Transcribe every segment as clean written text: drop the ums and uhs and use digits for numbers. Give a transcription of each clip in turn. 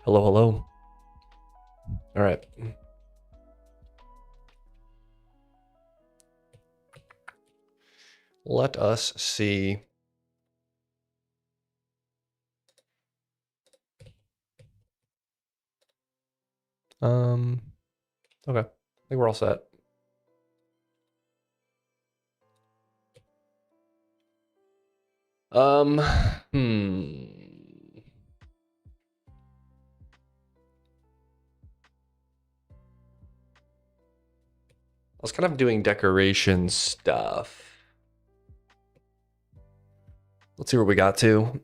Hello, hello. All right. Let us see. Okay. I think we're all set. Hmm. I was kind of doing decoration stuff. Let's see where we got to.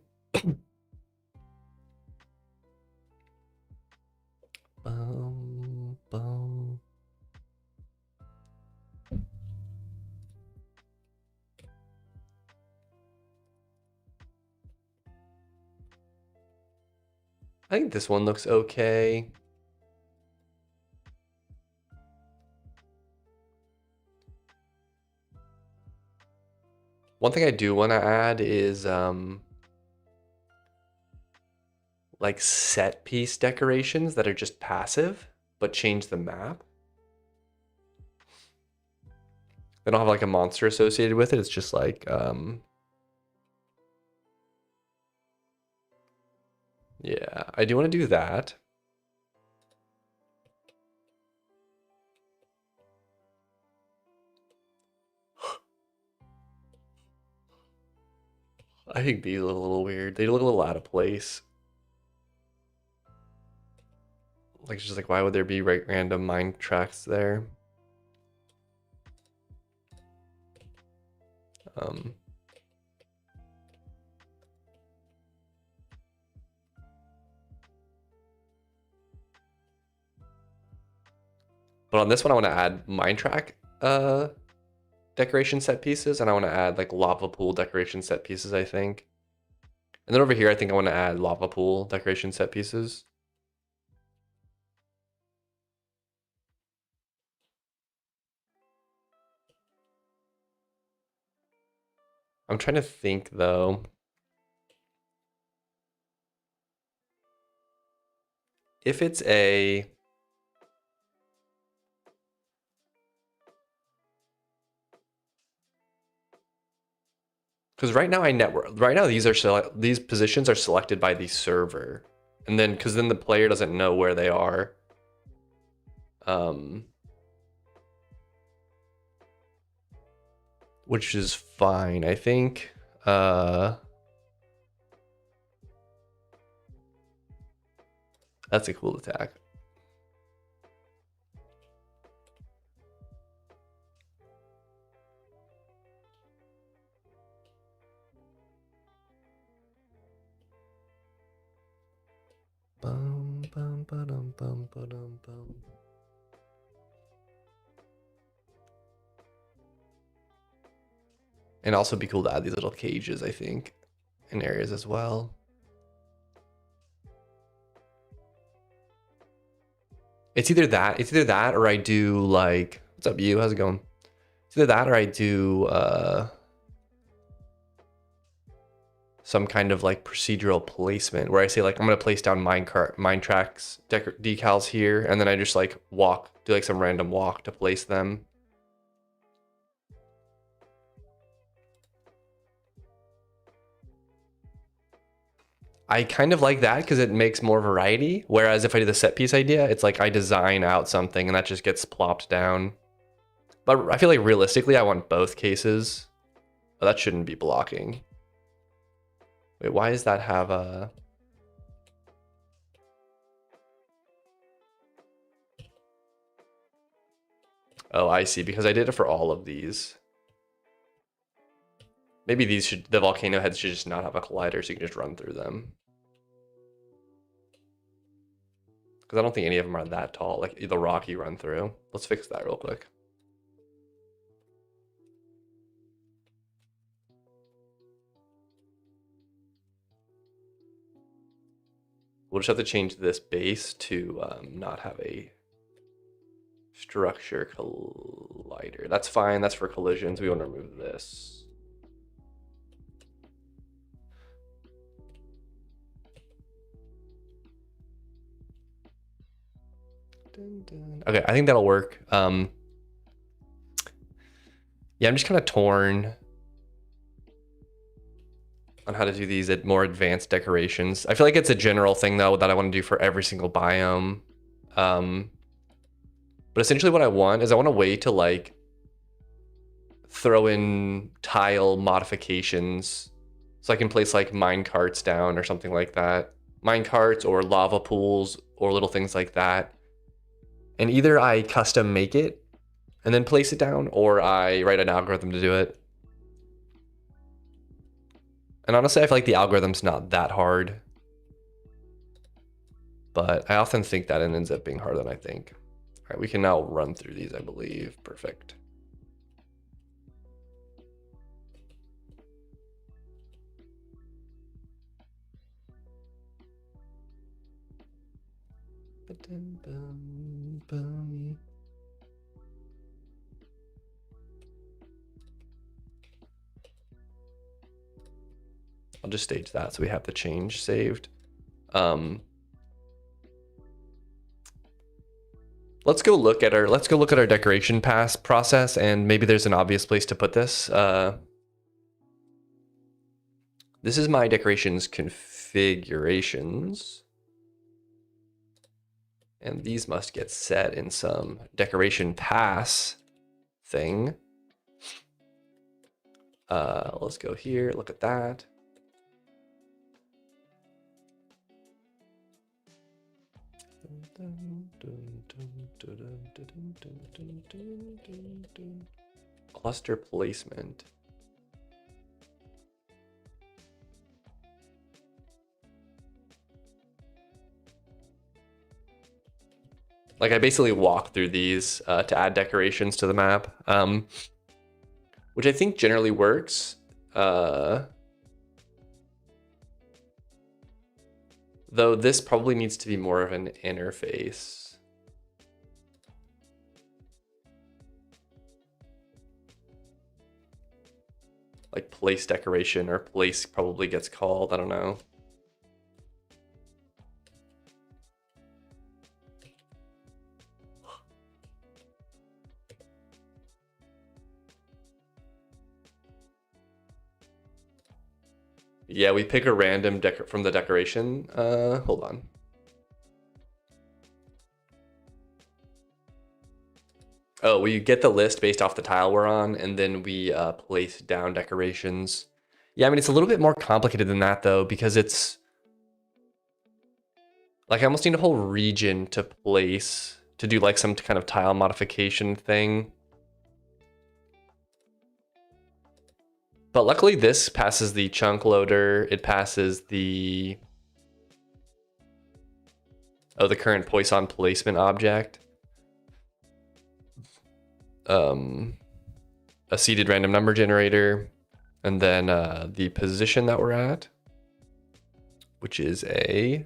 I think this one looks okay. One thing I do want to add is like set piece decorations that are just passive but change the map. They don't have like a monster associated with it. It's just like yeah, I do want to do that. I think these look a little weird. They look a little out of place. Like, it's just like, why would there be random mine tracks there? But on this one, I want to add mine track decoration set pieces, and I want to add like lava pool decoration set pieces, I think. And then over here, I think I want to add lava pool decoration set pieces. I'm trying to think though. If it's a because right now these positions are selected by the server, and then because then the player doesn't know where they are. Which is fine, I think. That's a cool attack. Bum, bum, ba-dum, bum, ba-dum, bum. And also be cool to add these little cages, I think, in areas as well. It's either that or I do like, what's up, you? How's it going? It's either that or I do some kind of like procedural placement where I say like I'm gonna place down mine tracks decals here, and then I just like do like some random walk to place them. I kind of like that because it makes more variety. Whereas if I do the set piece idea, it's like I design out something and that just gets plopped down. But I feel like realistically, I want both cases. But that shouldn't be blocking. Wait, why does that have a... Oh, I see, because I did it for all of these. Maybe the volcano heads should just not have a collider so you can just run through them. Because I don't think any of them are that tall, like the rock you run through. Let's fix that real quick. We'll just have to change this base to not have a structure collider. That's fine, that's for collisions. We want to remove this. Okay, I think that'll work. Yeah, I'm just kind of torn on how to do these at more advanced decorations. I feel like it's a general thing though that I want to do for every single biome. But essentially what I want is I want a way to like throw in tile modifications so I can place like mine carts down or something like that. Mine carts or lava pools or little things like that. And either I custom make it and then place it down, or I write an algorithm to do it. And honestly, I feel like the algorithm's not that hard, but I often think that it ends up being harder than I think. All right, we can now run through these, I believe. Perfect. I'll just stage that so we have the change saved. Let's go look at our decoration pass process, and maybe there's an obvious place to put this. This is my decorations configurations. And these must get set in some decoration pass thing. Let's go here, look at that. Cluster placement. Like I basically walk through these to add decorations to the map, which I think generally works. Though this probably needs to be more of an interface. Like place decoration or place probably gets called, I don't know. Yeah, we pick a random from the decoration. Hold on. Oh, we get the list based off the tile we're on, and then we place down decorations. Yeah, I mean, it's a little bit more complicated than that, though, because it's... like, I almost need a whole region to place, to do, like, some kind of tile modification thing. But luckily, this passes the chunk loader. It passes the... oh, the current Poisson placement object. A seeded random number generator, and then the position that we're at, which is a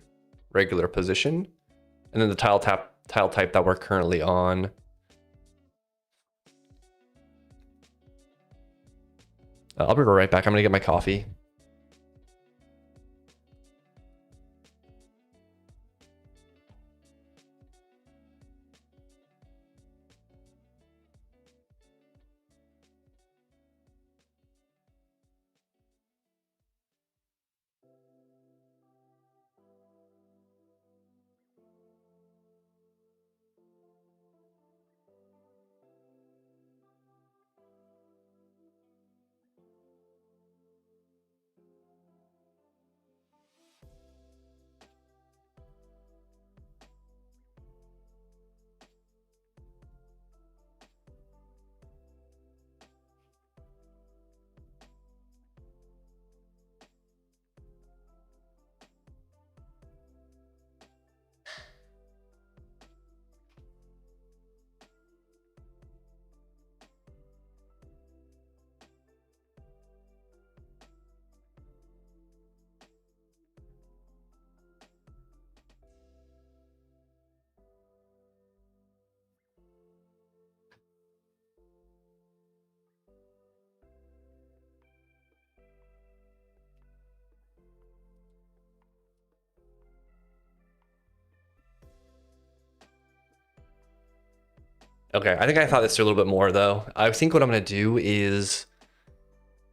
regular position, and then the tile type that we're currently on. I'll be right back. I'm gonna get my coffee. Okay, I think I thought this through a little bit more though. I think what I'm gonna do is,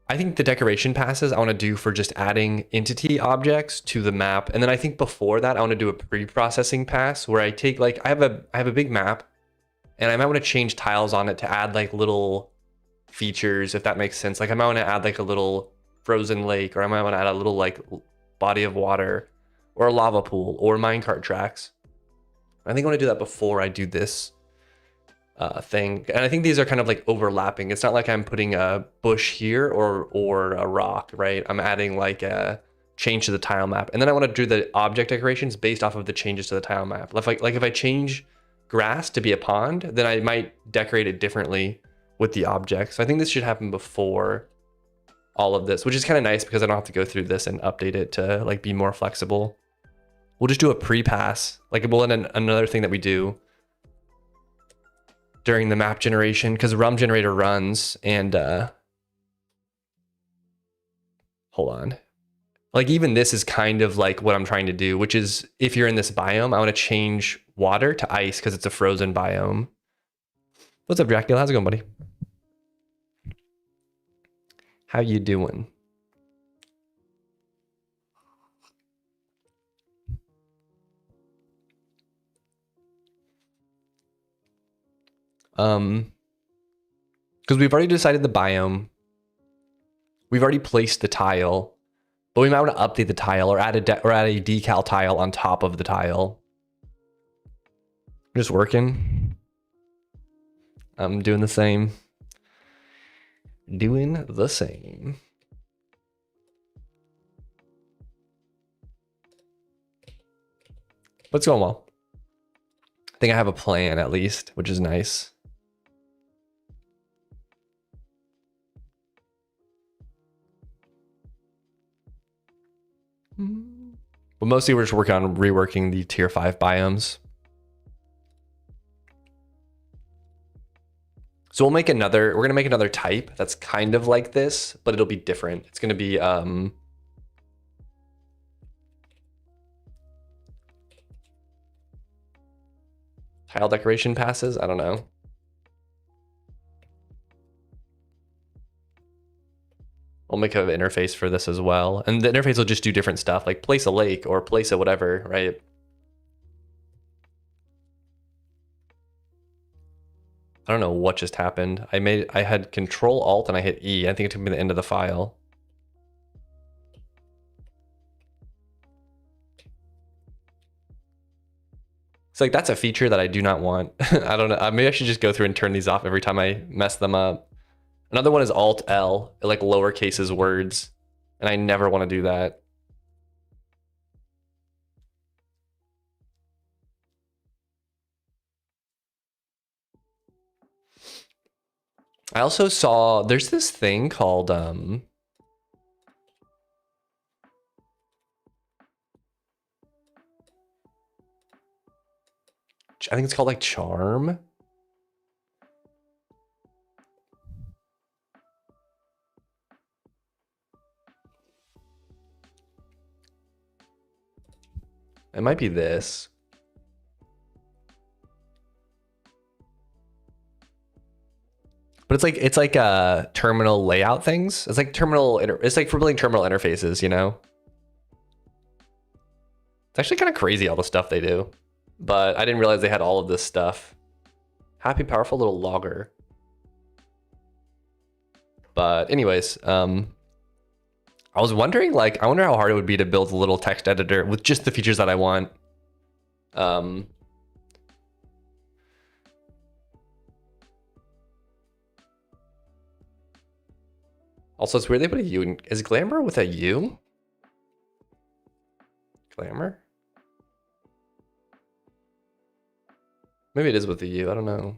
I think the decoration passes I want to do for just adding entity objects to the map, and then I think before that I want to do a pre-processing pass where I take like I have a big map, and I might want to change tiles on it to add like little features, if that makes sense. Like I might want to add like a little frozen lake, or I might want to add a little like body of water, or a lava pool, or minecart tracks. I think I want to do that before I do this thing. And I think these are kind of like overlapping. It's not like I'm putting a bush here or a rock, right? I'm adding like a change to the tile map. And then I want to do the object decorations based off of the changes to the tile map. Like if I change grass to be a pond, then I might decorate it differently with the object. So I think this should happen before all of this, which is kind of nice because I don't have to go through this and update it to like be more flexible. We'll just do a pre-pass. Like another thing that we do during the map generation, because rum generator runs, and hold on. Like even this is kind of like what I'm trying to do, which is if you're in this biome, I want to change water to ice because it's a frozen biome. What's up, Dracula? How's it going, buddy? How you doing? Because we've already decided the biome. We've already placed the tile, but we might want to update the tile or add a decal tile on top of the tile. Just working. I'm doing the same. Doing the same. But it's going well. I think I have a plan at least, which is nice. But mostly we're just working on reworking the tier 5 biomes. So we're gonna make another type that's kind of like this, but it'll be different. It's gonna be tile decoration passes. I don't know. We'll make an interface for this as well. And the interface will just do different stuff, like place a lake or place a whatever, right? I don't know what just happened. I had Control Alt and I hit E. I think it took me to the end of the file. It's like, that's a feature that I do not want. I don't know. Maybe I should just go through and turn these off every time I mess them up. Another one is Alt L, like lowercases words. And I never want to do that. I also saw there's this thing called I think it's called like charm. It might be this. But it's like terminal layout things. It's like it's like for building terminal interfaces, you know? It's actually kind of crazy all the stuff they do. But I didn't realize they had all of this stuff. Happy, powerful little logger. But anyways, I was wondering, like, I wonder how hard it would be to build a little text editor with just the features that I want. Also, it's weird they put a U in. Is Glamour with a U? Glamour? Maybe it is with a U. I don't know.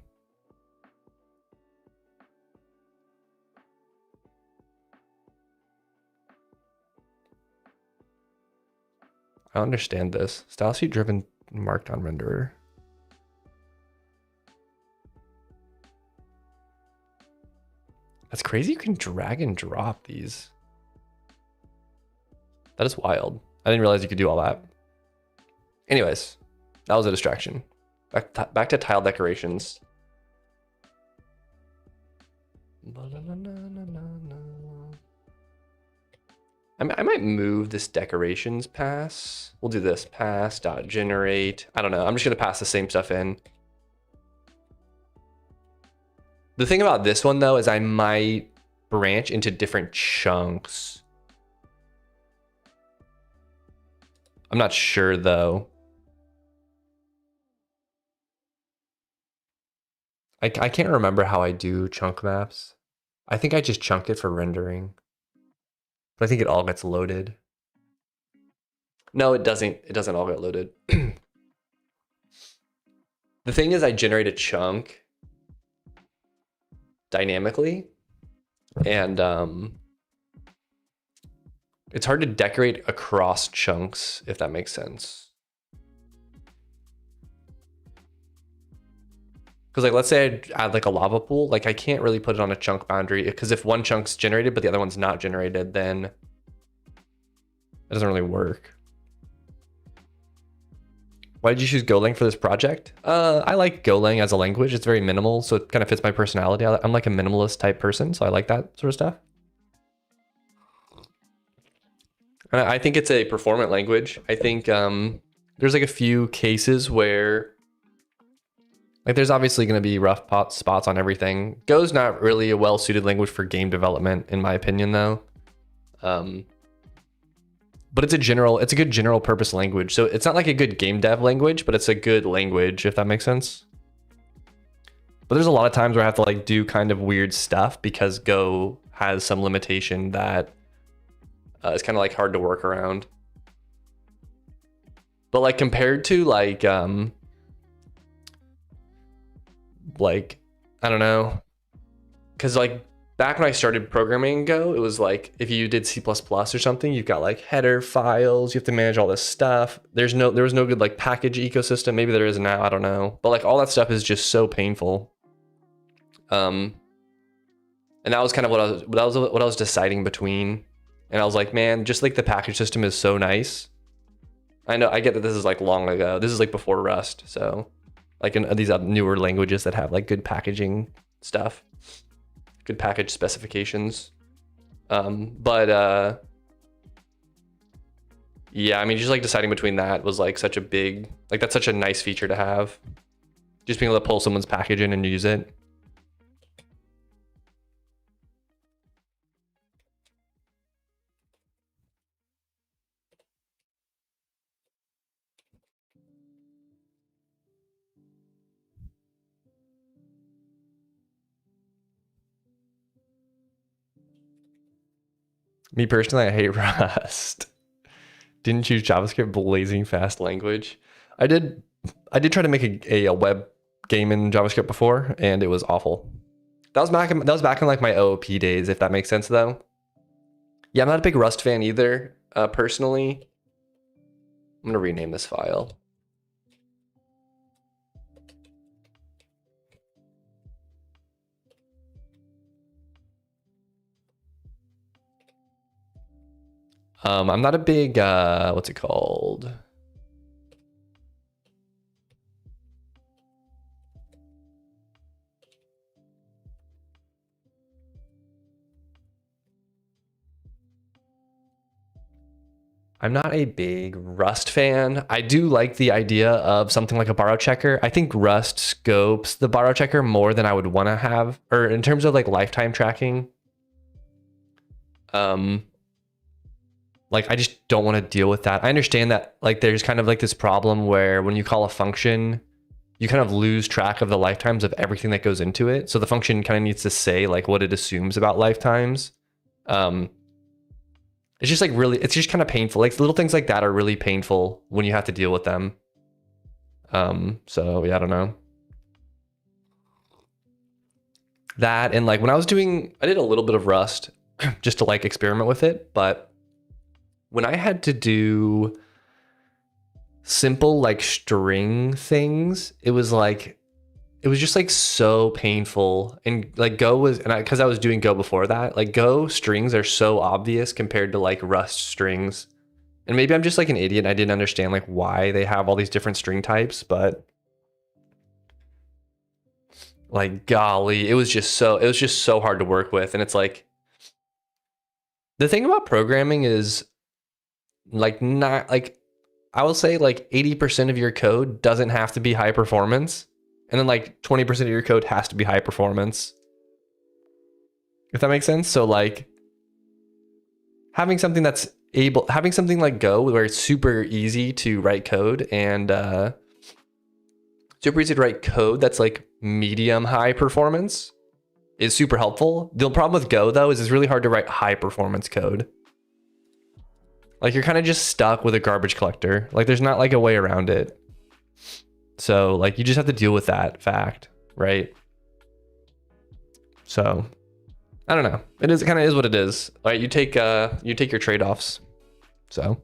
I understand this. Style sheet driven markdown renderer. That's crazy. You can drag and drop these. That is wild. I didn't realize you could do all that. Anyways, that was a distraction. Back to tile decorations. I might move this decorations pass. We'll do this pass dot generate. I don't know. I'm just gonna pass the same stuff in. The thing about this one though is I might branch into different chunks. I'm not sure though. I can't remember how I do chunk maps. I think I just chunk it for rendering. But I think it all gets loaded. No, it doesn't. It doesn't all get loaded. The thing is I generate a chunk dynamically, and it's hard to decorate across chunks, if that makes sense. Because like, let's say I add like a lava pool, like I can't really put it on a chunk boundary, because if one chunk's generated but the other one's not generated, then it doesn't really work. Why did you choose Golang for this project? I like Golang as a language. It's very minimal, so it kind of fits my personality. I'm like a minimalist type person, so I like that sort of stuff. And I think it's a performant language. I think there's like a few cases where like there's obviously going to be rough spots on everything. Go's not really a well-suited language for game development, in my opinion, though. But it's a good general purpose language. So it's not like a good game dev language, but it's a good language, if that makes sense. But there's a lot of times where I have to like do kind of weird stuff because Go has some limitation that is kind of like hard to work around. But like compared to like I don't know, because like back when I started programming in Go, it was like if you did C++ or something, you've got like header files, you have to manage all this stuff. There was no good like package ecosystem. Maybe there is now, I don't know. But like all that stuff is just so painful. And that was kind of what I was deciding between. And I was like, man, just like the package system is so nice. I know, I get that this is like long ago. This is like before Rust, so like in these newer languages that have like good packaging stuff, good package specifications. Yeah, I mean, just like deciding between that was like such a big, like that's such a nice feature to have. Just being able to pull someone's package in and use it. Me personally, I hate Rust. Didn't choose JavaScript, blazing fast language. I did try to make a web game in JavaScript before, and it was awful. That was back in like my OOP days, if that makes sense though. Yeah, I'm not a big Rust fan either, personally. I'm gonna rename this file. I'm not a big, what's it called? I'm not a big Rust fan. I do like the idea of something like a borrow checker. I think Rust scopes the borrow checker more than I would want to have, or in terms of like lifetime tracking. Like I just don't want to deal with that. I understand that like there's kind of like this problem where when you call a function, you kind of lose track of the lifetimes of everything that goes into it. So the function kind of needs to say like what it assumes about lifetimes. It's just like really, it's just kind of painful. Like little things like that are really painful when you have to deal with them. So yeah, I don't know. That and like when I did a little bit of Rust just to like experiment with it, but when I had to do simple like string things, it was just like so painful. And like Go was, and because I was doing Go before that, like Go strings are so obvious compared to like Rust strings. And maybe I'm just like an idiot and I didn't understand like why they have all these different string types, but Like, golly, it was just so hard to work with. And it's like, the thing about programming is like, not like, I will say like 80% of your code doesn't have to be high performance. And then like 20% of your code has to be high performance. If that makes sense. So like having something like Go where it's super easy to write code and super easy to write code that's like medium high performance is super helpful. The problem with Go though is it's really hard to write high performance code. Like you're kind of just stuck with a garbage collector. Like there's not like a way around it. So like you just have to deal with that fact, right? So I don't know. It kind of is what it is. Right? You take your trade-offs. So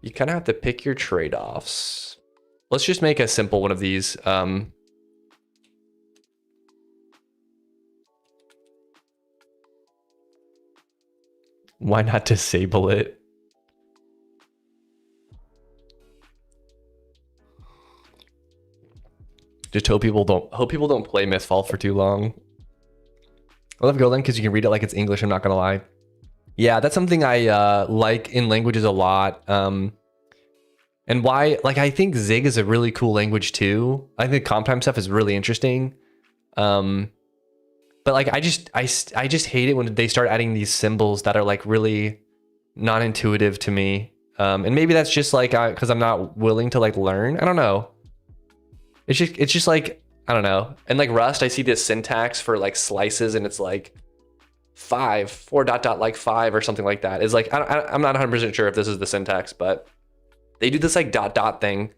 you kind of have to pick your trade-offs. Let's just make a simple one of these. Why not disable it? Just hope people don't play Mythfall for too long. I love Golang because you can read it like it's English, I'm not gonna lie. Yeah, that's something I like in languages a lot. And why, like, I think Zig is a really cool language too. I think comp-time stuff is really interesting. But like, I just hate it when they start adding these symbols that are like really non-intuitive to me. And maybe that's just like, cause I'm not willing to like learn. I don't know. It's just like, I don't know. And like Rust, I see this syntax for like slices and it's like 4 dot dot like 5 or something like that. It's like, I'm not 100% sure if this is the syntax, but they do this like dot dot thing.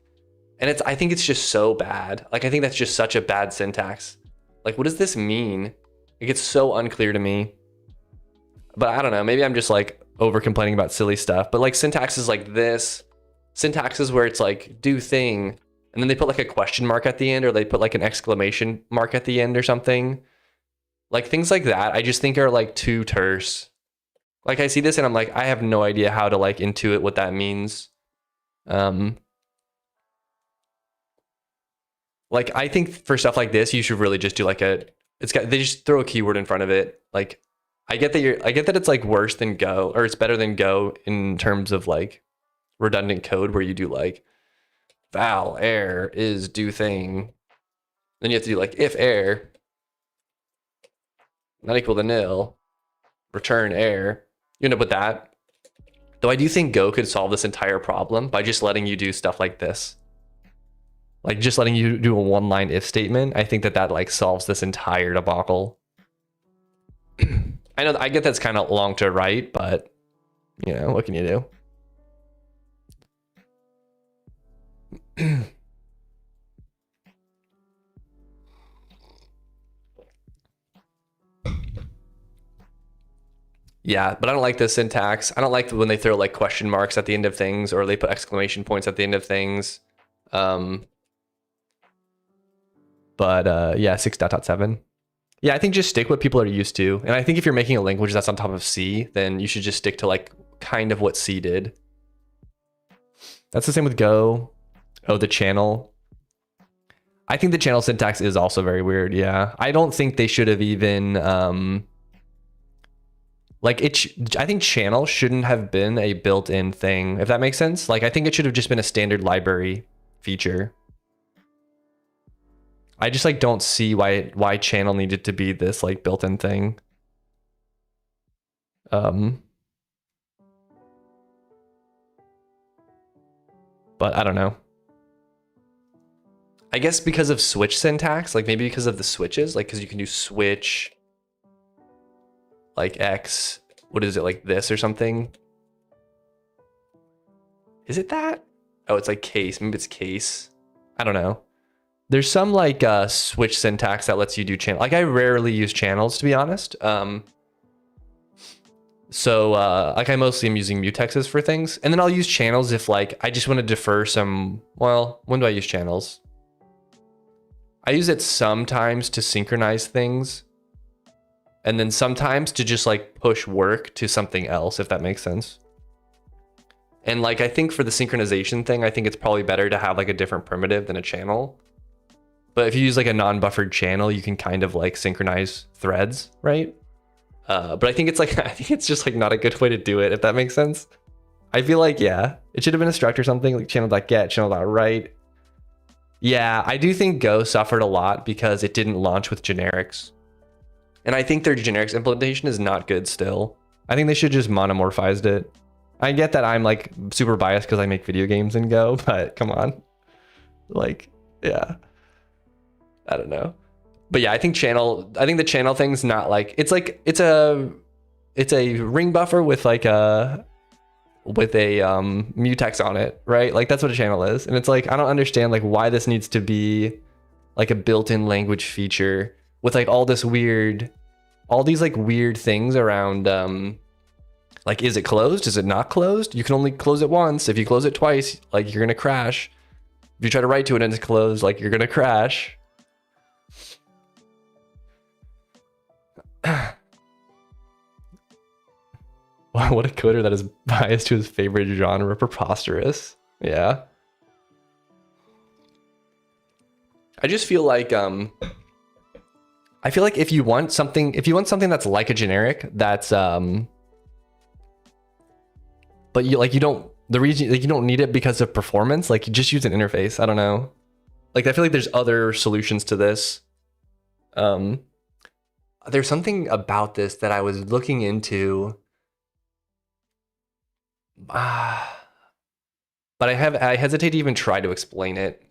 And I think it's just so bad. Like, I think that's just such a bad syntax. Like, what does this mean? It gets so unclear to me. But I don't know, maybe I'm just like over complaining about silly stuff. But like syntax is like this. Syntax is where it's like do thing. And then they put like a question mark at the end, or they put like an exclamation mark at the end or something. Like things like that, I just think are like too terse. Like I see this and I'm like, I have no idea how to like intuit what that means. Like I think for stuff like this, you should really just do like they just throw a keyword in front of it. Like I get that it's like worse than Go, or it's better than Go in terms of like redundant code where you do like val air is do thing. Then you have to do like if air not equal to nil, return air. You end up with that. Though I do think Go could solve this entire problem by just letting you do stuff like this. Like just letting you do a one-line if statement. I think that like solves this entire debacle. I know, I get that's kind of long to write, but you know, what can you do? Yeah, but I don't like the syntax. I don't like when they throw like question marks at the end of things, or they put exclamation points at the end of things. Yeah, 6.7. Yeah, I think just stick what people are used to. And I think if you're making a language that's on top of C, then you should just stick to like kind of what C did. That's the same with Go. Oh, the channel. I think the channel syntax is also very weird. Yeah, I don't think they should have even like I think channel shouldn't have been a built-in thing, if that makes sense. Like I think it should have just been a standard library feature. I just like don't see why channel needed to be this like built-in thing. But I don't know. I guess because of switch syntax, like maybe because of the switches, like because you can do switch like X, what is it, like this or something? Is it that? Oh, it's like case, maybe it's case. I don't know. There's some like switch syntax that lets you do channel. Like I rarely use channels, to be honest. So like I mostly am using mutexes for things. And then I'll use channels if like I just want to defer some, well, when do I use channels? I use it sometimes to synchronize things. and then sometimes to just like push work to something else, if that makes sense. And like, I think for the synchronization thing, I think it's probably better to have like a different primitive than a channel. But if you use like a non-buffered channel, you can kind of like synchronize threads, right? But I think it's like, I think it's just like not a good way to do it, if that makes sense. I feel like, yeah, it should have been a struct or something like channel.get, channel.write. Yeah, I do think Go suffered a lot because it didn't launch with generics. And I think their generics implementation is not good still. I think they should just monomorphized it. I get that I'm like super biased because I make video games in Go, but come on. Like, yeah. I don't know. But yeah, I think the channel thing's not like, it's a ring buffer with like a mutex on it, right? Like that's what a channel is. And it's like, I don't understand like why this needs to be like a built-in language feature with like all these like weird things around, like, is it closed? Is it not closed? You can only close it once. If you close it twice, like you're going to crash. If you try to write to it and it's closed, like you're going to crash. Wow, what a coder that is biased to his favorite genre, preposterous. Yeah. I just feel like if you want something that's like a generic, that's but you don't need it because of performance, like you just use an interface. I don't know. Like I feel like there's other solutions to this. There's something about this that I was looking into. But I hesitate to even try to explain it.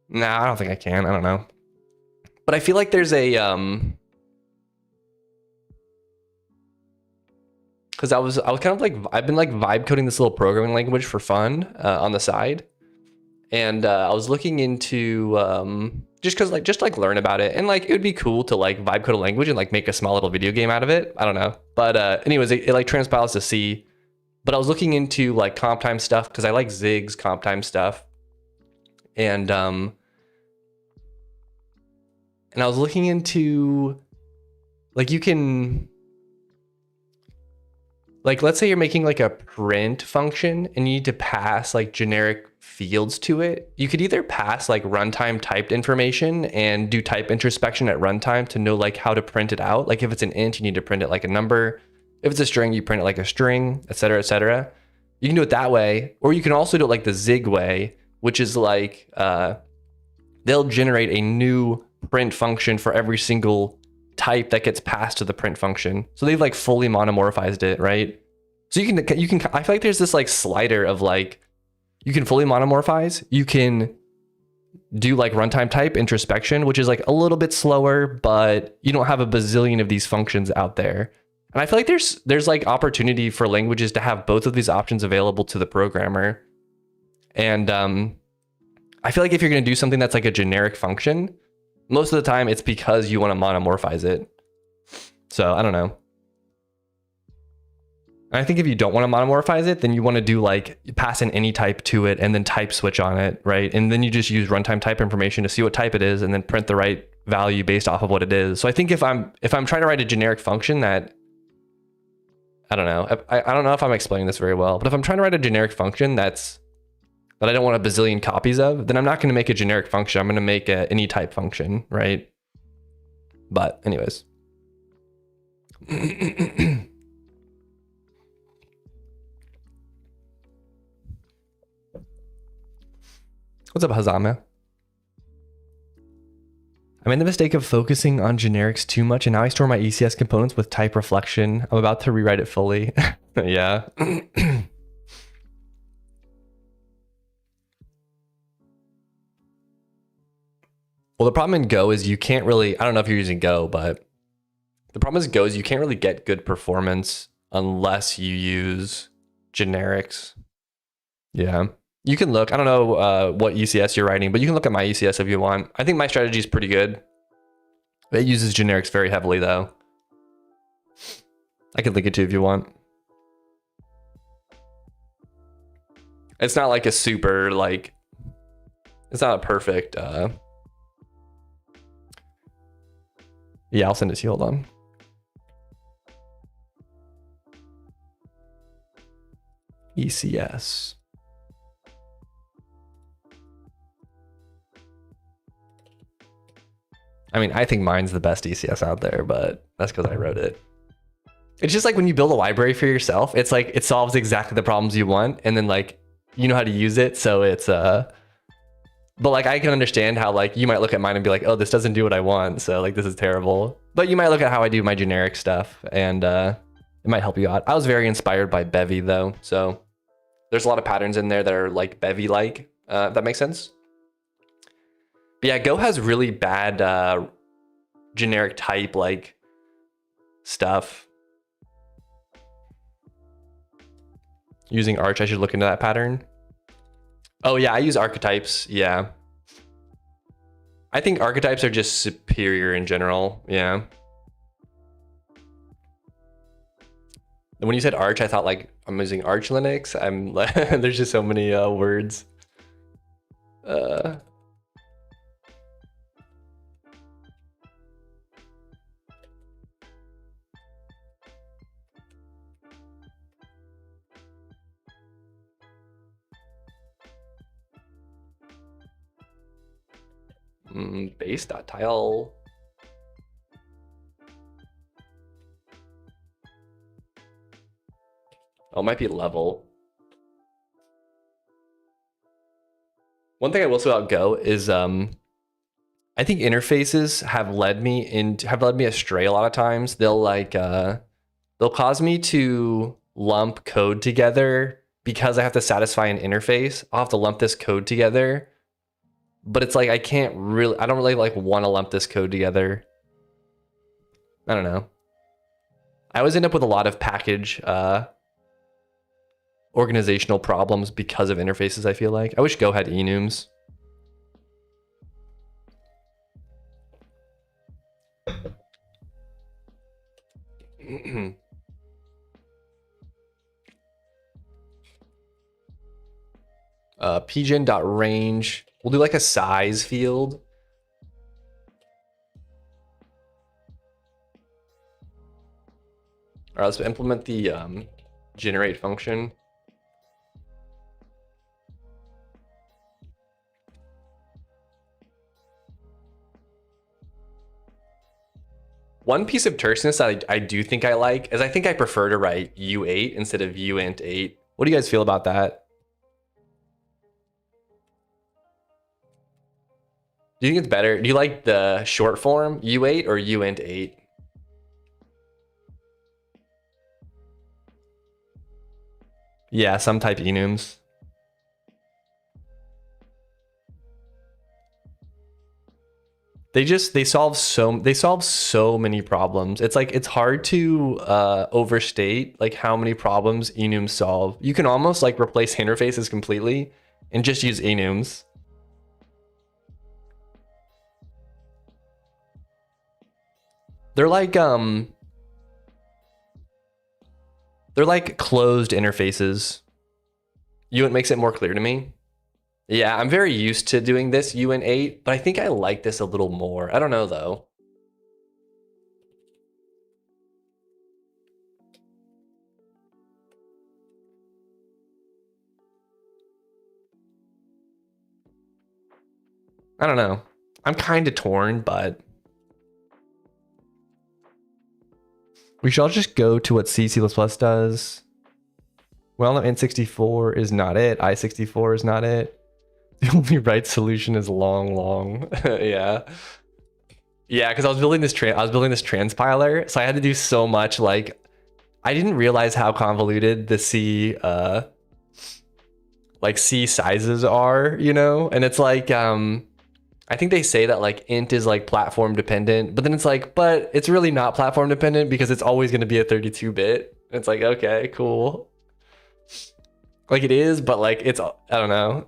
Nah, I don't think I can. I don't know. But I feel like there's a because I was kind of like, I've been like vibe coding this little programming language for fun on the side, and I was looking into just like learn about it, and like it would be cool to like vibe code a language and like make a small little video game out of it. I don't know, but anyways, it like transpiles to C. But I was looking into like comp time stuff because I like Zig's comp time stuff, and I was looking into like you can. Like, let's say you're making like a print function and you need to pass like generic fields to it. You could either pass like runtime typed information and do type introspection at runtime to know like how to print it out. Like if it's an int, you need to print it like a number. If it's a string, you print it like a string, et cetera, et cetera. You can do it that way, or you can also do it like the Zig way, which is like, they'll generate a new print function for every single type that gets passed to the print function. So they've like fully monomorphized it, right? So you can I feel like there's this like slider of like, you can fully monomorphize, you can do like runtime type introspection, which is like a little bit slower, but you don't have a bazillion of these functions out there. And I feel like there's like opportunity for languages to have both of these options available to the programmer. And I feel like if you're going to do something that's like a generic function, most of the time it's because you want to monomorphize it. So I don't know. I think if you don't want to monomorphize it, then you want to do like pass in any type to it and then type switch on it, right? And then you just use runtime type information to see what type it is and then print the right value based off of what it is. So I think if I'm trying to write a generic function that, I don't know. I don't know if I'm explaining this very well, but if I'm trying to write a generic function that I don't want a bazillion copies of, then I'm not going to make a generic function. I'm going to make any type function, right? But anyways. What's up, Hazama? I made the mistake of focusing on generics too much, and now I store my ECS components with type reflection. I'm about to rewrite it fully. Yeah. Well, the problem in Go is you can't really, I don't know if you're using Go, but the problem is Go is you can't really get good performance unless you use generics. Yeah. You can look, I don't know what ECS you're writing, but you can look at my ECS if you want. I think my strategy is pretty good. It uses generics very heavily though. I could link it to if you want. It's not like a super, like, it's not a perfect, yeah, I'll send it to you, hold on. ECS. I mean, I think mine's the best ECS out there, but that's because I wrote it. It's just like when you build a library for yourself, it's like it solves exactly the problems you want, and then like you know how to use it, so it's but like I can understand how like you might look at mine and be like, oh, this doesn't do what I want, so like this is terrible. But you might look at how I do my generic stuff, and it might help you out. I was very inspired by Bevy though, so there's a lot of patterns in there that are like Bevy-like, if that makes sense. But yeah, Go has really bad generic type like stuff. Using Arch, I should look into that pattern. Oh yeah, I use archetypes, yeah. I think archetypes are just superior in general, yeah. When you said Arch, I thought like I'm using Arch Linux. I'm there's just so many words. Base.tile. Oh, it might be level. One thing I will say about Go is I think interfaces have led me astray a lot of times. They'll like they'll cause me to lump code together because I have to satisfy an interface. I'll have to lump this code together. But it's like I don't really like want to lump this code together. I don't know. I always end up with a lot of package organizational problems because of interfaces, I feel like. I wish Go had enums. pgen.range. We'll do like a size field. All right, let's implement the generate function. One piece of terseness that I do think I like is I think I prefer to write U8 instead of uint8. What do you guys feel about that? Do you think it's better? Do you like the short form U8 or uint8? Yeah, some type enums. They solve so many problems. It's like it's hard to overstate like how many problems enums solve. You can almost like replace interfaces completely and just use enums. They're like closed interfaces. Uint makes it more clear to me. Yeah, I'm very used to doing this uint8, but I think I like this a little more. I don't know though. I don't know. I'm kind of torn, but we should all just go to what C++ does. Well, no, N64 is not it. I64 is not it. The only right solution is long. Yeah. Yeah, because I was building this transpiler, so I had to do so much. Like, I didn't realize how convoluted the C sizes are, you know? And it's like I think they say that like int is like platform dependent, but then it's like, but it's really not platform dependent because it's always going to be a 32-bit. It's like, okay, cool. Like it is, but like it's, I don't know.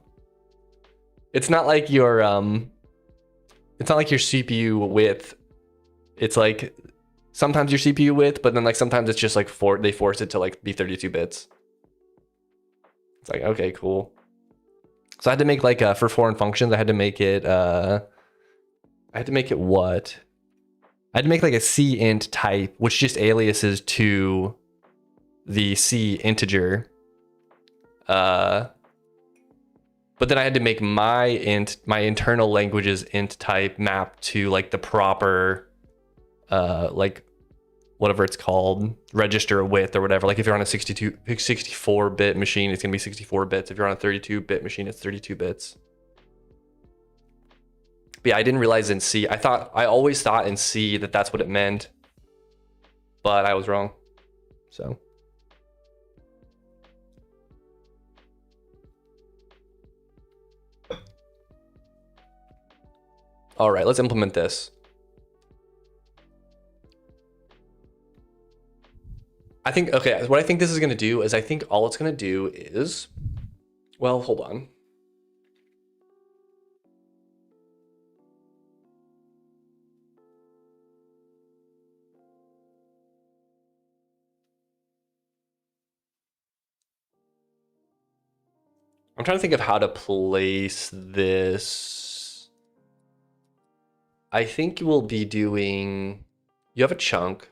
It's not like your CPU width. It's like sometimes your CPU width, but then like sometimes it's just like they force it to like be 32 bits. It's like, okay, cool. So I had to make like for foreign functions, I had to make it what? I had to make like a C int type, which just aliases to the C integer. But then I had to make my internal language's int type map to like the proper like whatever it's called, register width or whatever. Like if you're on a 64-bit machine, it's gonna be 64 bits. If you're on a 32-bit machine, it's 32 bits. But yeah, I didn't realize in C. I always thought in C that that's what it meant, but I was wrong. So. All right, let's implement this. I think, okay, what I think this is gonna do is I think all it's gonna do is, well, hold on. I'm trying to think of how to place this. I think you will be doing, you have a chunk.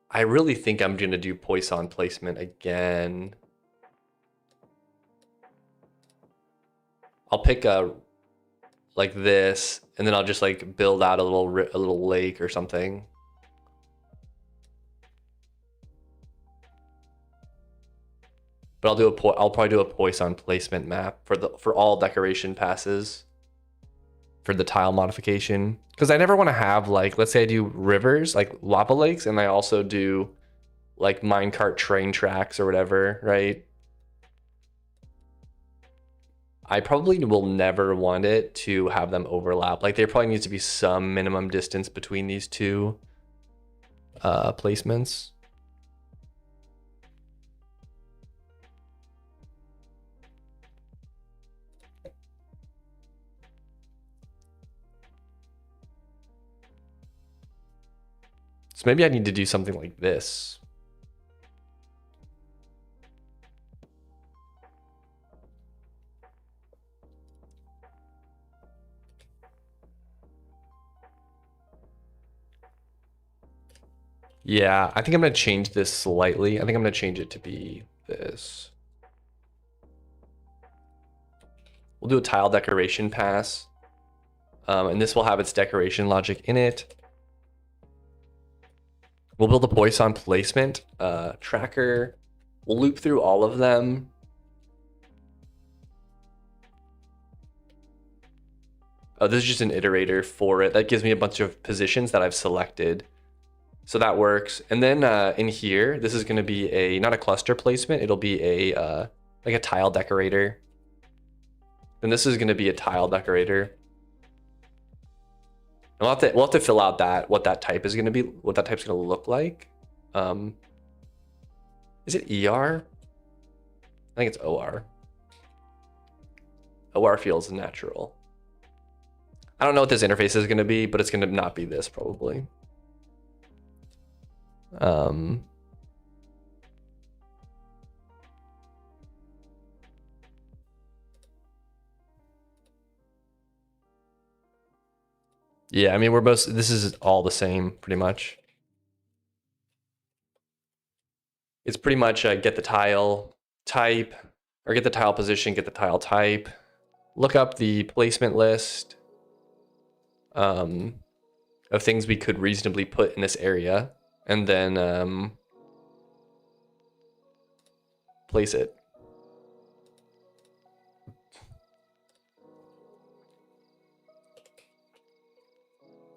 I really think I'm gonna do Poisson placement again. I'll pick a like this, and then I'll just like build out a little lake or something. But I'll probably do a Poisson placement map for all decoration passes for the tile modification, because I never want to have like, let's say I do rivers like lava lakes, and I also do like minecart train tracks or whatever, right? I probably will never want it to have them overlap. Like there probably needs to be some minimum distance between these two placements. So maybe I need to do something like this. Yeah, I think I'm gonna change this slightly. I think I'm gonna change it to be this. We'll do a tile decoration pass. And this will have its decoration logic in it. We'll build a Poisson placement tracker. We'll loop through all of them. Oh, this is just an iterator for it. That gives me a bunch of positions that I've selected. So that works. And then in here, this is going to be not a cluster placement. It'll be like a tile decorator. And this is going to be a tile decorator. We'll have to fill out what that type is going to be, what that type's going to look like. Is it ER? I think it's OR. OR feels natural. I don't know what this interface is going to be, but it's going to not be this probably. Yeah, I mean, this is all the same pretty much. It's pretty much get the tile type, or get the tile position, get the tile type, look up the placement list of things we could reasonably put in this area, and then place it.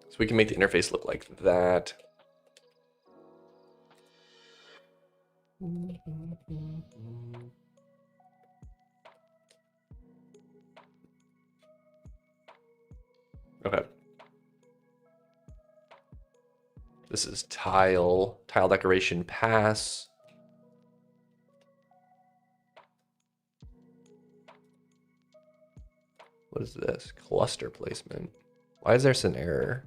So we can make the interface look like that. Okay. This is tile decoration pass. What is this? Cluster placement. Why is there an error?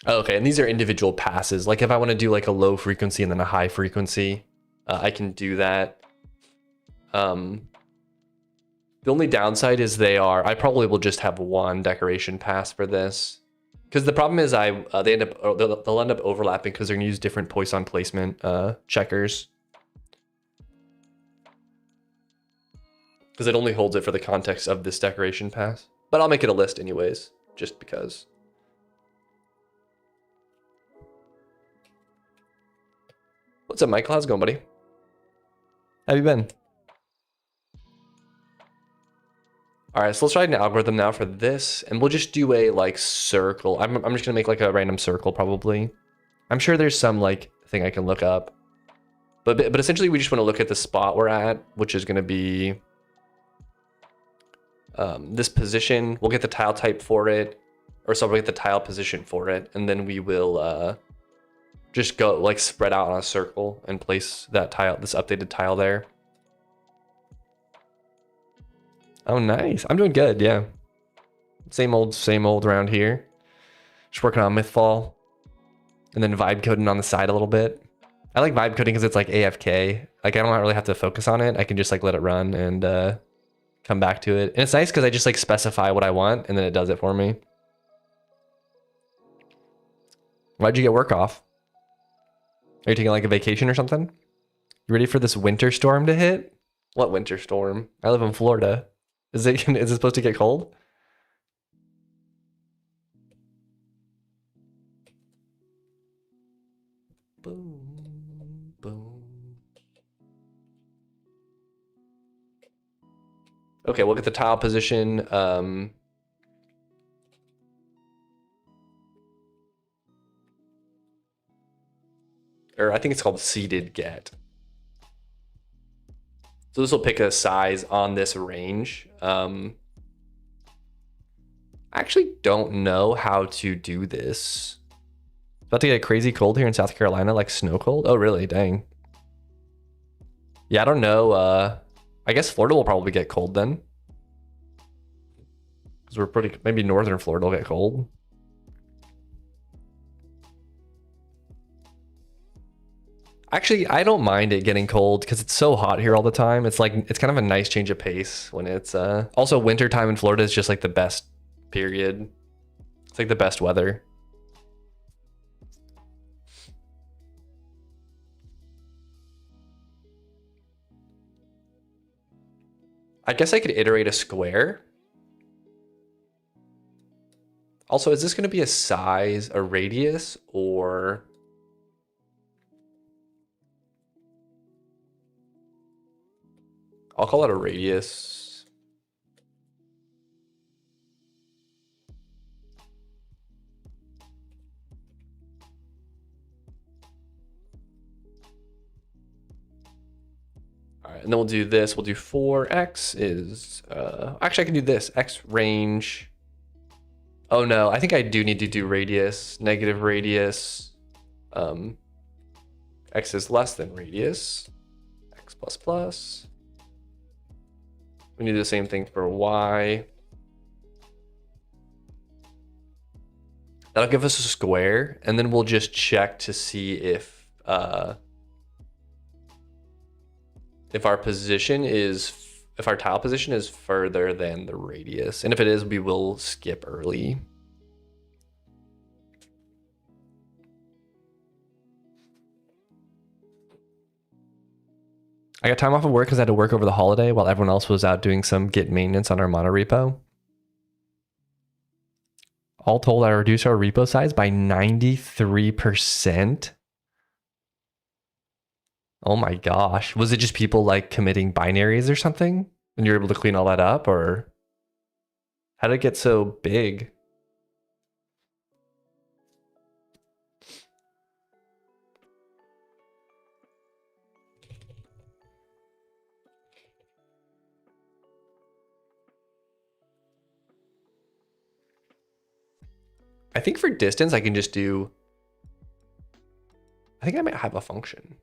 Oh, okay, and these are individual passes. Like if I want to do like a low frequency and then a high frequency, I can do that. The only downside is I probably will just have one decoration pass for this. Because the problem is they'll end up overlapping because they're gonna use different Poisson placement checkers. Because it only holds it for the context of this decoration pass. But I'll make it a list anyways, just because. What's up, Michael? How's it going, buddy? How have you been? All right, so let's try an algorithm now for this, and we'll just do a like circle. I'm just gonna make like a random circle probably. I'm sure there's some like thing I can look up, but essentially we just want to look at the spot we're at, which is gonna be this position. We'll get the tile type for it, or so we'll get the tile position for it, and then we will just go like spread out on a circle and place that tile, this updated tile there. Oh, nice. I'm doing good, yeah. Same old around here. Just working on Mythfall. And then vibe coding on the side a little bit. I like vibe coding because it's like AFK. Like I don't really have to focus on it. I can just like let it run and come back to it. And it's nice because I just like specify what I want and then it does it for me. Why'd you get work off? Are you taking like a vacation or something? You ready for this winter storm to hit? What winter storm? I live in Florida. Is it supposed to get cold? Boom, boom. Okay, we'll get the tile position. Or I think it's called seeded get. So this will pick a size on this range. I actually don't know how to do this. It's about to get crazy cold here in South Carolina, like snow cold. Oh, really? Dang. Yeah, I don't know. I guess Florida will probably get cold then. Because maybe northern Florida will get cold. Actually, I don't mind it getting cold because it's so hot here all the time. It's like, it's kind of a nice change of pace when it's, also wintertime in Florida is just like the best period. It's like the best weather. I guess I could iterate a square. Also, is this going to be a size, a radius, or... I'll call it a radius. All right, and then we'll do this. We'll do 4x is, actually I can do this, x range. Oh no, I think I do need to do radius, negative radius. X is less than radius, x plus plus. We need the same thing for y. That'll give us a square, and then we'll just check to see if our position is, if our tile position is further than the radius. And if it is, we will skip early. I got time off of work because I had to work over the holiday while everyone else was out doing some Git maintenance on our monorepo. All told, I reduced our repo size by 93%. Oh my gosh. Was it just people like committing binaries or something? And you're able to clean all that up, or how did it get so big? I think for distance, I can just do, I think I might have a function.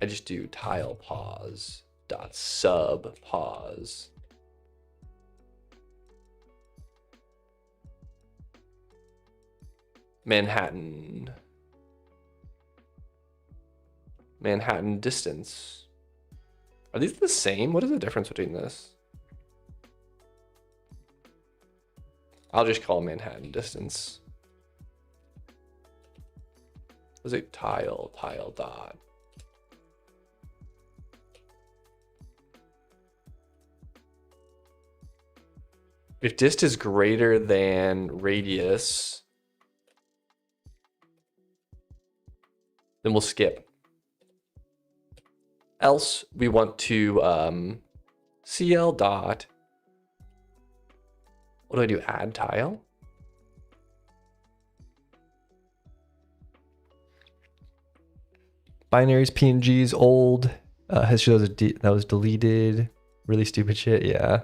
I just do tile pause dot sub pause. Manhattan distance. Are these the same? What is the difference between this? I'll just call Manhattan distance. Was it tile dot? If dist is greater than radius, then we'll skip. Else we want to CL dot, what do I do? Add tile? Binaries, PNGs, old. History that was deleted. Really stupid shit, yeah.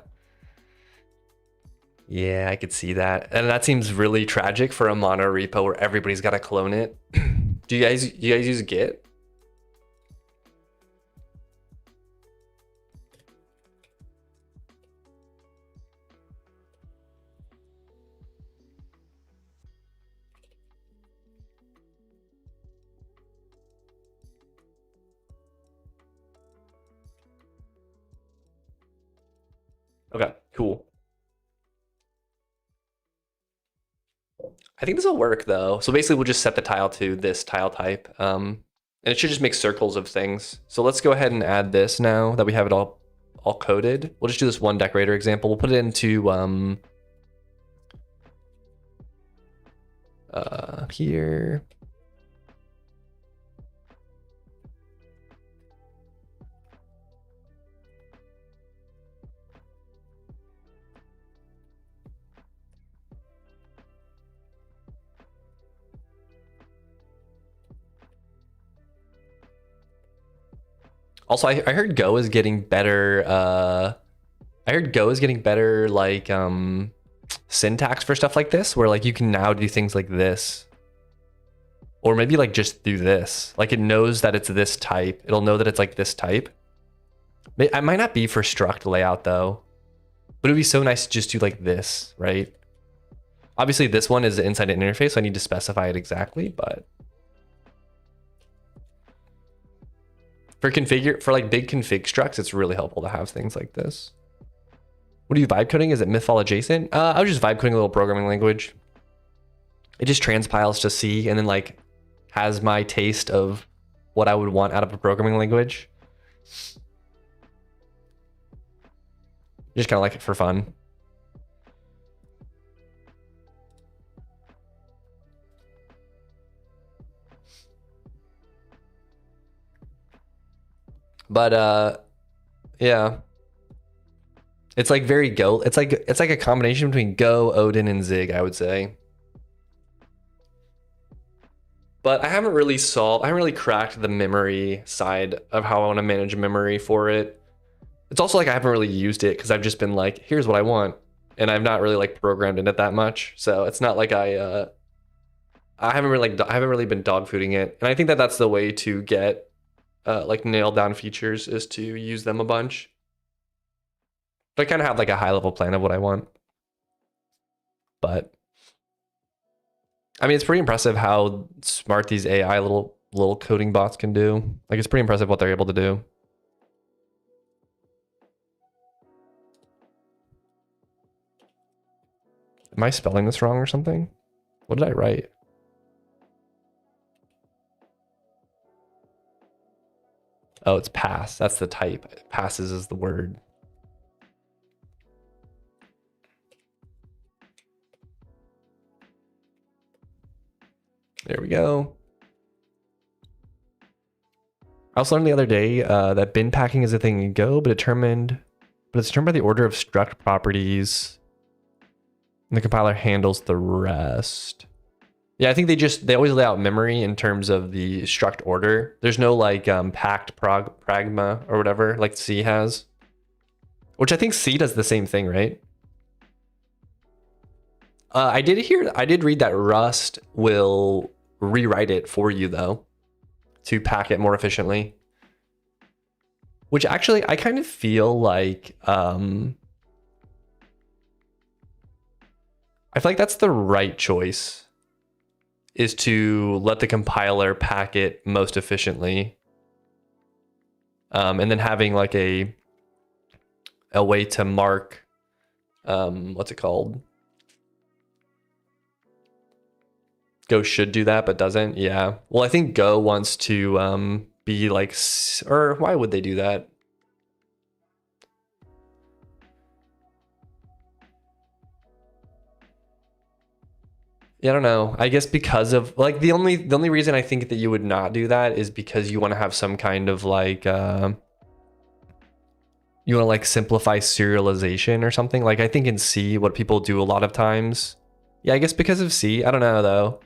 Yeah, I could see that. And that seems really tragic for a mono repo where everybody's got to clone it. Do you guys use Git? Okay, cool. I think this will work though. So basically we'll just set the tile to this tile type. And it should just make circles of things. So let's go ahead and add this now that we have it all coded. We'll just do this one decorator example. We'll put it into here. Also, I heard Go is getting better. I heard Go is getting better, like syntax for stuff like this, where like you can now do things like this, or maybe like just do this. Like it knows that it's this type. It'll know that it's like this type. It might not be for struct layout though, but it'd be so nice to just do like this, right? Obviously, this one is the inside interface, so I need to specify it exactly, but. For like big config structs, it's really helpful to have things like this. What are you vibe coding? Is it Mythfall adjacent? I was just vibe coding a little programming language. It just transpiles to C and then like has my taste of what I would want out of a programming language. Just kind of like it for fun. But yeah. It's like very Go. It's like a combination between Go, Odin, and Zig, I would say. But I haven't really cracked the memory side of how I want to manage memory for it. It's also like I haven't really used it because I've just been like, here's what I want. And I've not really like programmed in it that much. So it's not like I haven't really been dogfooding it. And I think that that's the way to get like nailed down features is to use them a bunch. But I kind of have like a high level plan of what I want. But I mean, it's pretty impressive how smart these AI little coding bots can do. Like it's pretty impressive what they're able to do. Am I spelling this wrong or something? What did I write? Oh, it's pass. That's the type. Passes is the word. There we go. I also learned the other day that bin packing is a thing in Go, but it's determined by the order of struct properties. And the compiler handles the rest. Yeah, I think they always lay out memory in terms of the struct order. There's no like packed pragma or whatever like C has. Which I think C does the same thing, right? I did read that Rust will rewrite it for you though to pack it more efficiently. Which actually I kind of feel like I feel like that's the right choice. is to let the compiler pack it most efficiently. And then having like a way to mark, what's it called? Go should do that, but doesn't. Yeah. Well, I think Go wants to be like, or why would they do that? Yeah, I don't know. I guess because of like the only reason I think that you would not do that is because you want to have some kind of like you want to like simplify serialization or something. Like I think in C, what people do a lot of times. Yeah, I guess because of C. I don't know though,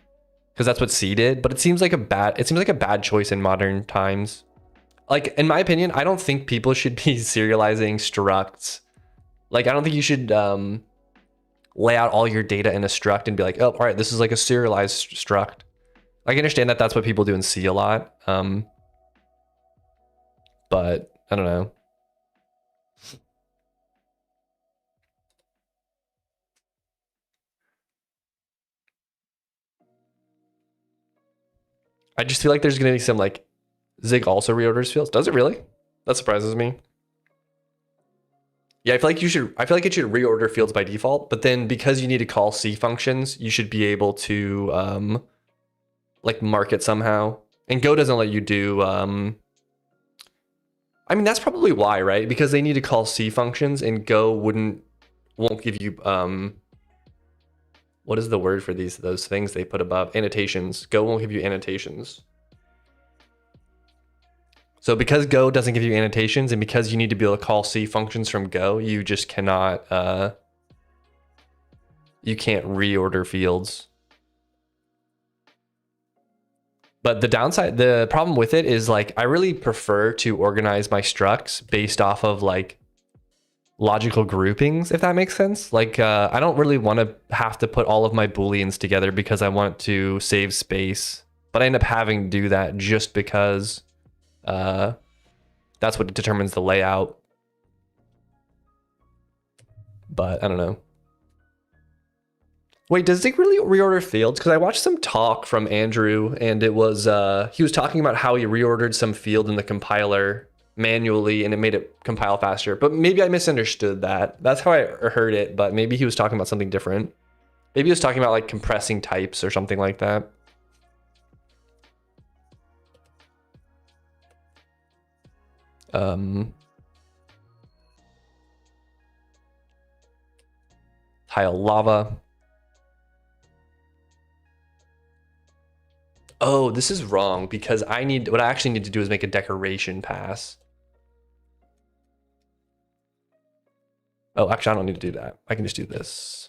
because that's what C did. But it seems like a bad choice in modern times. Like in my opinion, I don't think people should be serializing structs. Like I don't think you should lay out all your data in a struct and be like, oh, all right, this is like a serialized struct. I can understand that that's what people do in C a lot. But I don't know. I just feel like there's gonna be some like Zig also reorders fields. Does it really? That surprises me. Yeah, I feel like it should reorder fields by default, but then because you need to call C functions, you should be able to like mark it somehow. And Go doesn't let you do I mean that's probably why, right? Because they need to call C functions and Go won't give you what is the word for those things they put above? Annotations. Go won't give you annotations. So because Go doesn't give you annotations and because you need to be able to call C functions from Go, you just cannot, you can't reorder fields. But the problem with it is like, I really prefer to organize my structs based off of like logical groupings, if that makes sense. Like, I don't really want to have to put all of my Booleans together because I want to save space, but I end up having to do that just because that's what determines the layout. But I don't know. Wait, does Zig really reorder fields? Because I watched some talk from Andrew and it was he was talking about how he reordered some field in the compiler manually and it made it compile faster. But maybe I misunderstood that. That's how I heard it, but maybe he was talking about something different. Maybe he was talking about like compressing types or something like that. Tile lava. Oh, this is wrong because what I actually need to do is make a decoration pass. Oh, actually, I don't need to do that. I can just do this.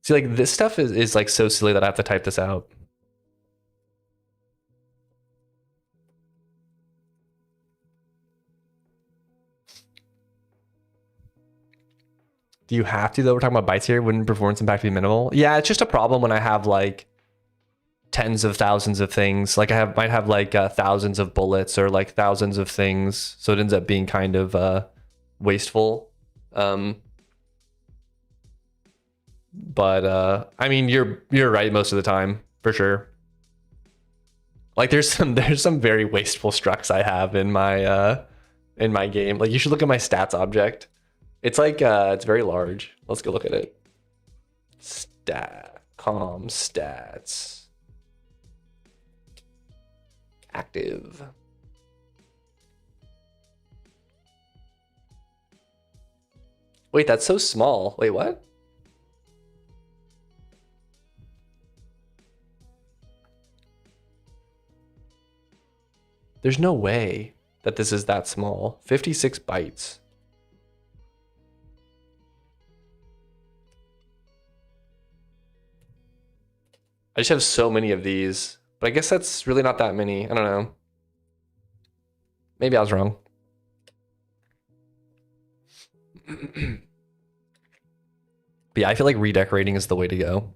See, like this stuff is like so silly that I have to type this out. Do you have to though? We're talking about bytes here. Wouldn't performance impact be minimal? Yeah, it's just a problem when I have like tens of thousands of things. Like might have like thousands of bullets or like thousands of things. So it ends up being kind of wasteful. But I mean, you're right most of the time for sure. Like there's some very wasteful structs I have in my game. Like you should look at my stats object. It's like it's very large. Let's go look at it. Stats active. Wait, that's so small. Wait, what? There's no way that this is that small. 56 bytes. I just have so many of these, but I guess that's really not that many. I don't know. Maybe I was wrong. But yeah, I feel like redecorating is the way to go.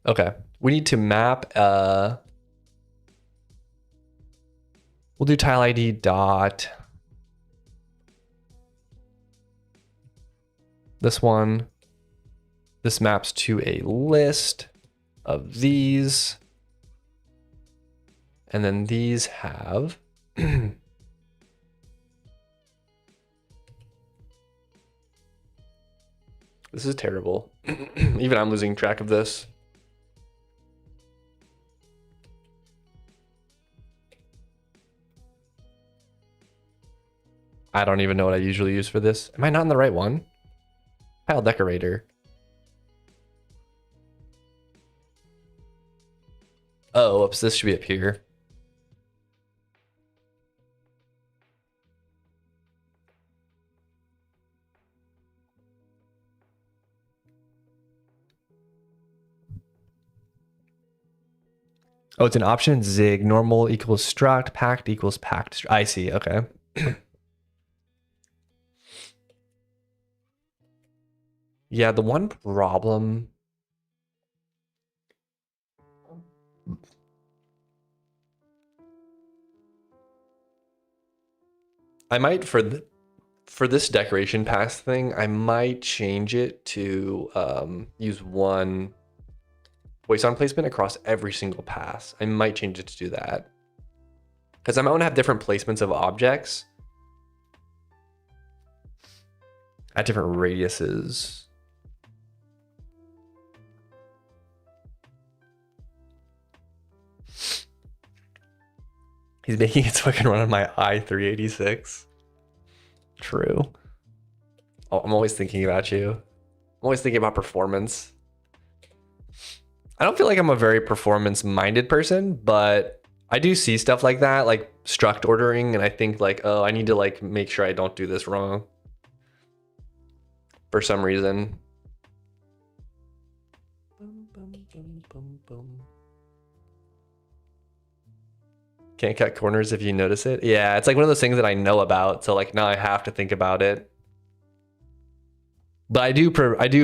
Okay, we need to map, we'll do tile ID dot, this one, this maps to a list of these, and then these have, this is terrible. Even I'm losing track of this. I don't even know what I usually use for this. Am I not in the right one? Tile decorator. Oh, oops, this should be up here. Oh, it's an option. Zig. Normal equals struct. Packed equals packed. I see. Okay. Yeah, the one problem. I might for this decoration pass thing, I might change it to use one voice on placement across every single pass. I might change it to do that. Because I might want to have different placements of objects at different radiuses. He's making it so I can run on my i386. True. Oh, I'm always thinking about you. I'm always thinking about performance. I don't feel like I'm a very performance-minded person, but I do see stuff like that, like struct ordering, and I think like, oh, I need to like make sure I don't do this wrong for some reason. Can't cut corners if you notice it. Yeah, it's like one of those things that I know about, so like now I have to think about it. But I do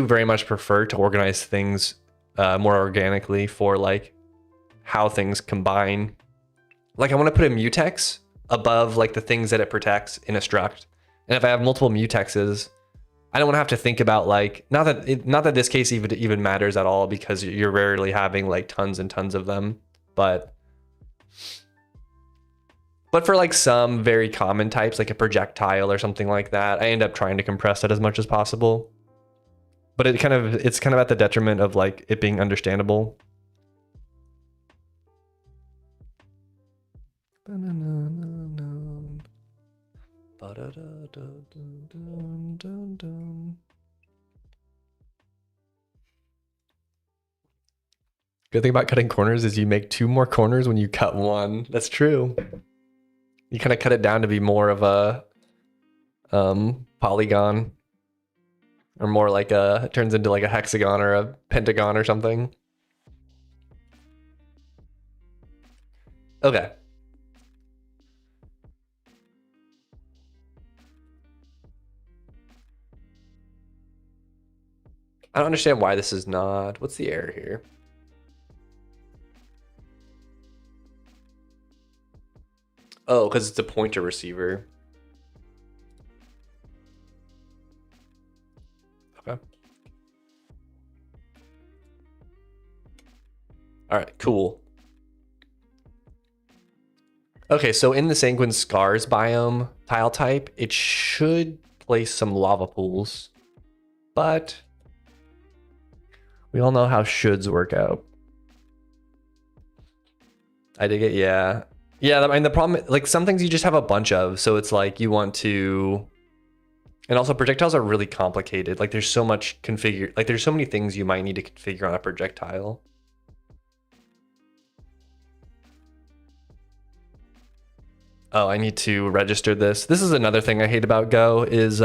very much prefer to organize things more organically for like how things combine. Like I want to put a mutex above like the things that it protects in a struct. And if I have multiple mutexes, I don't want to have to think about like, not that this case even matters at all because you're rarely having like tons and tons of them, but for like some very common types, like a projectile or something like that, I end up trying to compress it as much as possible. But it's kind of at the detriment of like it being understandable. Good thing about cutting corners is you make 2 more corners when you cut 1. That's true. You kind of cut it down to be more of a polygon, or more like it turns into like a hexagon or a pentagon or something. Okay. I don't understand why this is not. What's the error here? Oh, because it's a pointer receiver. Okay. All right, cool. Okay, so in the Sanguine Scars biome tile type, it should place some lava pools, but we all know how shoulds work out. I dig it, yeah. Yeah, I mean, the problem, like some things you just have a bunch of, so it's like you want to, and also projectiles are really complicated. Like there's so much like there's so many things you might need to configure on a projectile. Oh, I need to register this. This is another thing I hate about Go is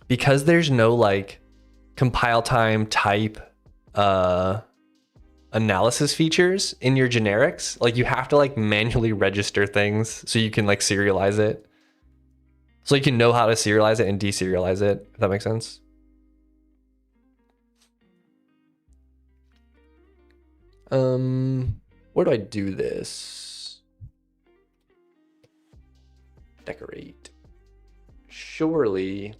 because there's no like compile time type analysis features in your generics. Like you have to like manually register things so you can like serialize it. So you can know how to serialize it and deserialize it, if that makes sense. Where do I do this? Decorate. Surely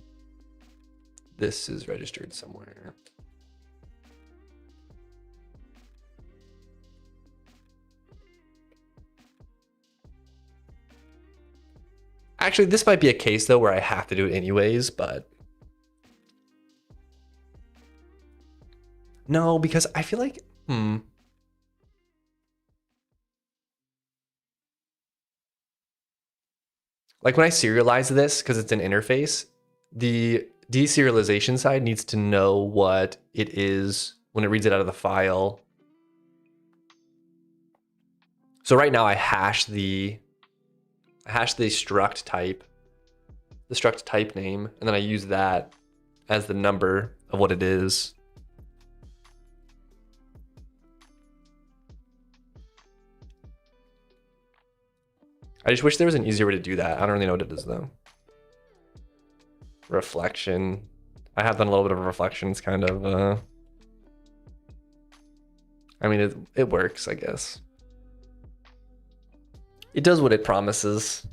this is registered somewhere. Actually, this might be a case though where I have to do it anyways, but no, because I feel like, like when I serialize this, because it's an interface, the deserialization side needs to know what it is when it reads it out of the file. So right now I hash the struct type, the struct type name, and then I use that as the number of what it is. I just wish there was an easier way to do that. I don't really know what it is though. Reflection. I have done a little bit of reflection. It's kind of, I mean, it works, I guess. It does what it promises.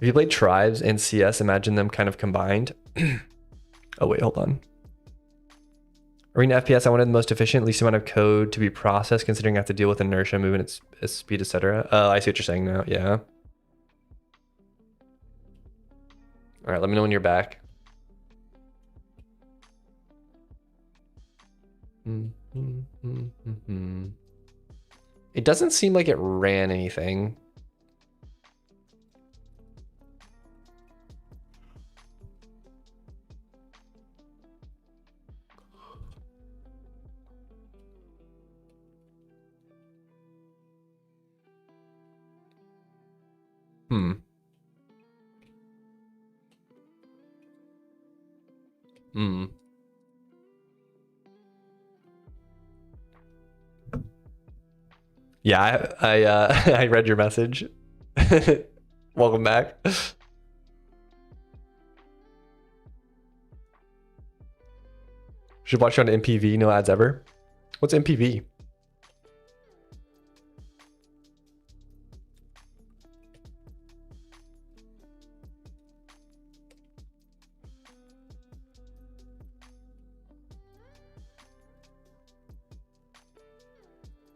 If you played Tribes and CS, imagine them kind of combined. Oh wait, hold on. Arena FPS, I wanted the most efficient, least amount of code to be processed, considering I have to deal with inertia, movement, speed, etc. I see what you're saying now. Yeah. All right, let me know when you're back. It doesn't seem like it ran anything. Yeah, I read your message. Welcome back. Should watch you on MPV, no ads ever. What's MPV?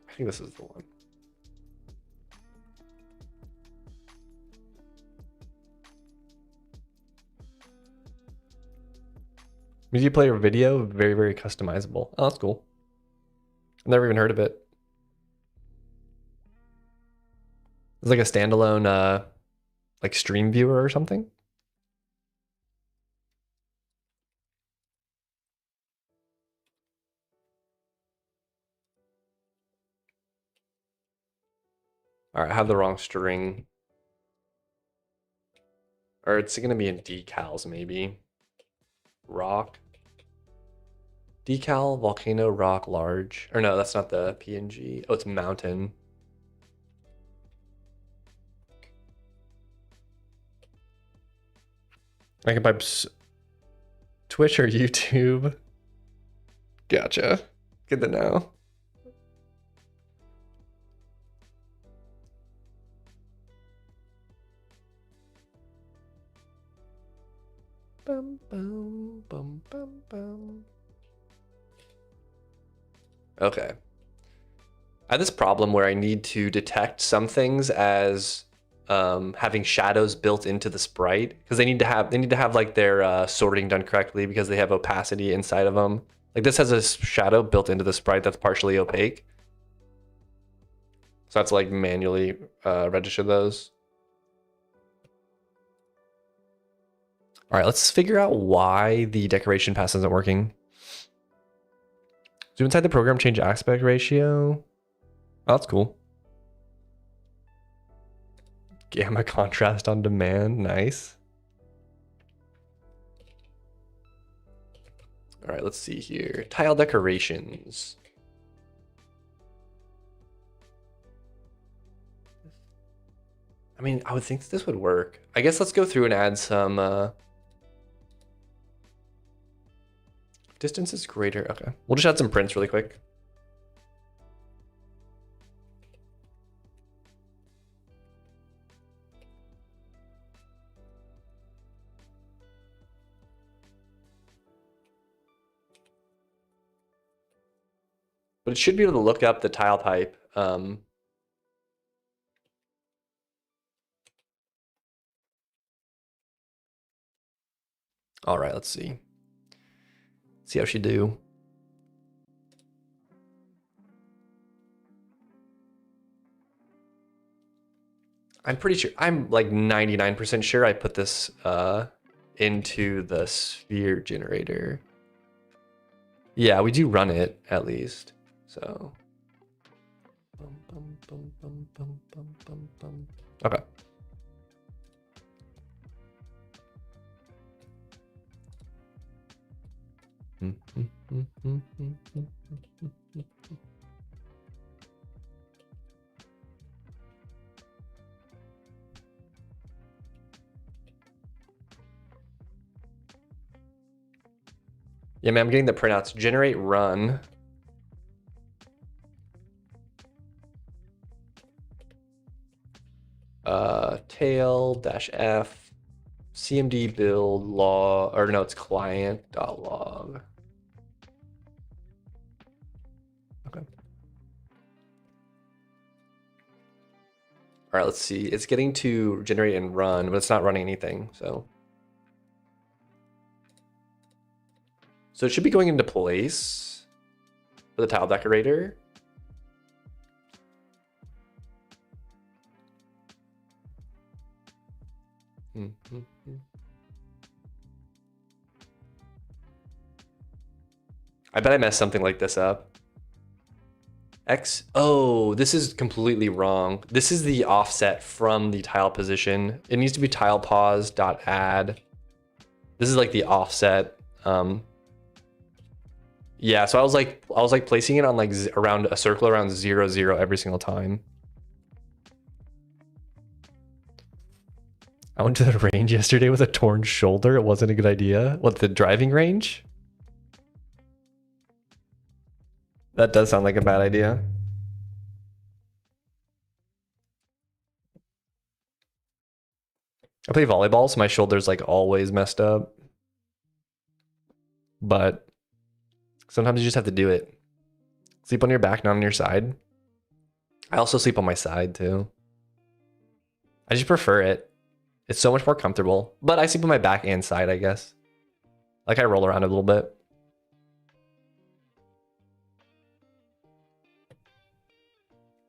I think this is the one. Media player video, very, very customizable. Oh, that's cool. I've never even heard of it. It's like a standalone, like stream viewer or something. All right, I have the wrong string. Or it's gonna be in decals maybe. Rock. Decal, volcano, rock, large. Or no, that's not the PNG. Oh, it's mountain. I can pipe Twitch or YouTube. Gotcha. Good to know. Bum, bum, bum, bum, bum. Okay. I have this problem where I need to detect some things as having shadows built into the sprite, because they need to have like their sorting done correctly because they have opacity inside of them. Like this has a shadow built into the sprite that's partially opaque. So that's like manually register those. All right, let's figure out why the decoration pass isn't working. So inside the program, change aspect ratio. Oh, that's cool. Gamma contrast on demand, nice. All right, let's see here. Tile decorations. I mean, I would think this would work. I guess let's go through and add some distance is greater. Okay, we'll just add some prints really quick. But it should be able to look up the tile type. All right, let's see. See how she do. I'm pretty sure, I'm like 99% sure I put this into the sphere generator. Yeah, we do run it at least. So. Okay. Yeah, man, I'm getting the printouts. Generate run. Tail -f cmd build log, or no, it's client.log. Okay. All right, let's see. It's getting to generate and run, but it's not running anything. So it should be going into place for the tile decorator. I bet I messed something like this up. Oh, this is completely wrong. This is the offset from the tile position. It needs to be tile pause.add. This is like the offset. Yeah, so I was like placing it on like around a circle around 0, 0 every single time. I went to the range yesterday with a torn shoulder. It wasn't a good idea. What, the driving range? That does sound like a bad idea. I play volleyball, so my shoulder's like always messed up. But sometimes you just have to do it. Sleep on your back, not on your side. I also sleep on my side too. I just prefer it. It's so much more comfortable. But I sleep on my back and side, I guess. Like I roll around a little bit.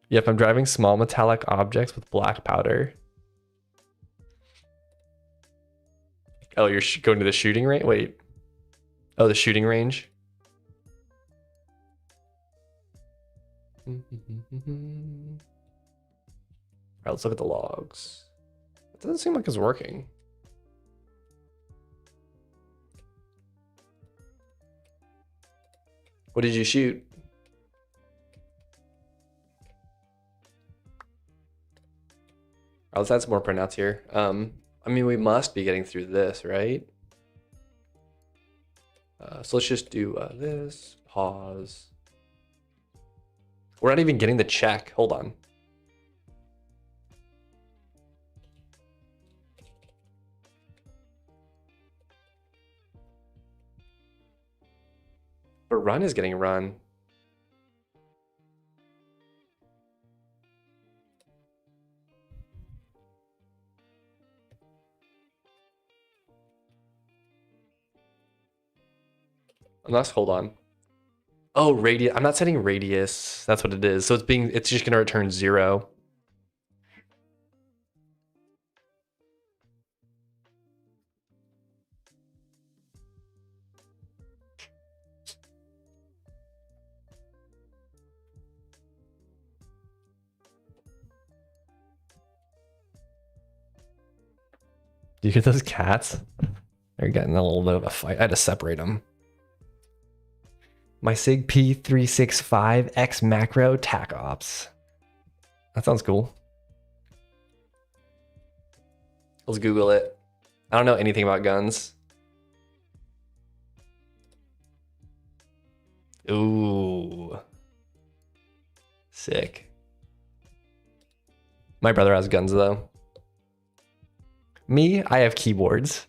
Yep, I'm driving small metallic objects with black powder. Oh, you're going to the shooting range? Wait. Oh, the shooting range? All right, let's look at the logs. It doesn't seem like it's working. What did you shoot? Let's add some more printouts here. I mean, we must be getting through this, right? So let's just do this, pause. We're not even getting the check. Hold on. But run is getting run. Unless, hold on. Oh, radius. I'm not setting radius. That's what it is. So it's just gonna return 0. Do you hear those cats? They're getting a little bit of a fight. I had to separate them. My SIG P365X macro TAC ops. That sounds cool. Let's Google it. I don't know anything about guns. Ooh. Sick. My brother has guns though. Me, I have keyboards.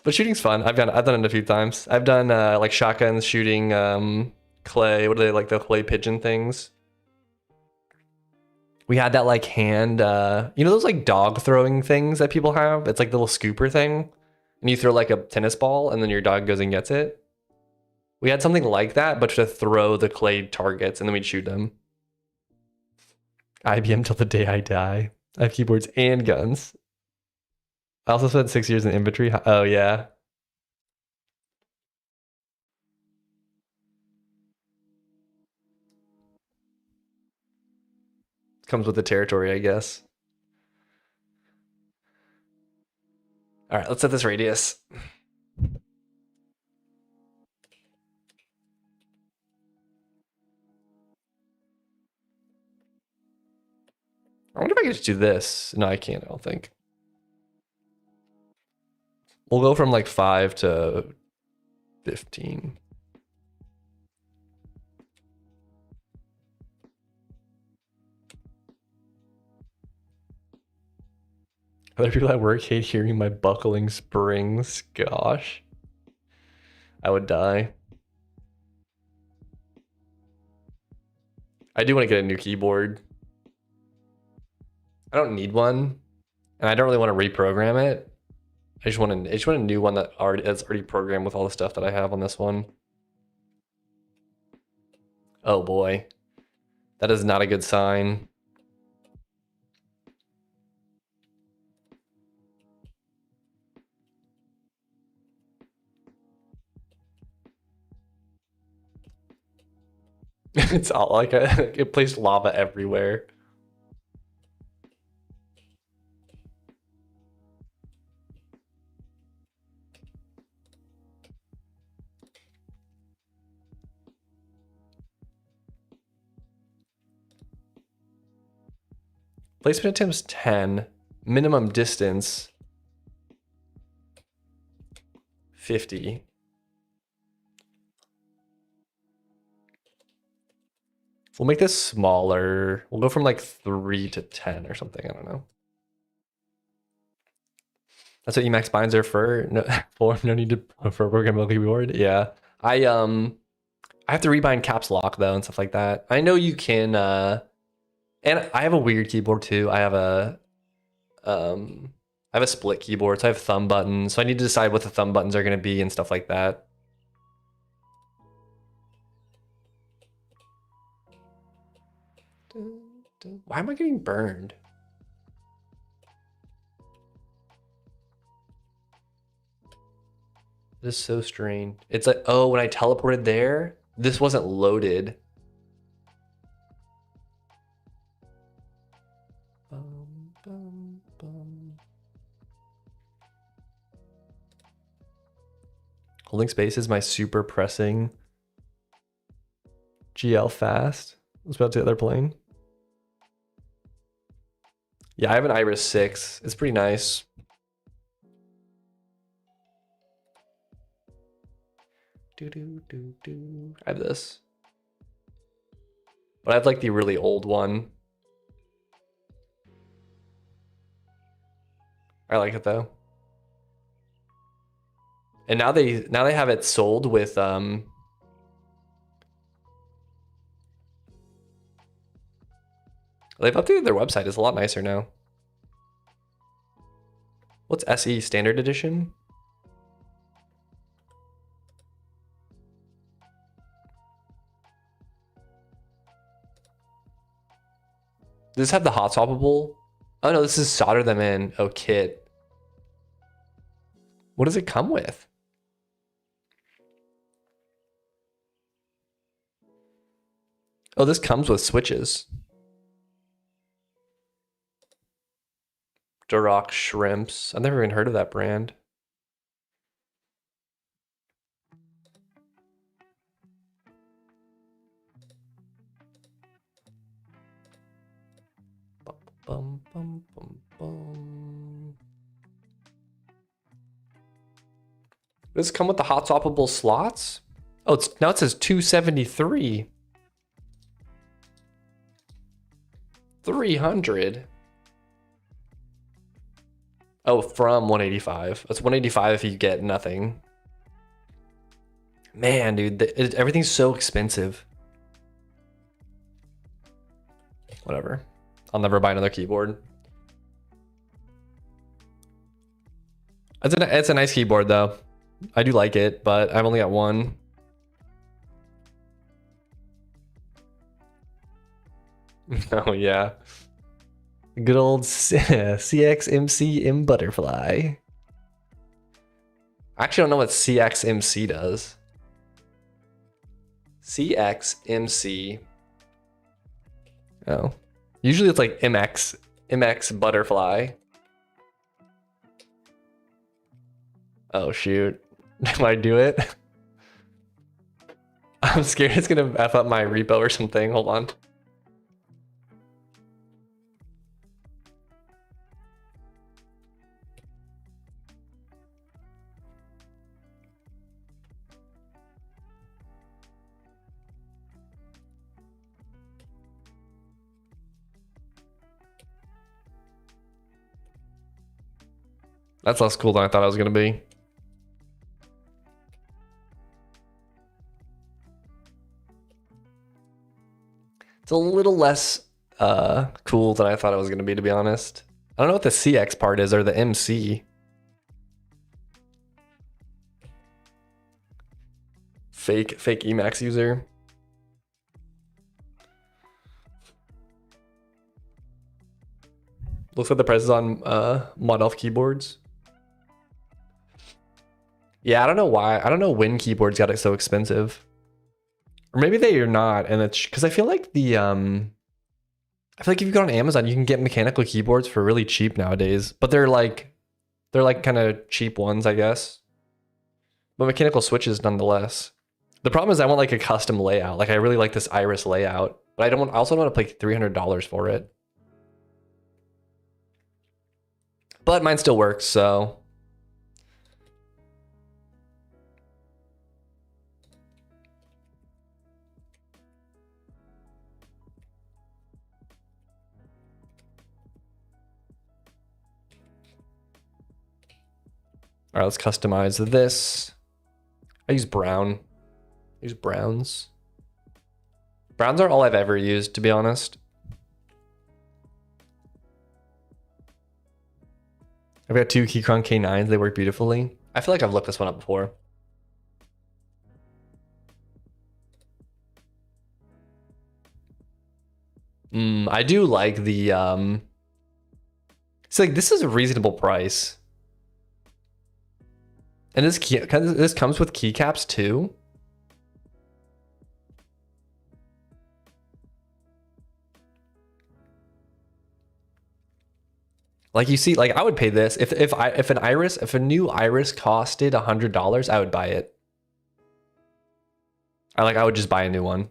But shooting's fun. I've done it a few times. I've done like shotguns shooting clay. What are they, like the clay pigeon things? We had that like hand, you know those like dog throwing things that people have? It's like the little scooper thing. And you throw like a tennis ball and then your dog goes and gets it. We had something like that, but to throw the clay targets and then we'd shoot them. IBM till the day I die. I have keyboards and guns. I also spent 6 years in infantry. Oh yeah. Comes with the territory, I guess. All right, let's set this radius. I wonder if I could just do this. No, I can't, I don't think. We'll go from like 5 to 15. Other people at work hate hearing my buckling springs. Gosh. I would die. I do want to get a new keyboard. I don't need one, and I don't really want to reprogram it. I just want a new one that's already programmed with all the stuff that I have on this one. Oh boy. That is not a good sign. It's all like it placed lava everywhere. Placement attempts 10. Minimum distance 50. We'll make this smaller. We'll go from like 3 to 10 or something. I don't know. That's what Emacs binds are for. No, for no need to for a programmable keyboard. Yeah. I have to rebind caps lock though and stuff like that. I know you can and I have a weird keyboard too. I have a split keyboard, so I have thumb buttons. So I need to decide what the thumb buttons are going to be and stuff like that. Why am I getting burned? This is so strange. It's like, oh, when I teleported there, this wasn't loaded. Holding space is my super pressing GL fast. Let's about to the other plane. Yeah, I have an Iris 6. It's pretty nice. I have this. But I have like the really old one. I like it though. And now they have it sold with they've updated their website. It's a lot nicer now. What's SE Standard Edition? Does this have the hot swappable? Oh no, this is solder them in. Oh, kit. What does it come with? Oh, this comes with switches. Duroc shrimps. I've never even heard of that brand. Bum, bum, bum, bum. Does it come with the hot swappable slots? Oh, now it says 273. 300. Oh, from 185. That's 185 if you get nothing. Man, dude, everything's so expensive. Whatever. I'll never buy another keyboard. It's a nice keyboard though. I do like it, but I've only got one. Oh yeah. Good old CXMC M Butterfly. I actually don't know what CXMC does. CXMC. Oh. Usually it's like MX Butterfly. Oh shoot. Do I do it? I'm scared it's gonna F up my repo or something. Hold on. That's less cool than I thought it was gonna be. It's a little less cool than I thought it was gonna be, to be honest. I don't know what the CX part is or the MC. Fake Emacs user. Looks like the prices on Mod Elf keyboards. Yeah, I don't know why. I don't know when keyboards got it so expensive. Or maybe they are not, and it's because I feel like I feel like if you go on Amazon, you can get mechanical keyboards for really cheap nowadays. But they're like kind of cheap ones, I guess. But mechanical switches nonetheless. The problem is I want like a custom layout. Like I really like this iris layout, but I also don't want to pay $300 for it. But mine still works, so. All right, let's customize this. I use brown. I use browns. Browns are all I've ever used, to be honest. I've got two Keychron K9s. They work beautifully. I feel like I've looked this one up before. I do like the it's like this is a reasonable price. And this comes with keycaps too. Like you see, like I would pay this if a new iris costed $100, I would buy it. I would just buy a new one.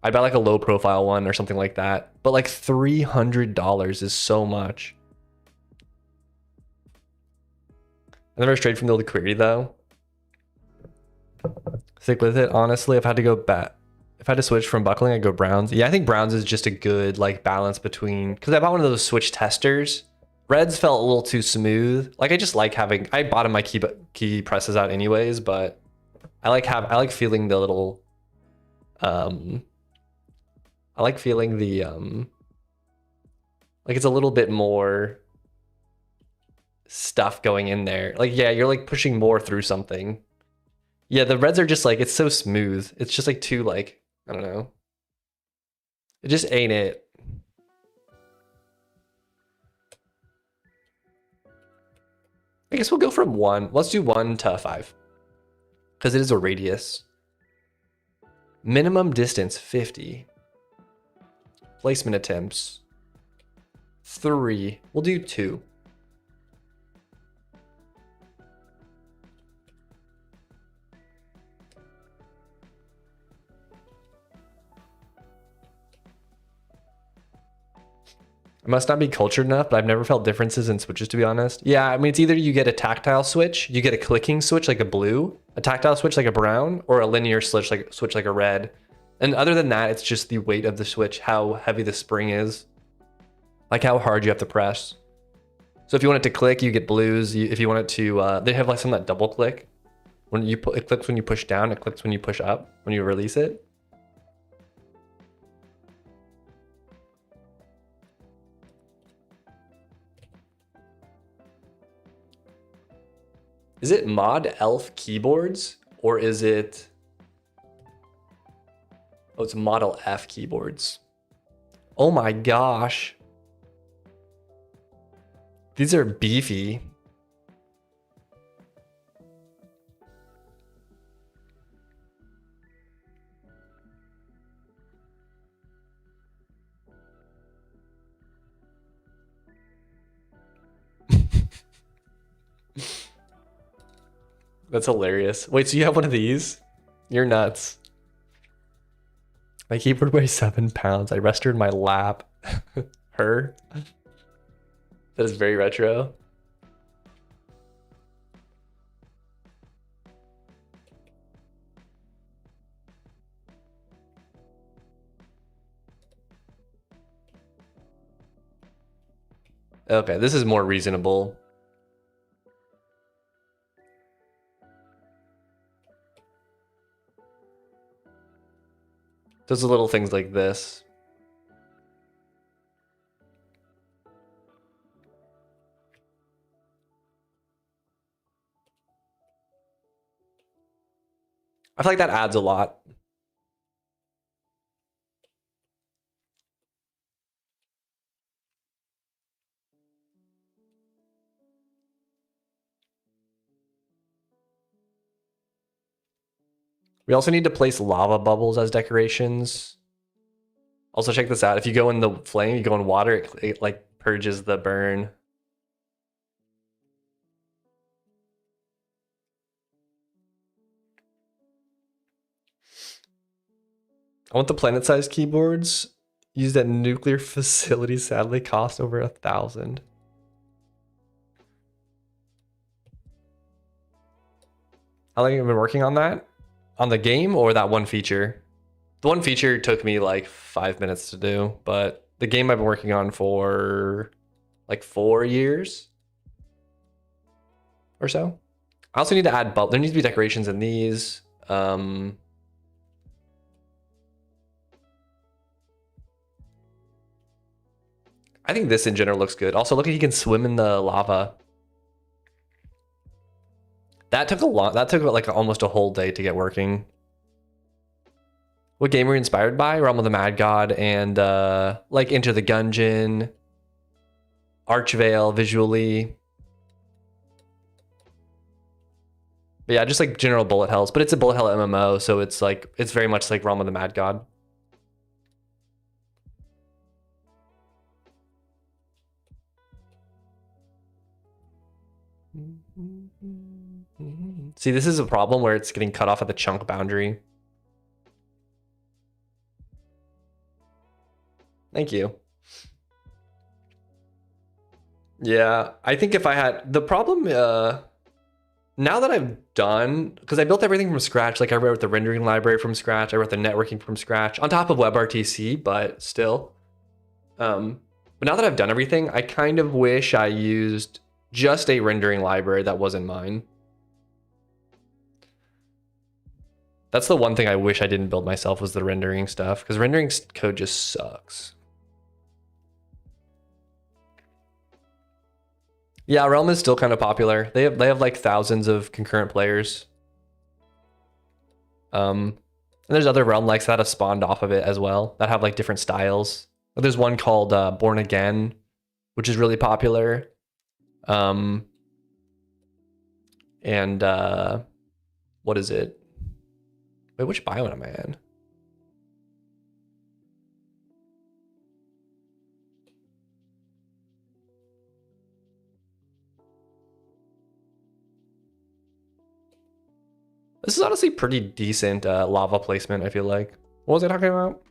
I'd buy like a low profile one or something like that. But like $300 is so much. I never strayed from the old query though. Stick with it. Honestly, I've had to go back. If I had to switch from buckling, I'd go browns. Yeah, I think browns is just a good like balance between, because I bought one of those switch testers. Reds felt a little too smooth. Like I just like having, I bottom my key presses out anyways, but I like feeling the little, I like feeling the, like it's a little bit more stuff going in there. Like, yeah, you're like pushing more through something. Yeah, the reds are just like, it's so smooth. It's just like too like, I don't know. It just ain't it. I guess we'll go from 1. Let's do 1 to 5. Because it is a radius. Minimum distance, 50. Placement attempts, 3. We'll do 2. I must not be cultured enough, but I've never felt differences in switches, to be honest. Yeah, I mean, it's either you get a tactile switch, you get a clicking switch like a blue, a tactile switch like a brown, or a linear switch like a red. And other than that, it's just the weight of the switch, how heavy the spring is, like how hard you have to press. So if you want it to click, you get blues. If you want it to, they have like some that double click. When you it clicks when you push down, it clicks when you push up, when you release it. Is it mod elf keyboards or is it, oh, it's model F keyboards. Oh my gosh. These are beefy. That's hilarious. Wait, so you have one of these? You're nuts. My keyboard weighs 7 pounds. I rest her in my lap. Her? That is very retro. Okay, this is more reasonable. Those are little things like this. I feel like that adds a lot. We also need to place lava bubbles as decorations. Also check this out. If you go in the flame, you go in water, it like purges the burn. I want the planet-sized keyboards used at nuclear facilities. Sadly, cost over 1,000. How long have you been working on that? On the game or that one feature? The one feature took me like 5 minutes to do, but the game I've been working on for like 4 years or so. I also need to add there needs to be decorations in these. I think this in general looks good. Also, look at he can swim in the lava. That took like almost a whole day to get working. What game were you inspired by? Realm of the Mad God and like Enter the Gungeon, Archvale visually. But yeah, just like general bullet hells. But it's a bullet hell MMO, so it's like it's very much like Realm of the Mad God. See, this is a problem where it's getting cut off at the chunk boundary. Thank you. Yeah, I think if I had the problem, now that I've done, because I built everything from scratch, like I wrote the rendering library from scratch, I wrote the networking from scratch on top of WebRTC, but still. But now that I've done everything, I kind of wish I used just a rendering library that wasn't mine. That's the one thing I wish I didn't build myself was the rendering stuff, because rendering code just sucks. Yeah, Realm is still kind of popular. They have like thousands of concurrent players. And there's other Realm likes that have spawned off of it as well that have like different styles. There's one called Born Again, which is really popular. And what is it? Wait, which biome am I in? This is honestly pretty decent lava placement, I feel like. What was I talking about?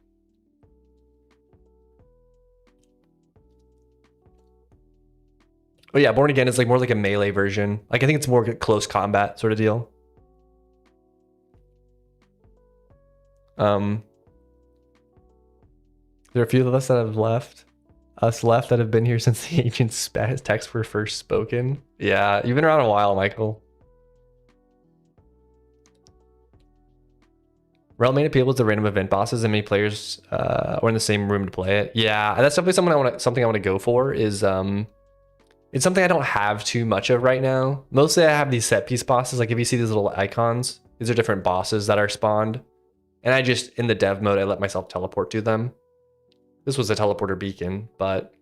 Oh yeah, Born Again is like more like a melee version. Like I think it's more close combat sort of deal. There are a few of us that have left. Us left that have been here since the ancient texts were first spoken. Yeah, you've been around a while, Michael. Rel made appeal to random event bosses and many players are in the same room to play it. Yeah, that's definitely something I want to go for. Is it's something I don't have too much of right now. Mostly I have these set piece bosses. Like if you see these little icons, these are different bosses that are spawned. And I just, in the dev mode, I let myself teleport to them. This was a teleporter beacon, but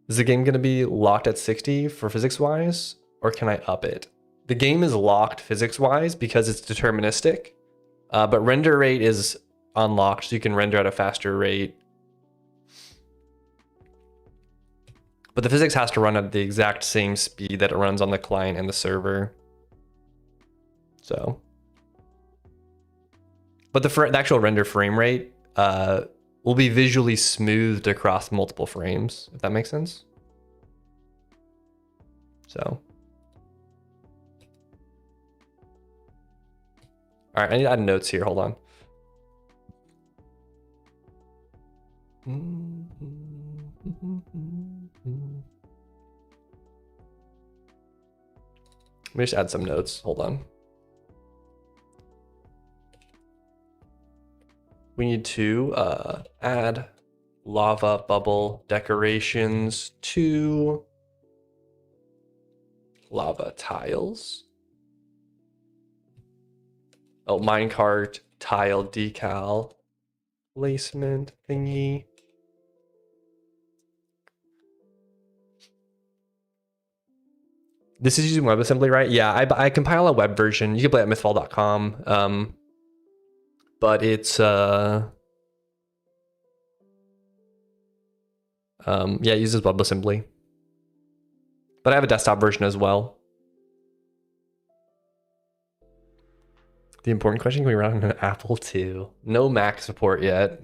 is the game going to be locked at 60 for physics-wise, or can I up it? The game is locked physics-wise because it's deterministic, but render rate is unlocked, so you can render at a faster rate. But the physics has to run at the exact same speed that it runs on the client and the server. So, but the actual render frame rate will be visually smoothed across multiple frames, if that makes sense. So, all right, I need to add notes here. Hold on. Let me just add some notes. Hold on. We need to add lava bubble decorations to lava tiles. Oh, minecart tile decal placement thingy. This is using WebAssembly, right? Yeah, I compile a web version. You can play at mythfall.com. But it's yeah, it uses WebAssembly. But I have a desktop version as well. The important question, can we run on an Apple II? No Mac support yet.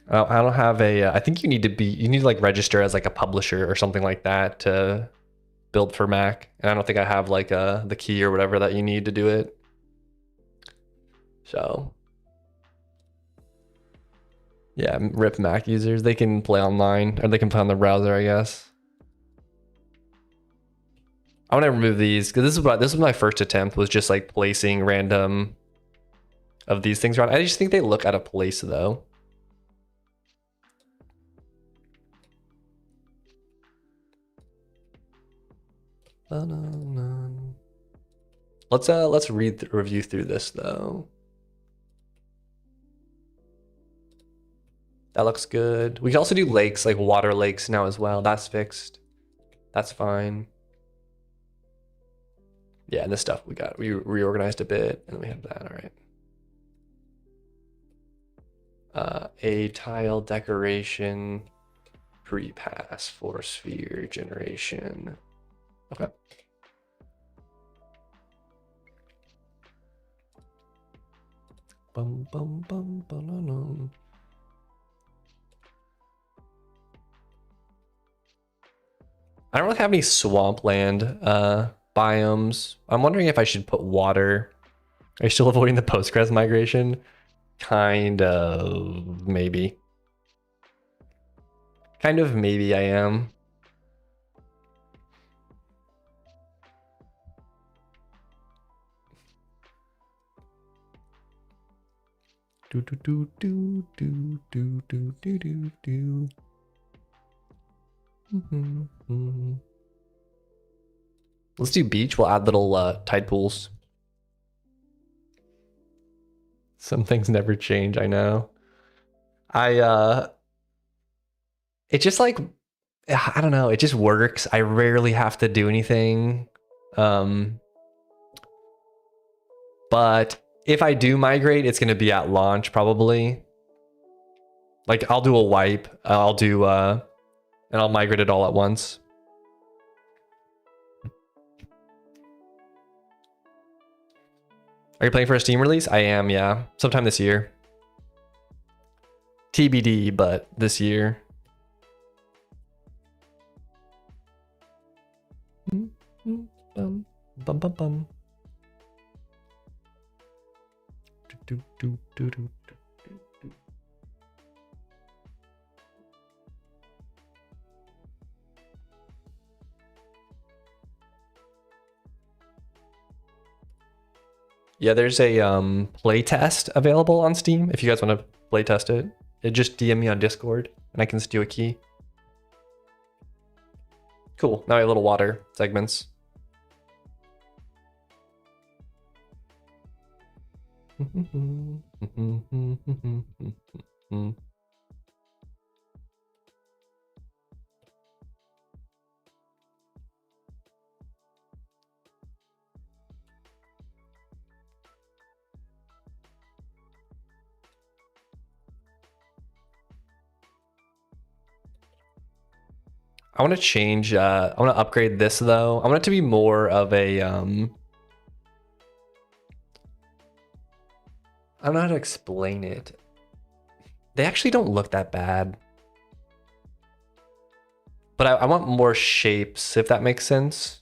I don't have a, I think you need to like register as like a publisher or something like that to build for Mac. And I don't think I have like the key or whatever that you need to do it. So yeah, rip Mac users. They can play online, or they can play on the browser, I guess. I want to remove these because this was my first attempt, was just like placing random of these things around. I just think they look out of place though. Let's review through this though. That looks good. We can also do lakes, like water lakes now as well. That's fixed. That's fine. Yeah, and this stuff we reorganized a bit, and we have that. All right. A tile decoration pre-pass for sphere generation. Okay. Bum bum bum bum. I don't really have any swampland biomes. I'm wondering if I should put water. Are you still avoiding the Postgres migration? Kind of, maybe. Kind of, maybe I am. Do do do do do do do do do do. Let's do beach. We'll add little tide pools. Some things never change, I know. It just like, I don't know, it just works. I rarely have to do anything. But if I do migrate, it's gonna be at launch probably. Like I'll do a wipe, I'll do and I'll migrate it all at once. Are you playing for a Steam release? I am, yeah. Sometime this year. TBD, but this year. Bum, bum, bum. Yeah, there's a play test available on Steam if you guys want to play test it. Just DM me on Discord and I can steal a key. Cool. Now I have little water segments. I want to change, I want to upgrade this though. I want it to be more of a, I don't know how to explain it. They actually don't look that bad. But I want more shapes, if that makes sense.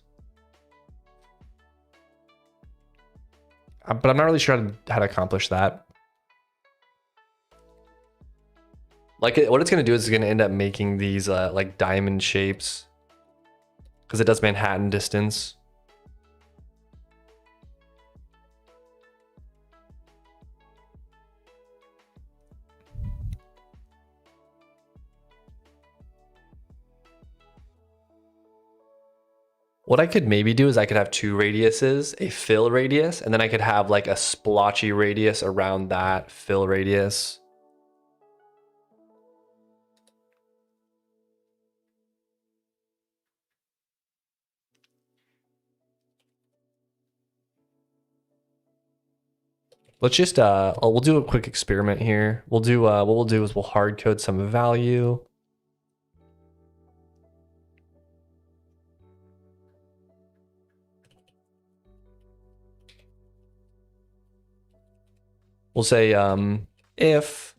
But I'm not really sure how to accomplish that. Like what it's going to do is it's going to end up making these like diamond shapes because it does Manhattan distance. What I could maybe do is I could have two radiuses, a fill radius, and then I could have like a splotchy radius around that fill radius. Let's just we'll do a quick experiment here. We'll do what we'll do is we'll hard code some value. We'll say if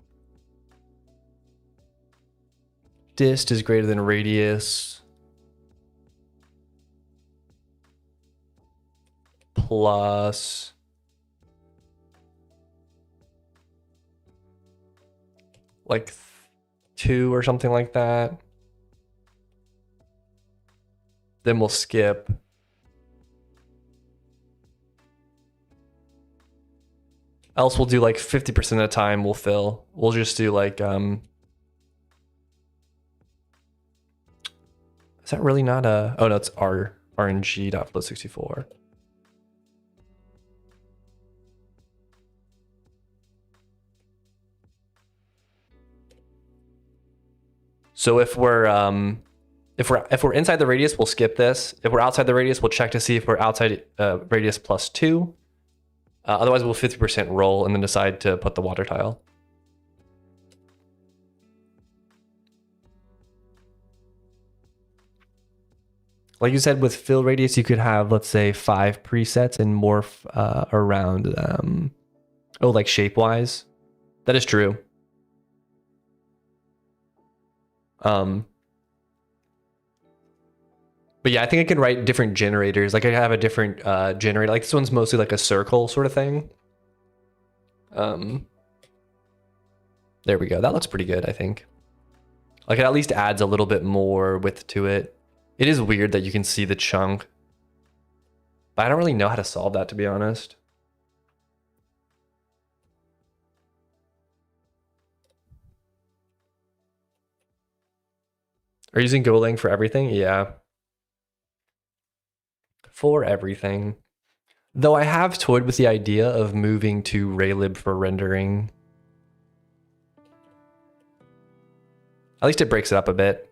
dist is greater than radius plus like 2 or something like that, then we'll skip. Else we'll do like 50% of the time we'll fill. We'll just do like, is that really not a, oh no, it's RNG.float64. So if we're inside the radius, we'll skip this. If we're outside the radius, we'll check to see if we're outside radius plus 2. Otherwise, we'll 50% roll and then decide to put the water tile. Like you said, with fill radius, you could have, let's say, 5 presets and morph around, like shape-wise. That is true. But yeah, I think I can write different generators. Like I have a different generator. Like this one's mostly like a circle sort of thing. There we go. That looks pretty good, I think. Like it at least adds a little bit more width to it. It is weird that you can see the chunk, but I don't really know how to solve that, to be honest. Are you using Golang for everything? Yeah. For everything. Though I have toyed with the idea of moving to Raylib for rendering. At least it breaks it up a bit.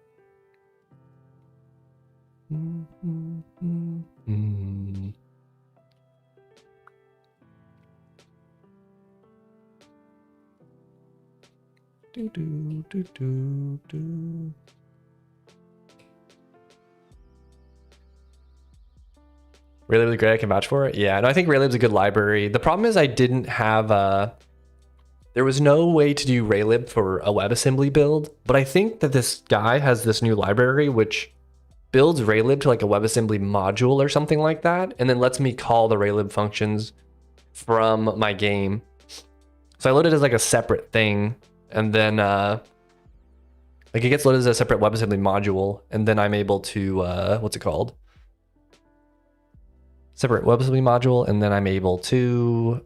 Raylib is great, I can vouch for it. Yeah, no, I think Raylib's a good library. The problem is I didn't have there was no way to do Raylib for a WebAssembly build, but I think that this guy has this new library which builds Raylib to like a WebAssembly module or something like that, and then lets me call the Raylib functions from my game. So I load it as like a separate thing, and then like it gets loaded as a separate WebAssembly module, and then I'm able to what's it called? Separate WebAssembly module, and then I'm able to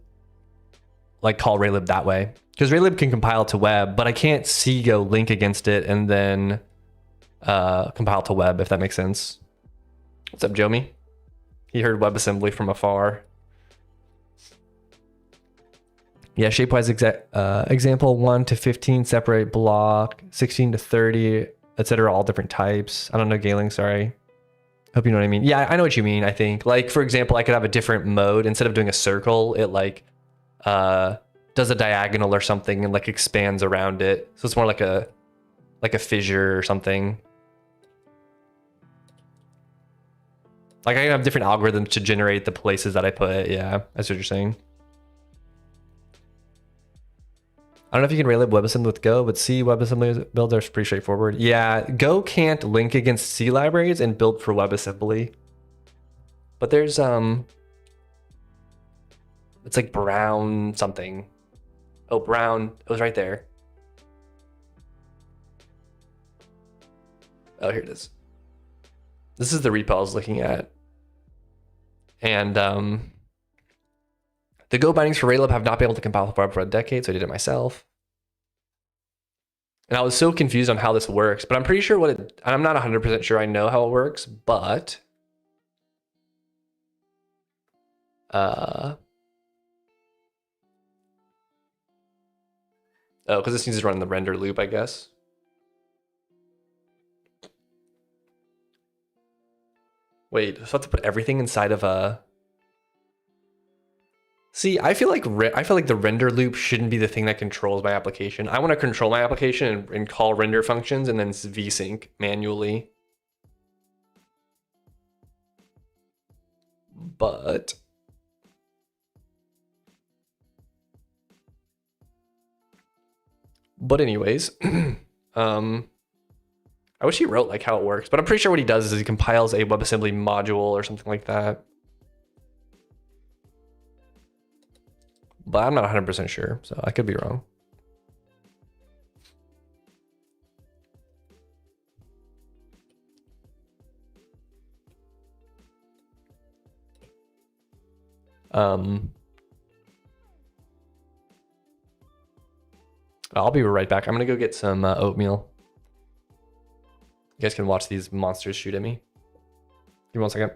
like call Raylib that way. Because Raylib can compile to web, but I can't go link against it and then compile to web, if that makes sense. What's up, Jomi? He heard WebAssembly from afar. Yeah, shapewise example 1 to 15 separate block, 16 to 30, etc. All different types. I don't know Golang, sorry. Hope you know what I mean. Yeah, I know what you mean, I think. Like, for example, I could have a different mode. Instead of doing a circle, it like does a diagonal or something and like expands around it. So it's more like a fissure or something. Like I can have different algorithms to generate the places that I put it. Yeah, that's what you're saying. I don't know if you can Raylib WebAssembly with Go, but C WebAssembly builder is pretty straightforward. Yeah, Go can't link against C libraries and build for WebAssembly. But there's it's like brown something. Oh, brown. It was right there. Oh, here it is. This is the repo I was looking at. And the Go bindings for Raylib have not been able to compile for a decade, so I did it myself. And I was so confused on how this works, but I'm pretty sure I'm not 100% sure I know how it works, but oh, because this needs to run in the render loop, I guess. Wait, so I have to put everything inside of a... See, I feel like the render loop shouldn't be the thing that controls my application. I want to control my application and call render functions and then vsync manually. But anyways, I wish he wrote like how it works, but I'm pretty sure what he does is he compiles a WebAssembly module or something like that. But I'm not 100% sure, so I could be wrong. I'll be right back. I'm gonna go get some oatmeal. You guys can watch these monsters shoot at me. Give me 1 second.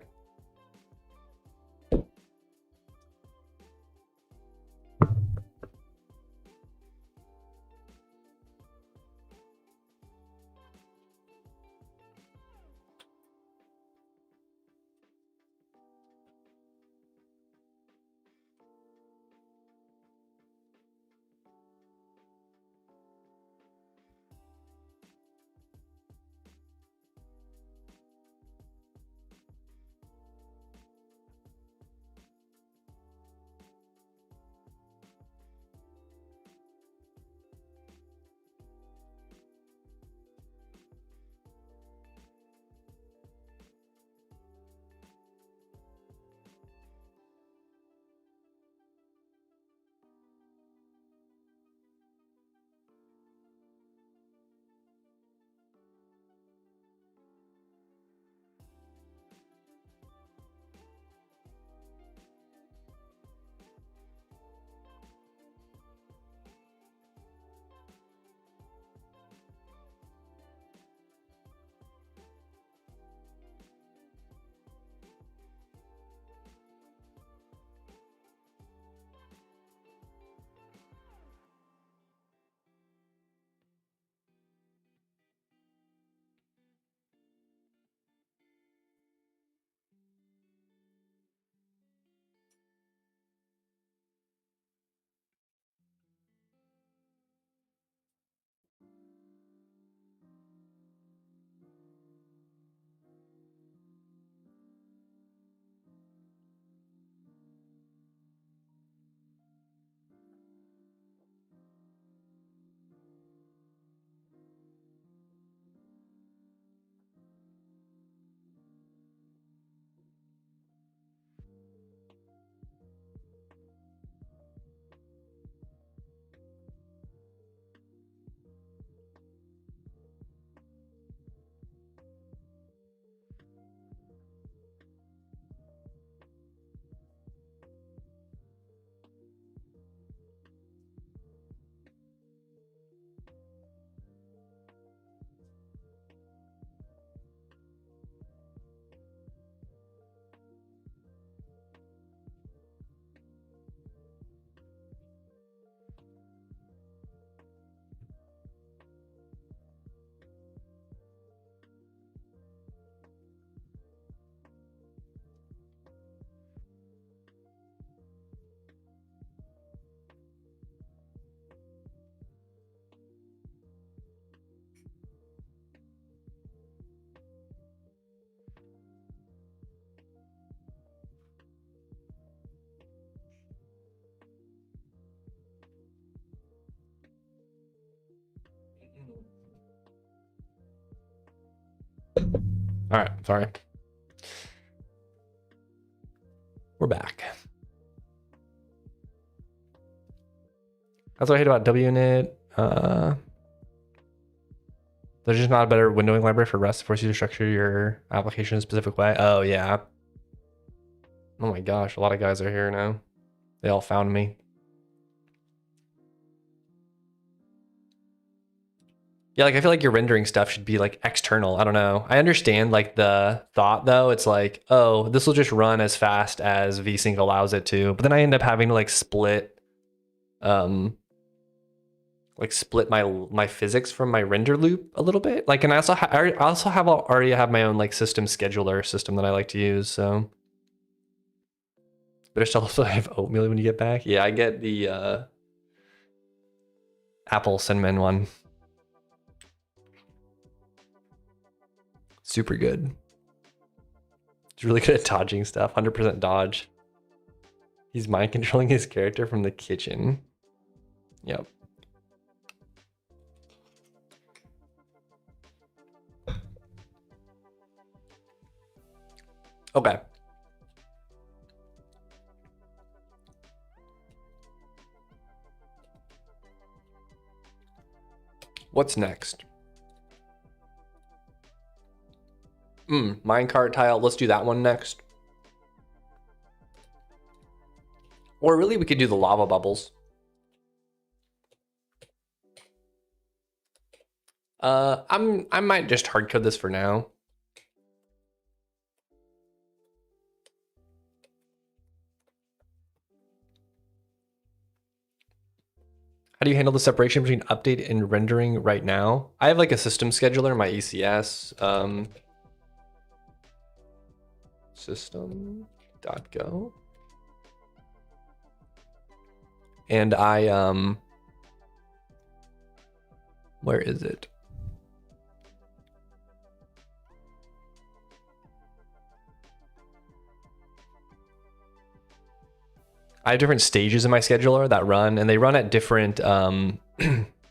All right, sorry. We're back. That's what I hate about WNIT. There's just not a better windowing library for Rust. It forces you to structure your application in a specific way. Oh, yeah. Oh my gosh, a lot of guys are here now. They all found me. Yeah, like I feel like your rendering stuff should be like external. I don't know. I understand like the thought though. It's like, oh, this will just run as fast as vsync allows it to. But then I end up having to like split my physics from my render loop a little bit. Like, and I also already have my own like system scheduler system that I like to use. So better still also have oatmeal when you get back. Yeah, I get the apple cinnamon one. Super good. He's really good at dodging stuff. 100% dodge. He's mind controlling his character from the kitchen. Yep. Okay. What's next? Minecart tile. Let's do that one next. Or really, we could do the lava bubbles. I might just hardcode this for now. How do you handle the separation between update and rendering right now? I have like a system scheduler, my ECS. System.go. And I, where is it? I have different stages in my scheduler that run, and they run at different,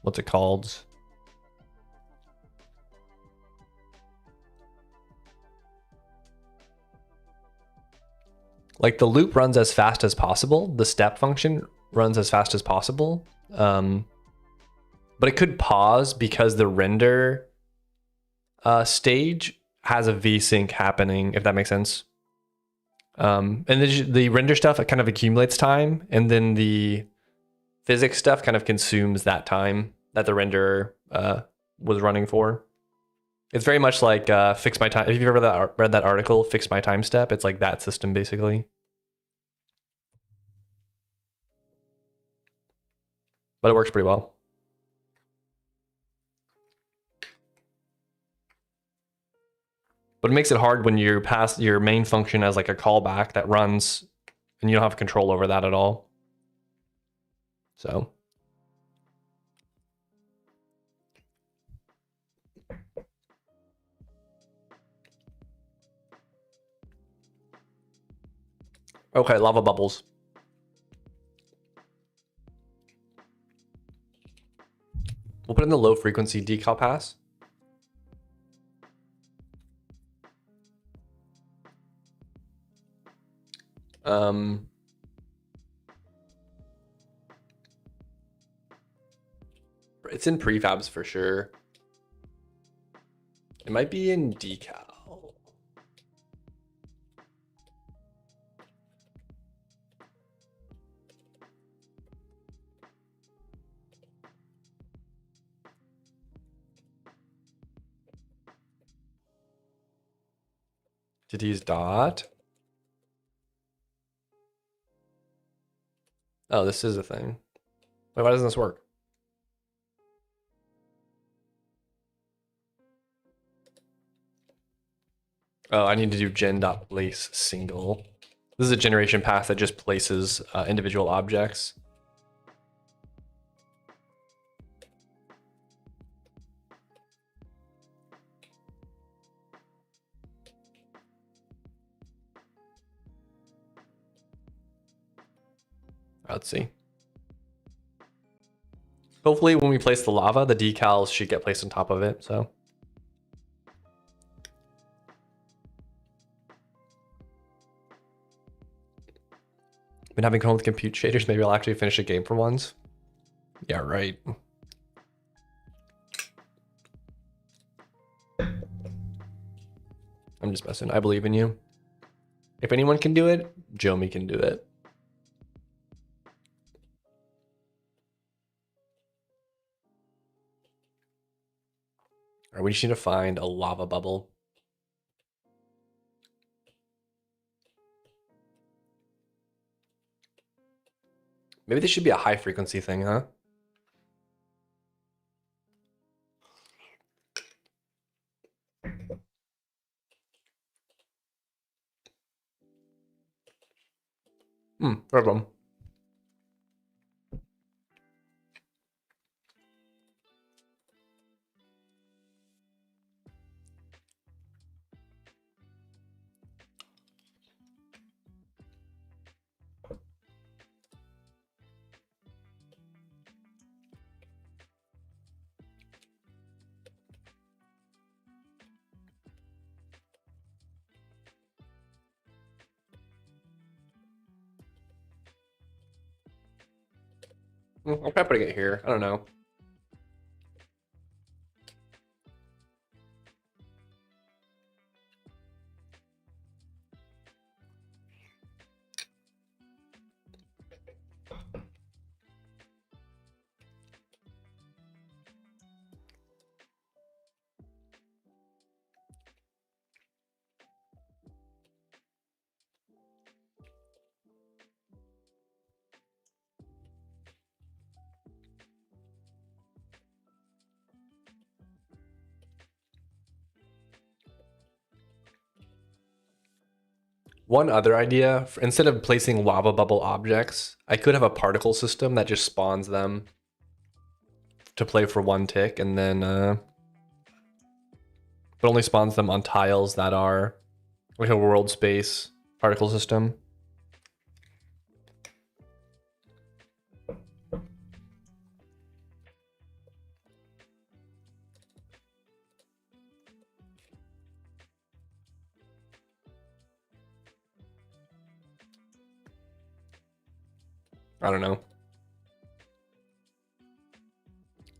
what's it called? Like the loop runs as fast as possible. The step function runs as fast as possible. But it could pause because the render stage has a VSync happening, if that makes sense. And the render stuff, it kind of accumulates time, and then the physics stuff kind of consumes that time that the render was running for. It's very much like Fix My Time. If you've ever read that article, Fix My Time Step, it's like that system basically. But it works pretty well. But it makes it hard when you pass your main function as like a callback that runs and you don't have control over that at all. So. Okay, lava bubbles. We'll put in the low frequency decal pass. It's in prefabs for sure. It might be in decal. Did he use dot? Oh, this is a thing. Wait, why doesn't this work? Oh, I need to do gen.place single. This is a generation path that just places individual objects. Let's see. Hopefully when we place the lava, the decals should get placed on top of it, so. Been having fun with compute shaders. Maybe I'll actually finish a game for once. Yeah, right. I'm just messing. I believe in you. If anyone can do it, Jomi can do it. All right, we just need to find a lava bubble. Maybe this should be a high frequency thing, huh? Problem. I'm probably putting it here. I don't know. One other idea, instead of placing lava bubble objects, I could have a particle system that just spawns them to play for one tick, and then but only spawns them on tiles that are like a world space particle system. I don't know.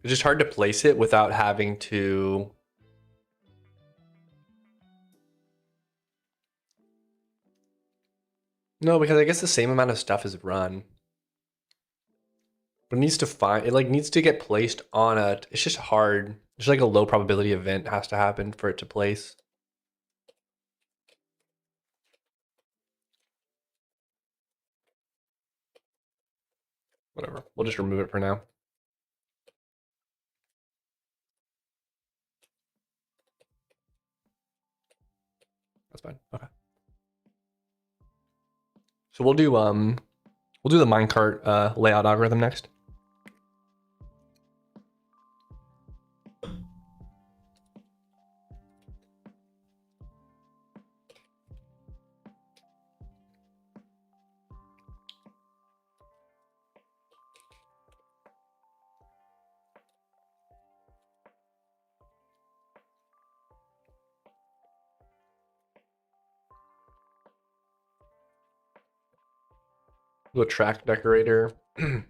It's just hard to place it without having to. No, because I guess the same amount of stuff is run. But it needs to find, it like needs to get placed on a, it's just hard. It's like a low probability event has to happen for it to place. Whatever, we'll just remove it for now. That's fine, okay. So we'll do the minecart layout algorithm next. Do a track decorator. I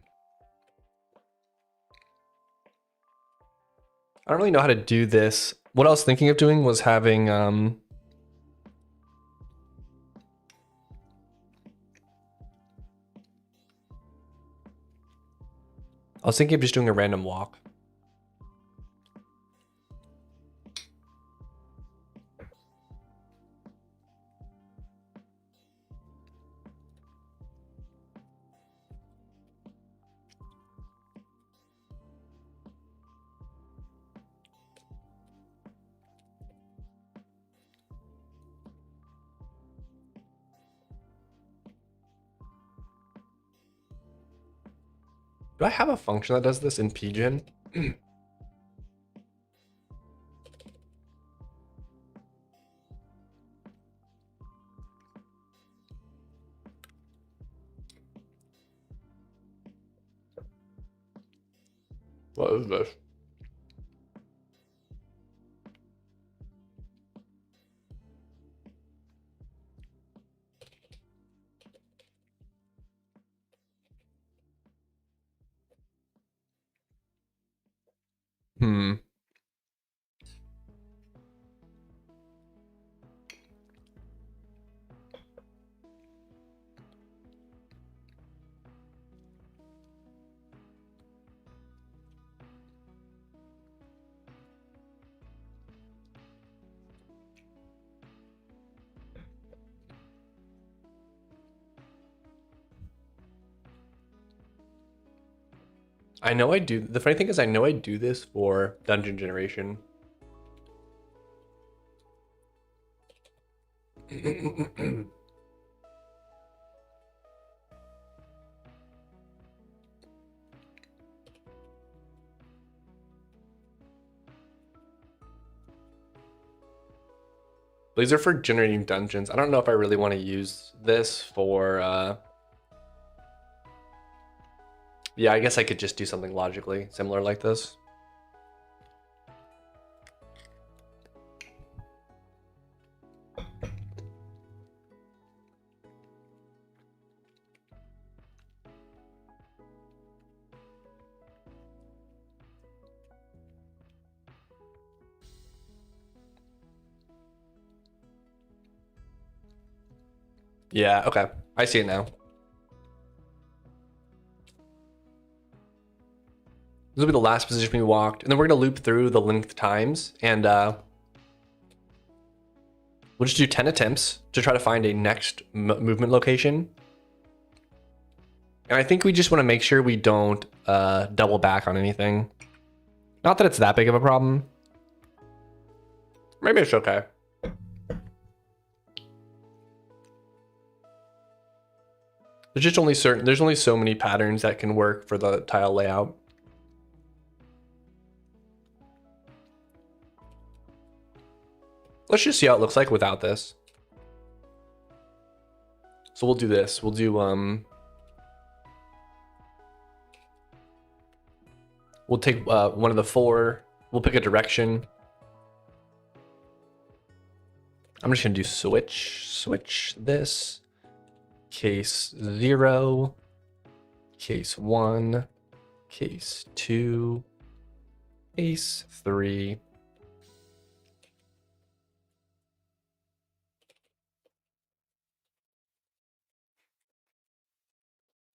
don't really know how to do this. What I was thinking of doing was having I was thinking of just doing a random walk. Do I have a function that does this in Pgen? What is this? Hmm. I know I do. The funny thing is, I know I do this for dungeon generation. These are for generating dungeons. I don't know if I really want to use this for. Yeah, I guess I could just do something logically similar like this. Yeah, okay. I see it now. This will be the last position we walked, and then we're gonna loop through the length times, and we'll just do 10 attempts to try to find a next movement location. And I think we just want to make sure we don't double back on anything. Not that it's that big of a problem. Maybe it's okay. There's only so many patterns that can work for the tile layout. Let's just see how it looks like without this. So we'll do this. We'll do we'll take one of the four. We'll pick a direction. I'm just gonna do switch this. Case 0, case 1, case 2, case 3.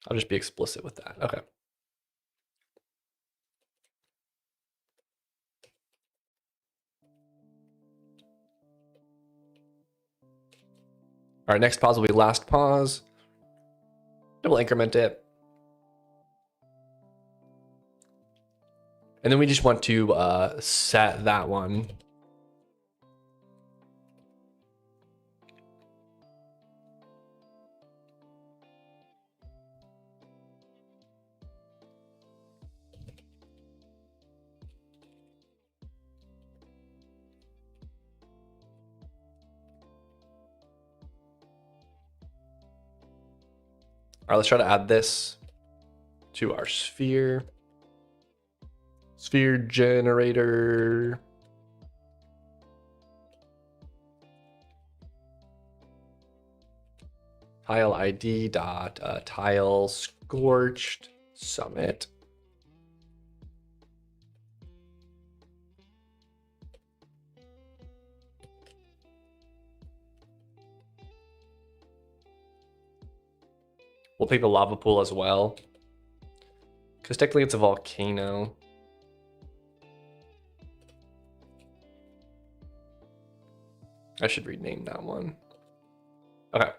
I'll just be explicit with that. Okay. All right, next pause will be last pause. Double increment it. And then we just want to set that one. All right, let's try to add this to our sphere. Sphere generator. Tile ID dot tile scorched summit. We'll take the lava pool as well, because technically it's a volcano. I should rename that one. Okay.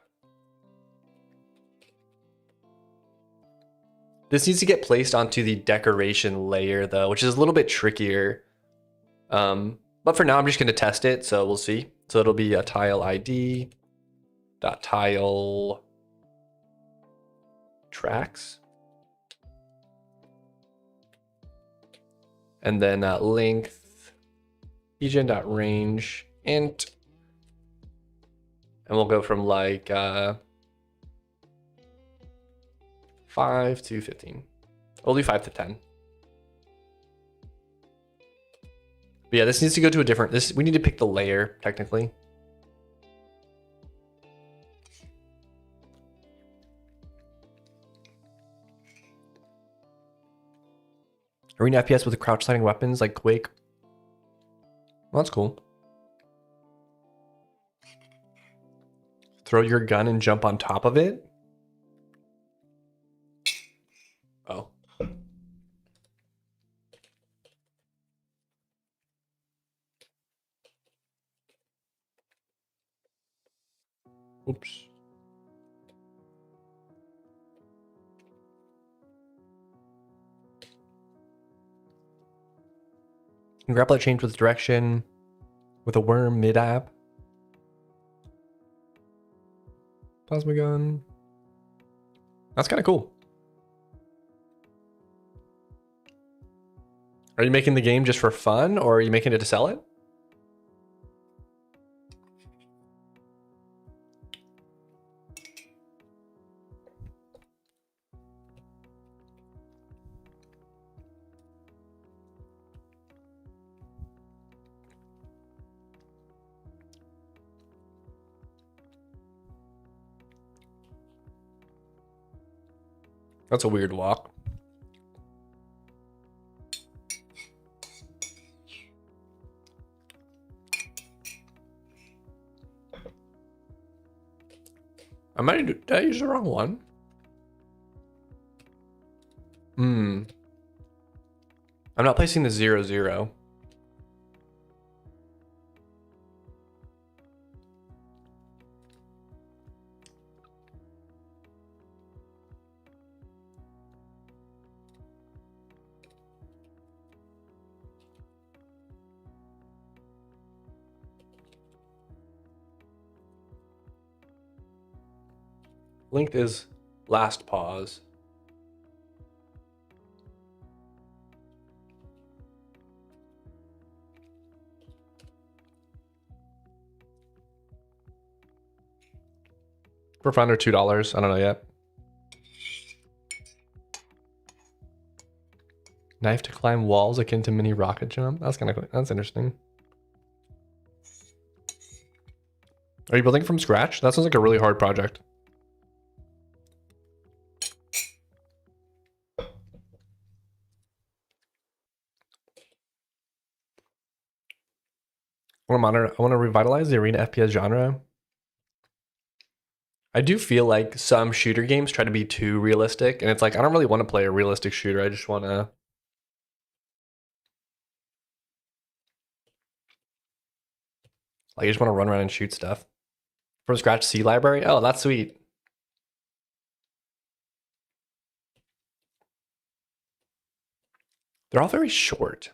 This needs to get placed onto the decoration layer though, which is a little bit trickier. But for now, I'm just going to test it, so we'll see. So it'll be a tile ID dot tile tracks, and then length region dot range int, and we'll go from like 5 to 15. We'll do 5 to 10. But yeah, this needs to go to a different. We need to pick the layer technically. Arena FPS with crouch sliding weapons like Quake. Well, that's cool. Throw your gun and jump on top of it. Oh. Oops. Grappler change with direction with a worm mid-app. Plasma gun. That's kind of cool. Are you making the game just for fun, or are you making it to sell it? That's a weird walk. Did I use the wrong one? I'm not placing the 0-0. Linked is last pause. For fun or $2. I don't know yet. Knife to climb walls akin to mini rocket jump. That's interesting. Are you building from scratch? That sounds like a really hard project. I want to revitalize the arena FPS genre. I do feel like some shooter games try to be too realistic, and it's like I don't really want to play a realistic shooter. I just want to. Like, I just want to run around and shoot stuff. From scratch C library? Oh, that's sweet. They're all very short.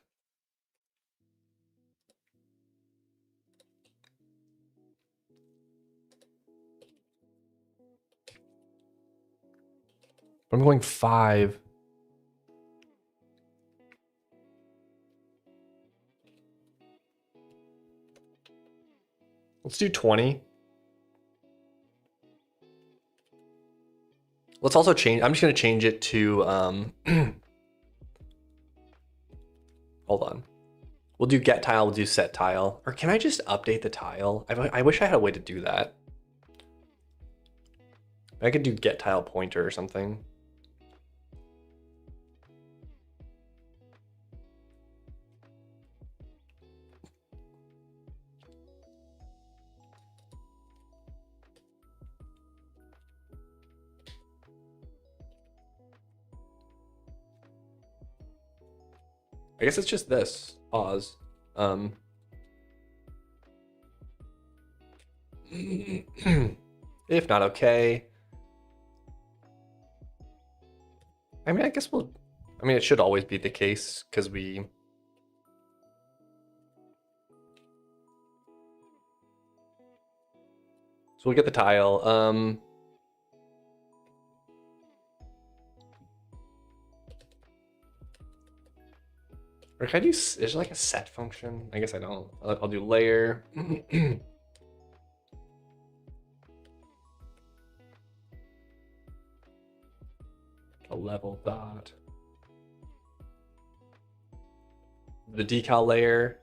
I'm going 5. Let's do 20. Let's also change. I'm just going to change it to, hold on. We'll do get tile, we'll do set tile. Or can I just update the tile? I wish I had a way to do that. I could do get tile pointer or something. I guess it's just this. Pause. If not okay. I mean, it should always be the case because we. So we'll get the tile. Or can I do, is there like a set function? I guess I don't. I'll do layer. A level dot. The decal layer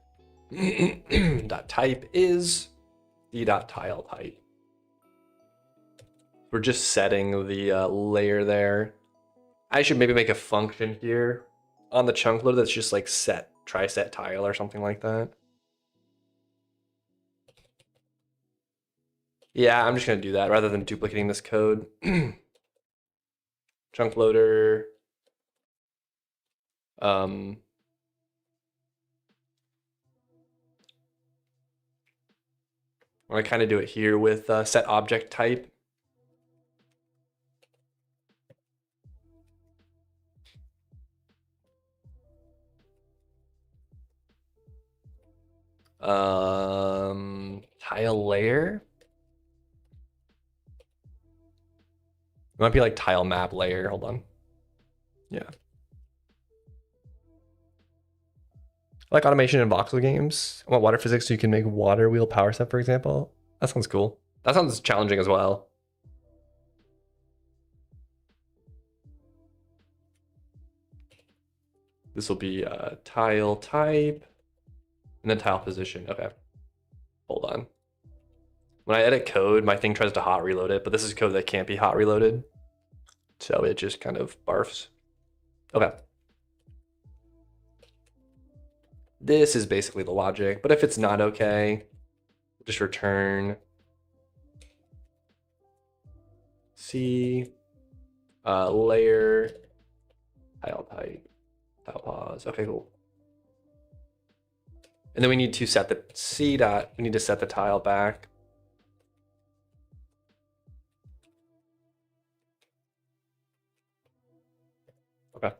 dot type is the dot tile type. We're just setting the layer there. I should maybe make a function here on the chunk loader that's just like try set tile or something like that. Yeah, I'm just gonna do that rather than duplicating this code. Chunk loader. I'm gonna kind of do it here with set object type. Tile layer. It might be like tile map layer. Hold on. Yeah. I like automation in voxel games. I want water physics so you can make water wheel power step, for example. That sounds cool. That sounds challenging as well. This will be tile type and then tile position. Okay. Hold on. When I edit code, my thing tries to hot reload it, but this is code that can't be hot reloaded. So it just kind of barfs. Okay. This is basically the logic, but if it's not okay, just return C layer tile type tile pause. Okay, cool. And then we need to set the C dot. We need to set the tile back. Okay.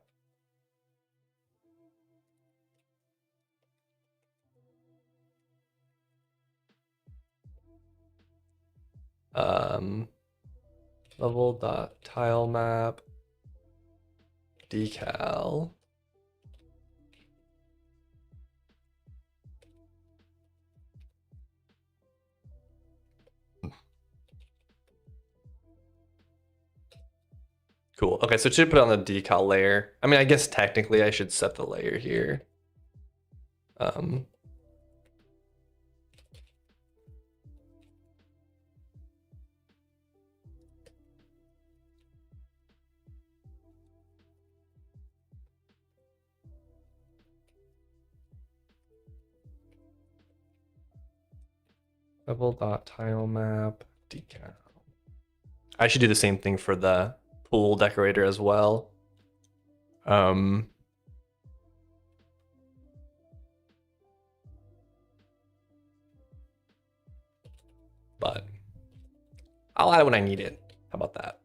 Level dot tile map decal. Cool. Okay, so it should put it on the decal layer. I mean, I guess technically I should set the layer here. Level dot tile map decal. I should do the same thing for the pool decorator as well. But I'll add it when I need it. How about that?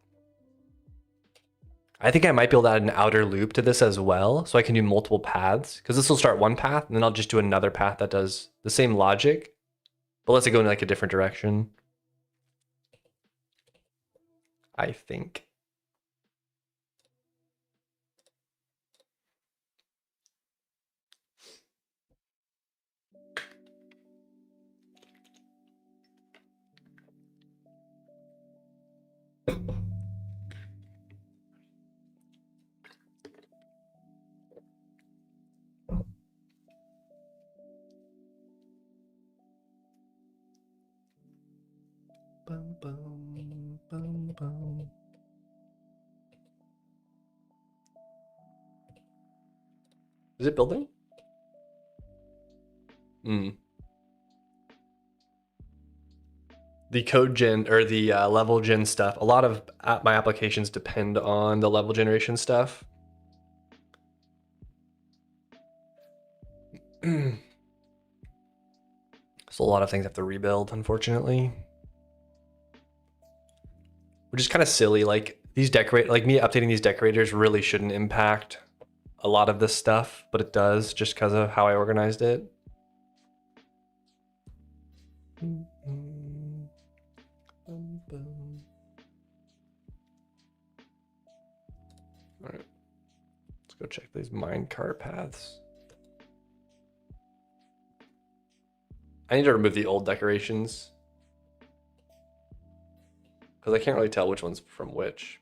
I think I might be able to add an outer loop to this as well, so I can do multiple paths, because this will start one path, and then I'll just do another path that does the same logic, but lets it go in like a different direction. I think. Bum, bum, bum, bum. Is it building? The code gen or the level gen stuff. A lot of my applications depend on the level generation stuff. So a lot of things have to rebuild, unfortunately. Which is kind of silly. Like these me updating these decorators really shouldn't impact a lot of this stuff, but it does just because of how I organized it. All right, let's go check these minecart paths. I need to remove the old decorations because I can't really tell which one's from which.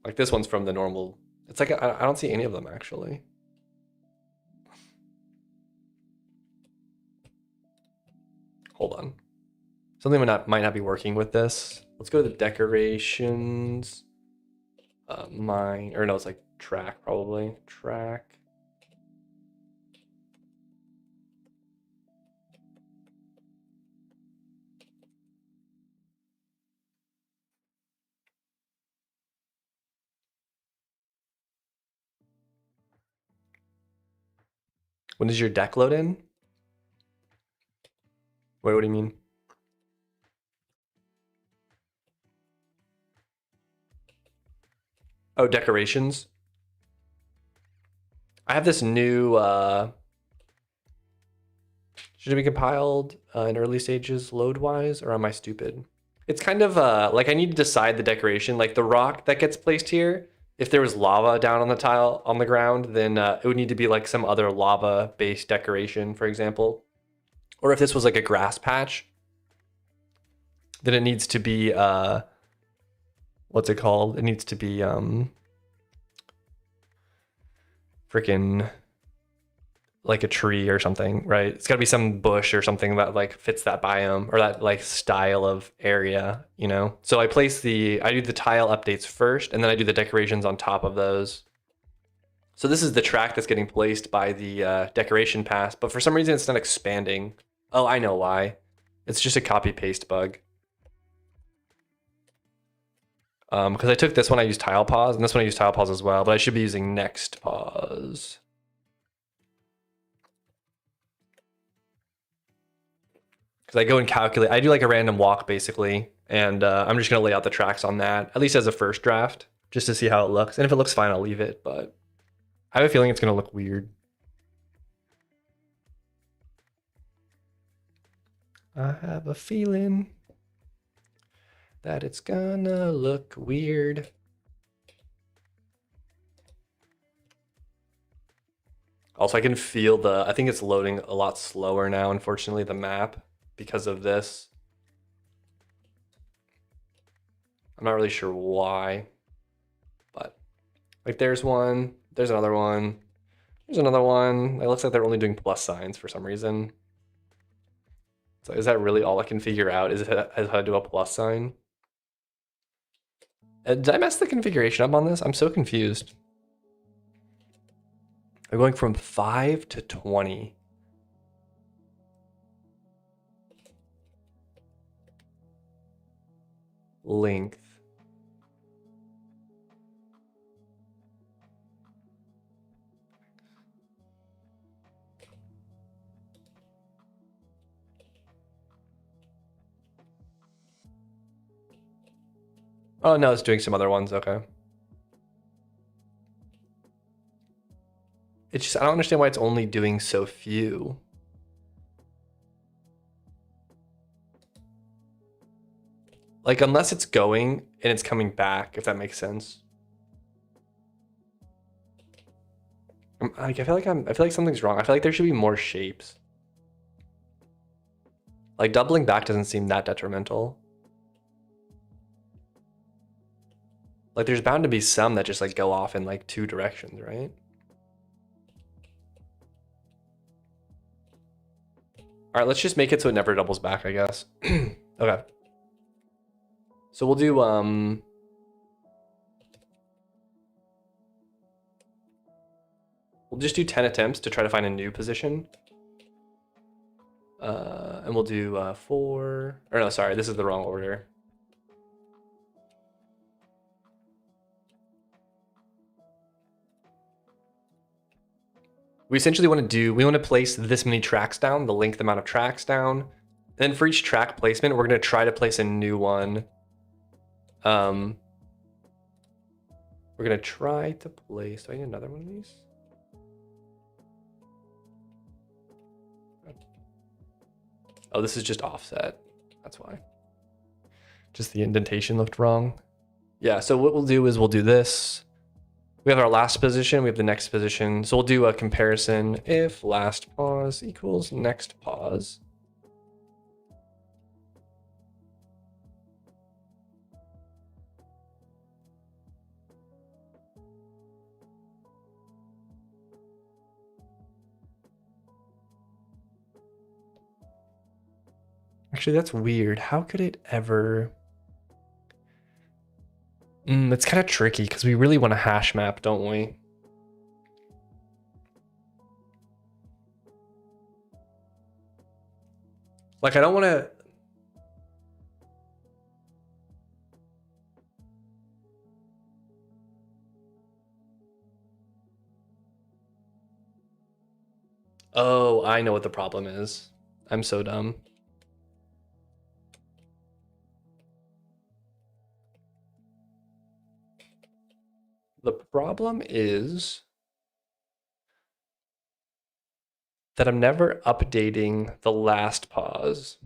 Like this one's from the normal. It's like, I don't see any of them actually. Hold on. Something might not be working with this. Let's go to the decorations. Mine, or no, it's like track probably. Track. When does your deck load in? Wait, what do you mean? Oh, decorations. I have this new, should it be compiled in early stages load-wise, or am I stupid? It's kind of like I need to decide the decoration, like the rock that gets placed here. If there was lava down on the tile on the ground, then it would need to be like some other lava-based decoration, for example. Or if this was like a grass patch, then it needs to be what's it called? It needs to be freaking like a tree or something, right? It's got to be some bush or something that like fits that biome or that like style of area, you know? So I do the tile updates first, and then I do the decorations on top of those. So this is the track that's getting placed by the decoration pass, but for some reason it's not expanding. Oh, I know why. It's just a copy paste bug. Because I took this one, I used tile pause, and this one I used tile pause as well, but I should be using next pause. Because I go and calculate, I do like a random walk basically, and I'm just gonna lay out the tracks on that, at least as a first draft, just to see how it looks. And if it looks fine, I'll leave it, but I have a feeling it's gonna look weird. I have a feeling that it's gonna look weird. Also, I can feel I think it's loading a lot slower now, unfortunately, the map, because of this. I'm not really sure why, but like there's one, there's another one, there's another one. It looks like they're only doing plus signs for some reason. So is that really all I can figure out? Is how to do a plus sign? Did I mess the configuration up on this? I'm so confused. I'm going from 5 to 20. Length. Oh no, it's doing some other ones, okay. It's just, I don't understand why it's only doing so few. Like, unless it's going and it's coming back, if that makes sense. Like, I feel like something's wrong. I feel like there should be more shapes. Like, doubling back doesn't seem that detrimental. Like, there's bound to be some that just like go off in like 2 directions, right? All right, let's just make it so it never doubles back, I guess. Okay. So we'll do we'll just do 10 attempts to try to find a new position. And we'll do 4, or no, sorry, this is the wrong order. We essentially want to place this many tracks down, the length amount of tracks down. And then for each track placement, we're going to try to place a new one. We're going to try to place, do I need another one of these? Oh, this is just offset. That's why. Just the indentation looked wrong. Yeah, so what we'll do is we'll do this. We have our last position, we have the next position. So we'll do a comparison if last pause equals next pause. Actually, that's weird. How could it ever... it's kind of tricky because we really want a hash map, don't we? Like, I don't want to... Oh, I know what the problem is. I'm so dumb. The problem is that I'm never updating the last pause.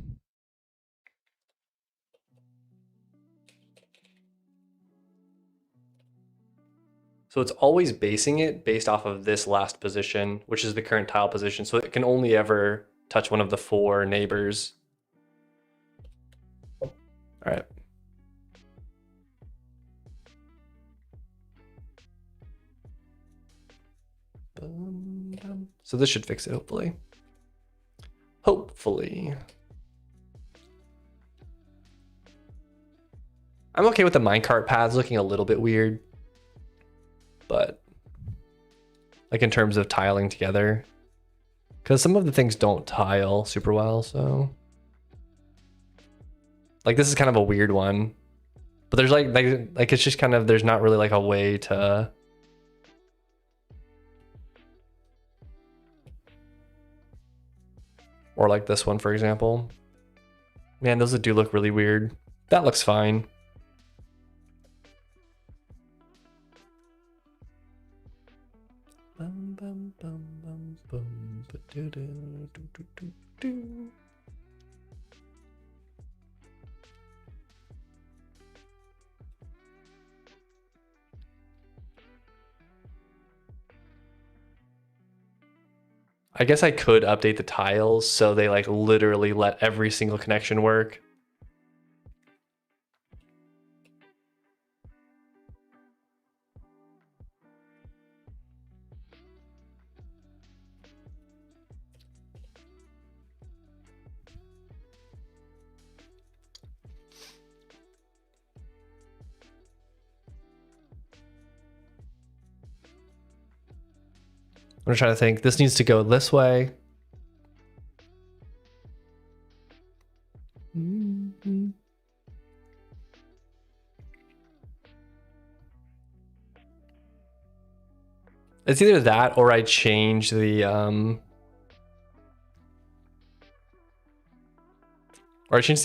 So it's always basing it based off of this last position, which is the current tile position. So it can only ever touch one of the 4 neighbors. All right. So this should fix it, hopefully. Hopefully. I'm okay with the minecart paths looking a little bit weird, but like in terms of tiling together, because some of the things don't tile super well, so like this is kind of a weird one, but there's like it's just kind of, there's not really like a way to or like this one, for example. Man, those do look really weird. That looks fine. I guess I could update the tiles so they like literally let every single connection work. I'm trying to think. This needs to go this way. It's either that or I change the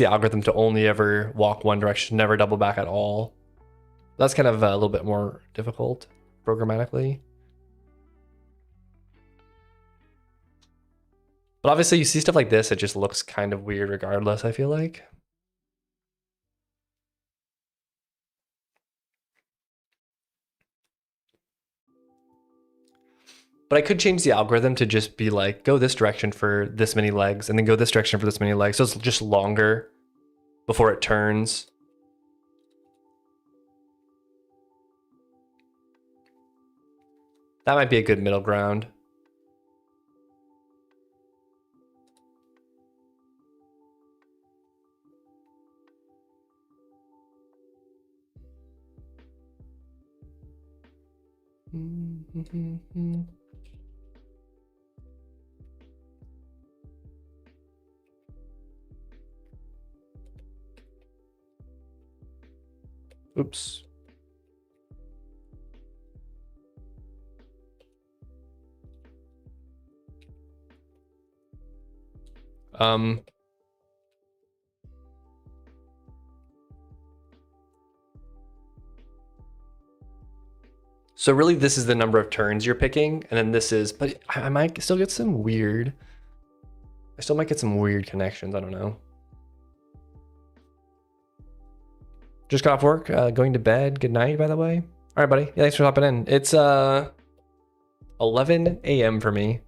algorithm to only ever walk one direction, never double back at all. That's kind of a little bit more difficult programmatically. But obviously you see stuff like this, it just looks kind of weird regardless, I feel like. But I could change the algorithm to just be like, go this direction for this many legs, and then go this direction for this many legs. So it's just longer before it turns. That might be a good middle ground. Oops. So really this is the number of turns you're picking, and then this is, but I might still get some weird, I still might get some weird connections, I don't know. Just got off work, going to bed. Good night, by the way. All right, buddy. Yeah, thanks for hopping in. It's 11 a.m. for me.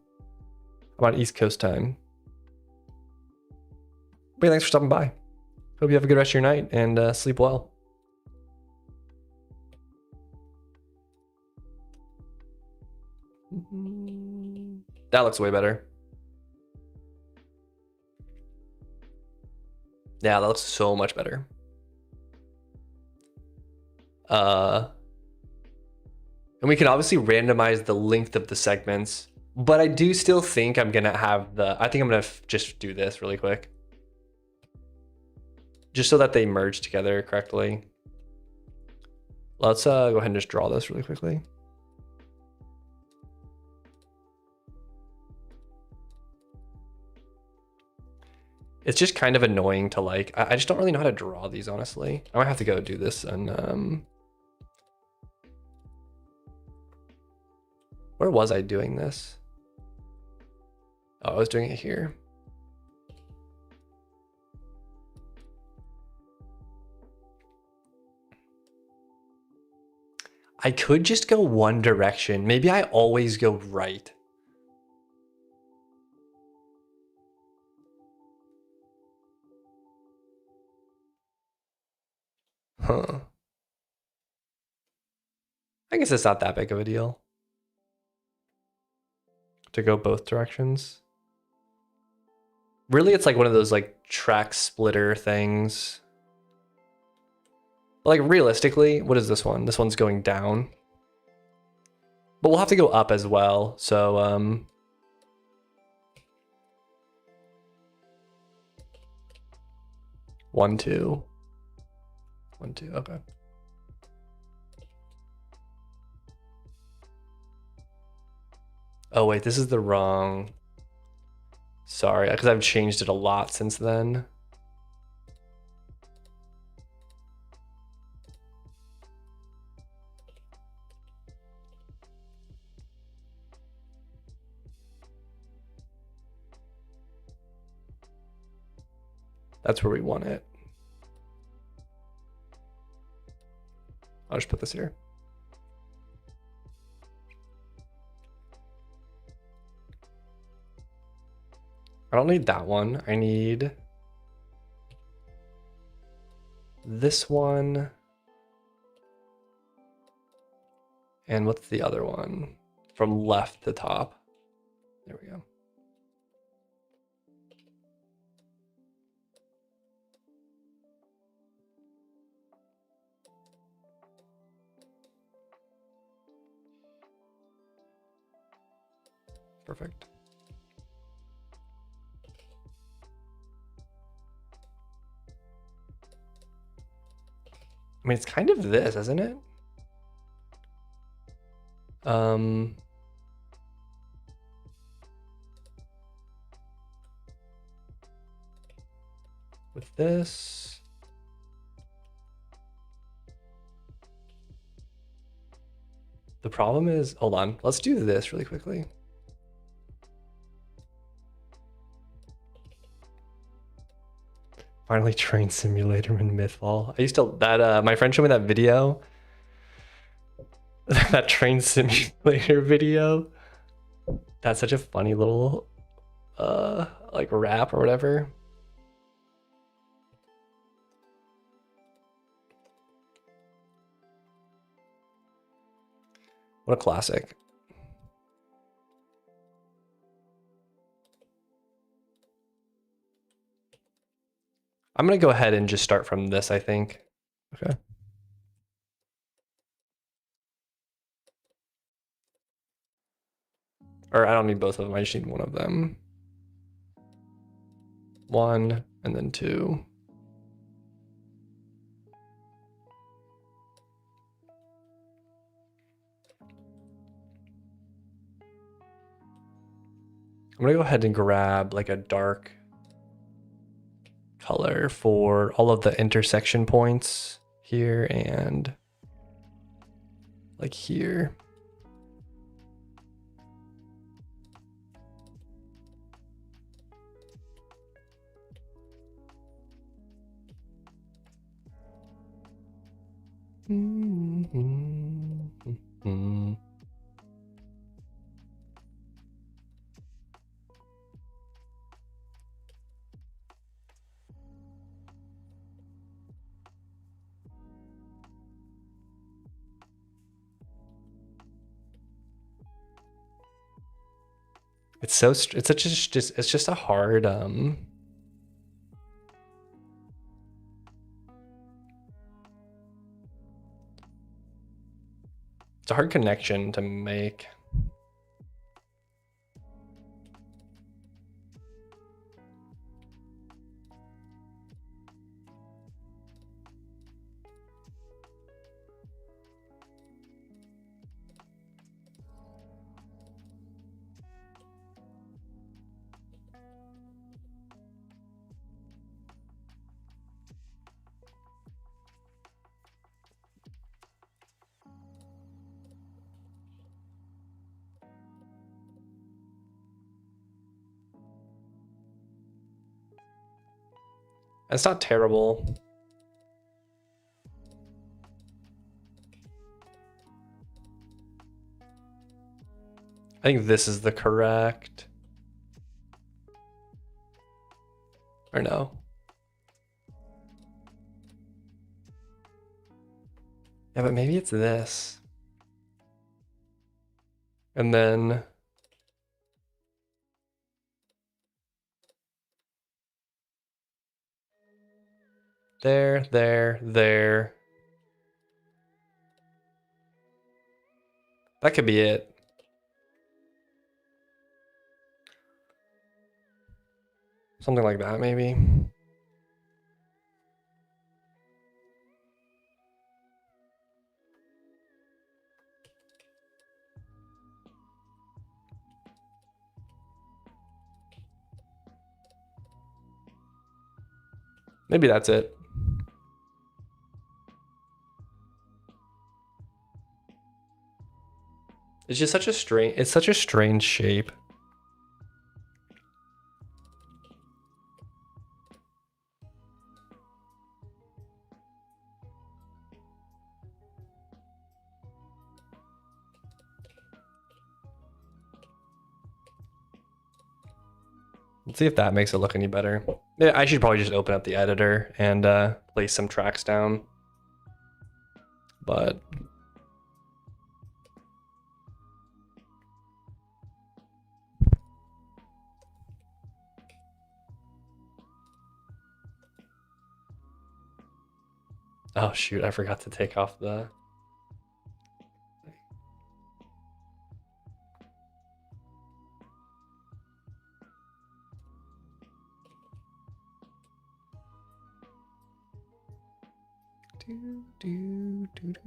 I'm on East Coast time. But yeah, thanks for stopping by. Hope you have a good rest of your night and sleep well. That looks way better. Yeah, that looks so much better. And we can obviously randomize the length of the segments, but I do still think I'm gonna have I think I'm gonna just do this really quick. Just so that they merge together correctly. Let's go ahead and just draw this really quickly. It's just kind of annoying to like, I just don't really know how to draw these, honestly. I might have to go do this and where was I doing this? Oh, I was doing it here. I could just go one direction. Maybe I always go right. Huh. I guess it's not that big of a deal to go both directions. Really, it's like one of those like track splitter things. But like realistically, what is this one? This one's going down. But we'll have to go up as well. So 1, 2. 1, 2, okay. Oh wait, this is the wrong. Sorry, because I've changed it a lot since then. That's where we want it. I'll just put this here. I don't need that one. I need this one. And what's the other one? From left to top. There we go. Perfect. I mean, it's kind of this, isn't it? With this. The problem is, hold on, let's do this really quickly. Finally, Train Simulator in Mythfall. I used to my friend showed me that video. That Train Simulator video. That's such a funny little like rap or whatever. What a classic. I'm gonna go ahead and just start from this, I think. Okay. Or I don't need both of them, I just need one of them. 1 and then 2. I'm gonna go ahead and grab like a dark color for all of the intersection points here and like here. It's just a hard It's a hard connection to make. It's not terrible. I think this is the correct. Or no? Yeah, but maybe it's this. And then there. That could be it. Something like that, maybe. Maybe that's it. It's just such a strange shape. Let's see if that makes it look any better. Yeah, I should probably just open up the editor and place some tracks down. But oh shoot, I forgot to take off the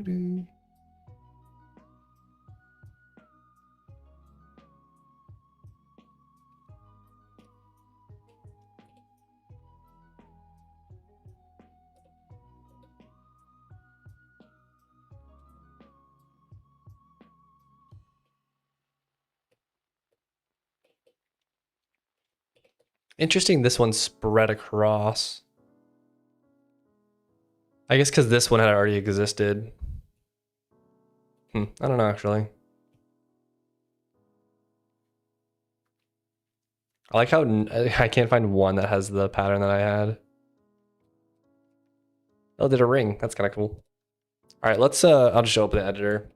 do. Interesting, this one's spread across. I guess because this one had already existed. I don't know, actually. I like how I can't find one that has the pattern that I had. Oh, did a ring. That's kind of cool. All right, let's, I'll just open the editor.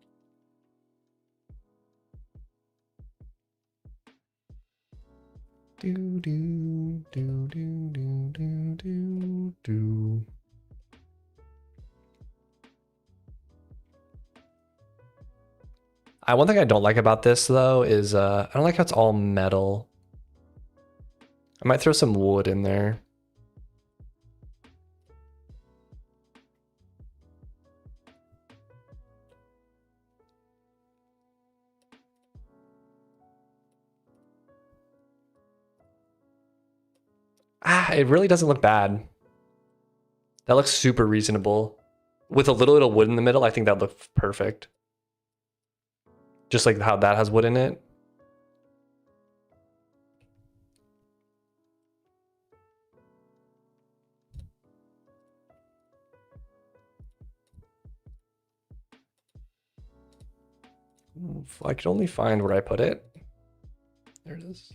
One thing I don't like about this though is I don't like how it's all metal. I might throw some wood in there. It really doesn't look bad. That looks super reasonable. With a little bit of wood in the middle, I think that looks perfect. Just like how that has wood in it. If I could only find where I put it. There it is.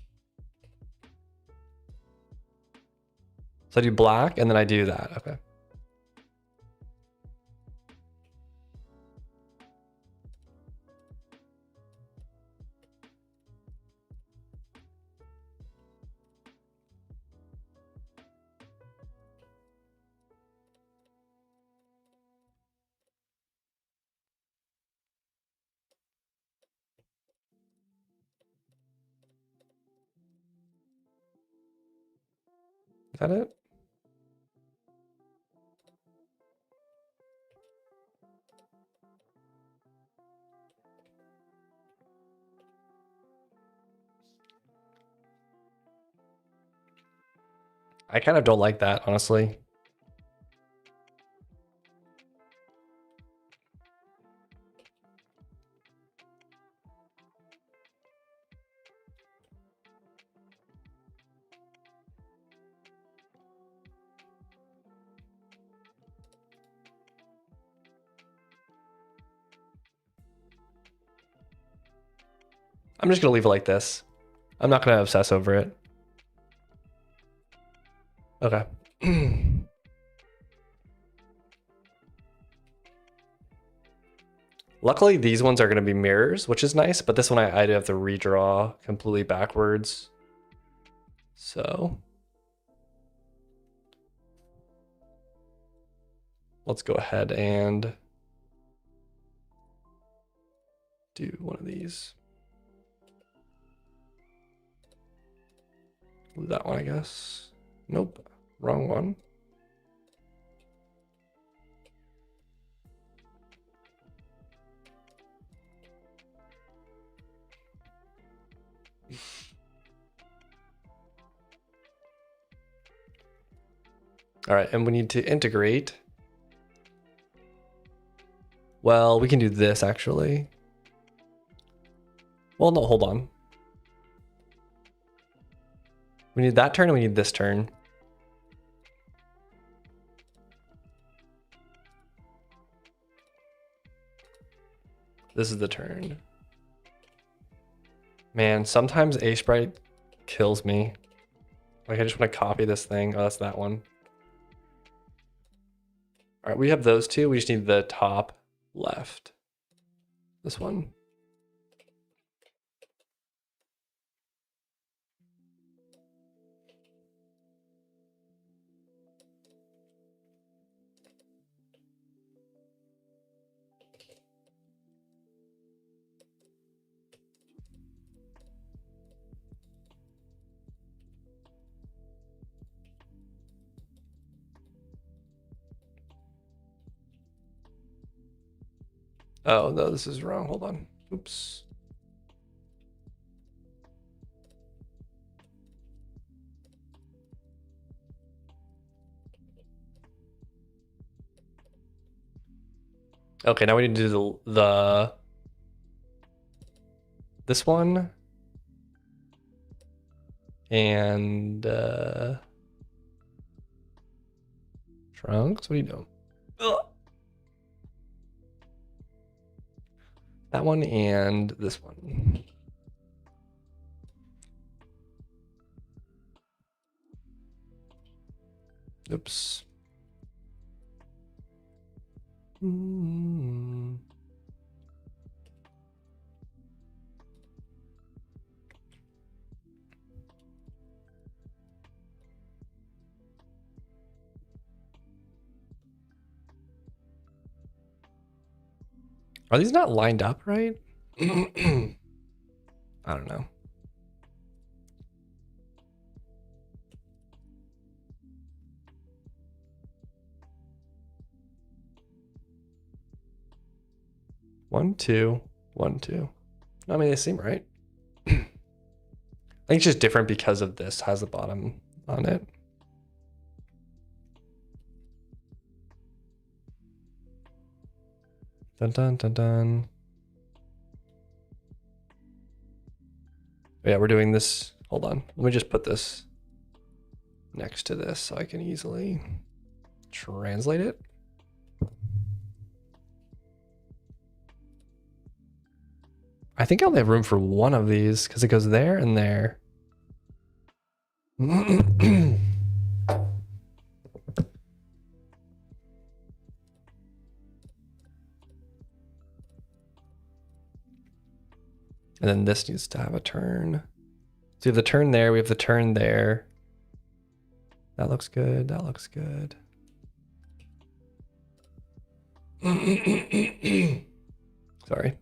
So I do black and then I do that. Okay. that it? I kind of don't like that, honestly. I'm just gonna leave it like this. I'm not gonna obsess over it. Okay. Luckily, these ones are gonna be mirrors, which is nice, but this one I do have to redraw completely backwards. So let's go ahead and do one of these. That one, I guess. Nope, wrong one. All right, and we need to integrate. Well, we can do this actually. Well, no, hold on. We need that turn and we need this turn. This is the turn. Man, sometimes A sprite kills me. Like I just want to copy this thing. Oh, that's that one. All right, we have those two. We just need the top left. This one. Oh, no, this is wrong. Hold on. Oops. Okay, now we need to do the this one. And trunks, what are you doing? Ugh. That one and this one. Oops. Are these not lined up right? I don't know. One, two, one, two. I mean, they seem right. I think it's just different because of this has the bottom on it. Dun dun dun dun. Yeah, we're doing this. Hold on. Let me just put this next to this so I can easily translate it. I think I only have room for one of these because it goes there and there. And then this needs to have a turn. So we have the turn there, we have the turn there. That looks good, that looks good. Sorry.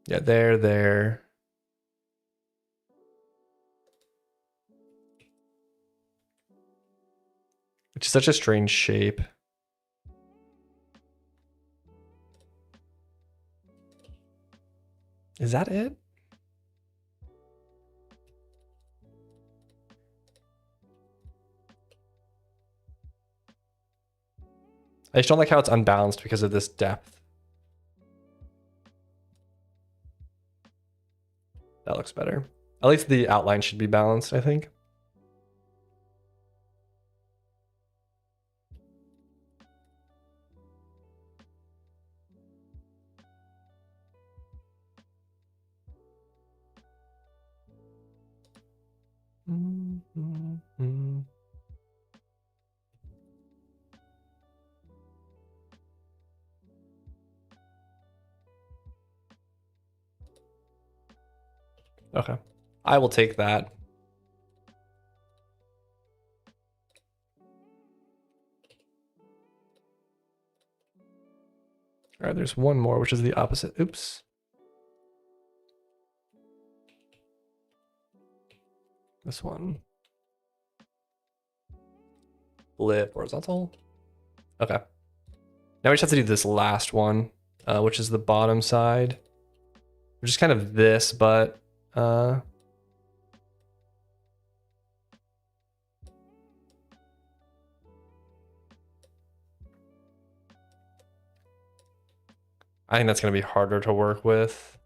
Yeah, there, there. which is such a strange shape. Is that it? I just don't like how it's unbalanced because of this depth. That looks better. At least the outline should be balanced, I think. Okay, I will take that. All right, there's one more, which is the opposite. Oops. This one. Flip horizontal. Okay. Now we just have to do this last one, which is the bottom side. Which is kind of this, but I think that's going to be harder to work with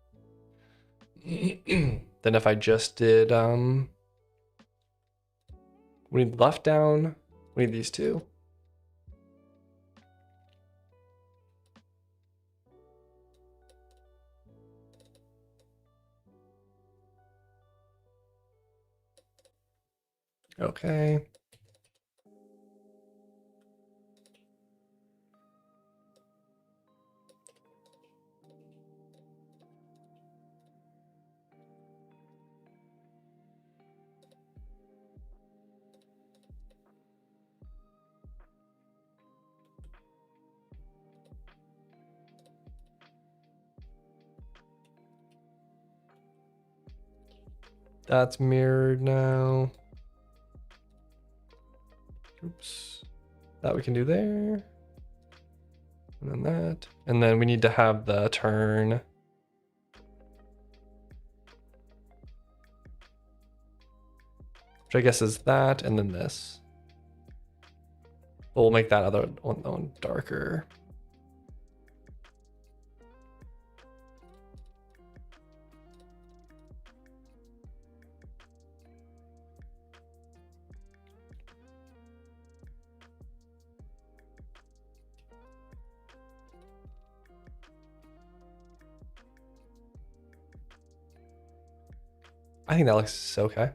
than if I just did, we need left down, we need these two. Okay. That's mirrored now. Oops. That we can do there. And then that. And then we need to have the turn. Which I guess is that, and then this. We'll make that other one darker. I think that looks okay.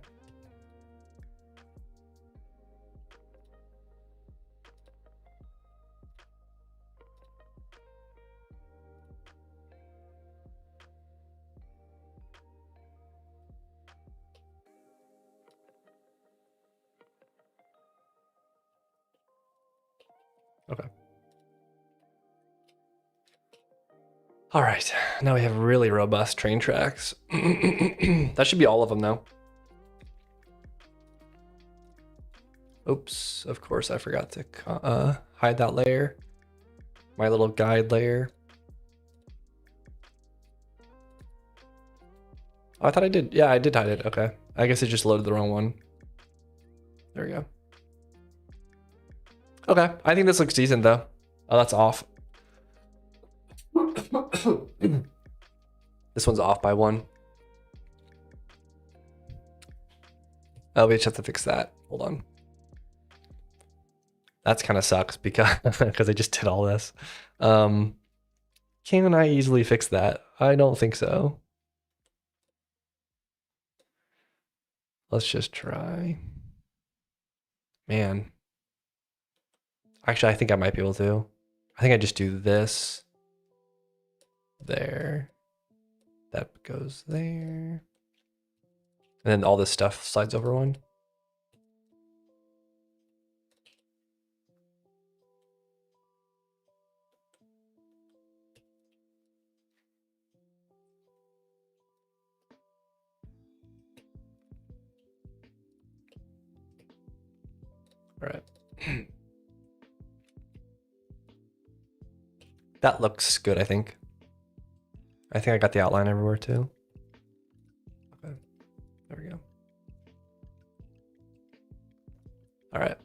Okay. All right, now we have really robust train tracks. That should be all of them though. Oops, of course I forgot to hide that layer. My little guide layer. Oh, I thought I did. Yeah, I did hide it. Okay. I guess it just loaded the wrong one. There we go. Okay, I think this looks decent though. Oh, that's off. This one's off by one. Oh, we just have to fix that. Hold on. That's kind of sucks because I just did all this. Can I easily fix that? I don't think so. Let's just try. Man. Actually, I think I might be able to. I think I just do this. There. That goes there. And then all this stuff slides over one. All right. That looks good, I think. I think I got the outline everywhere too. Okay, there we go. All right.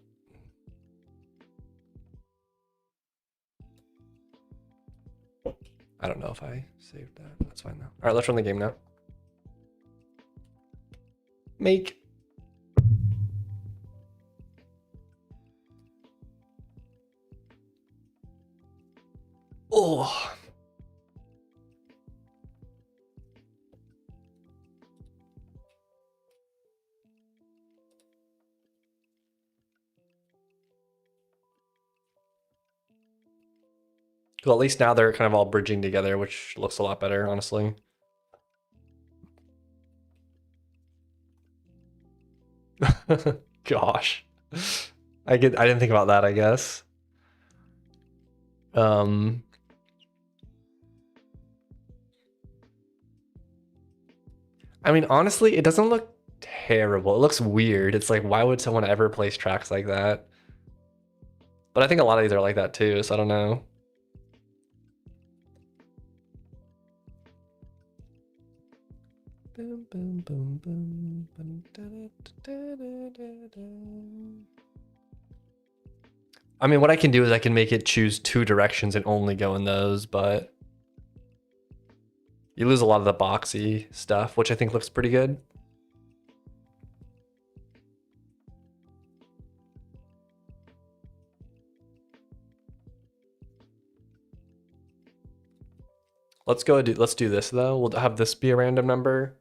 I don't know if I saved that. That's fine now. All right, let's run the game now. Make. Oh. Well, at least now they're kind of all bridging together, which looks a lot better, honestly. Gosh. I didn't think about that, I guess. I mean, honestly, it doesn't look terrible. It looks weird. It's like, why would someone ever place tracks like that? But I think a lot of these are like that too, so I don't know. Boom, boom, boom, boom. I mean, what I can do is I can make it choose 2 directions and only go in those, but you lose a lot of the boxy stuff, which I think looks pretty good. Let's do this though. We'll have this be a random number.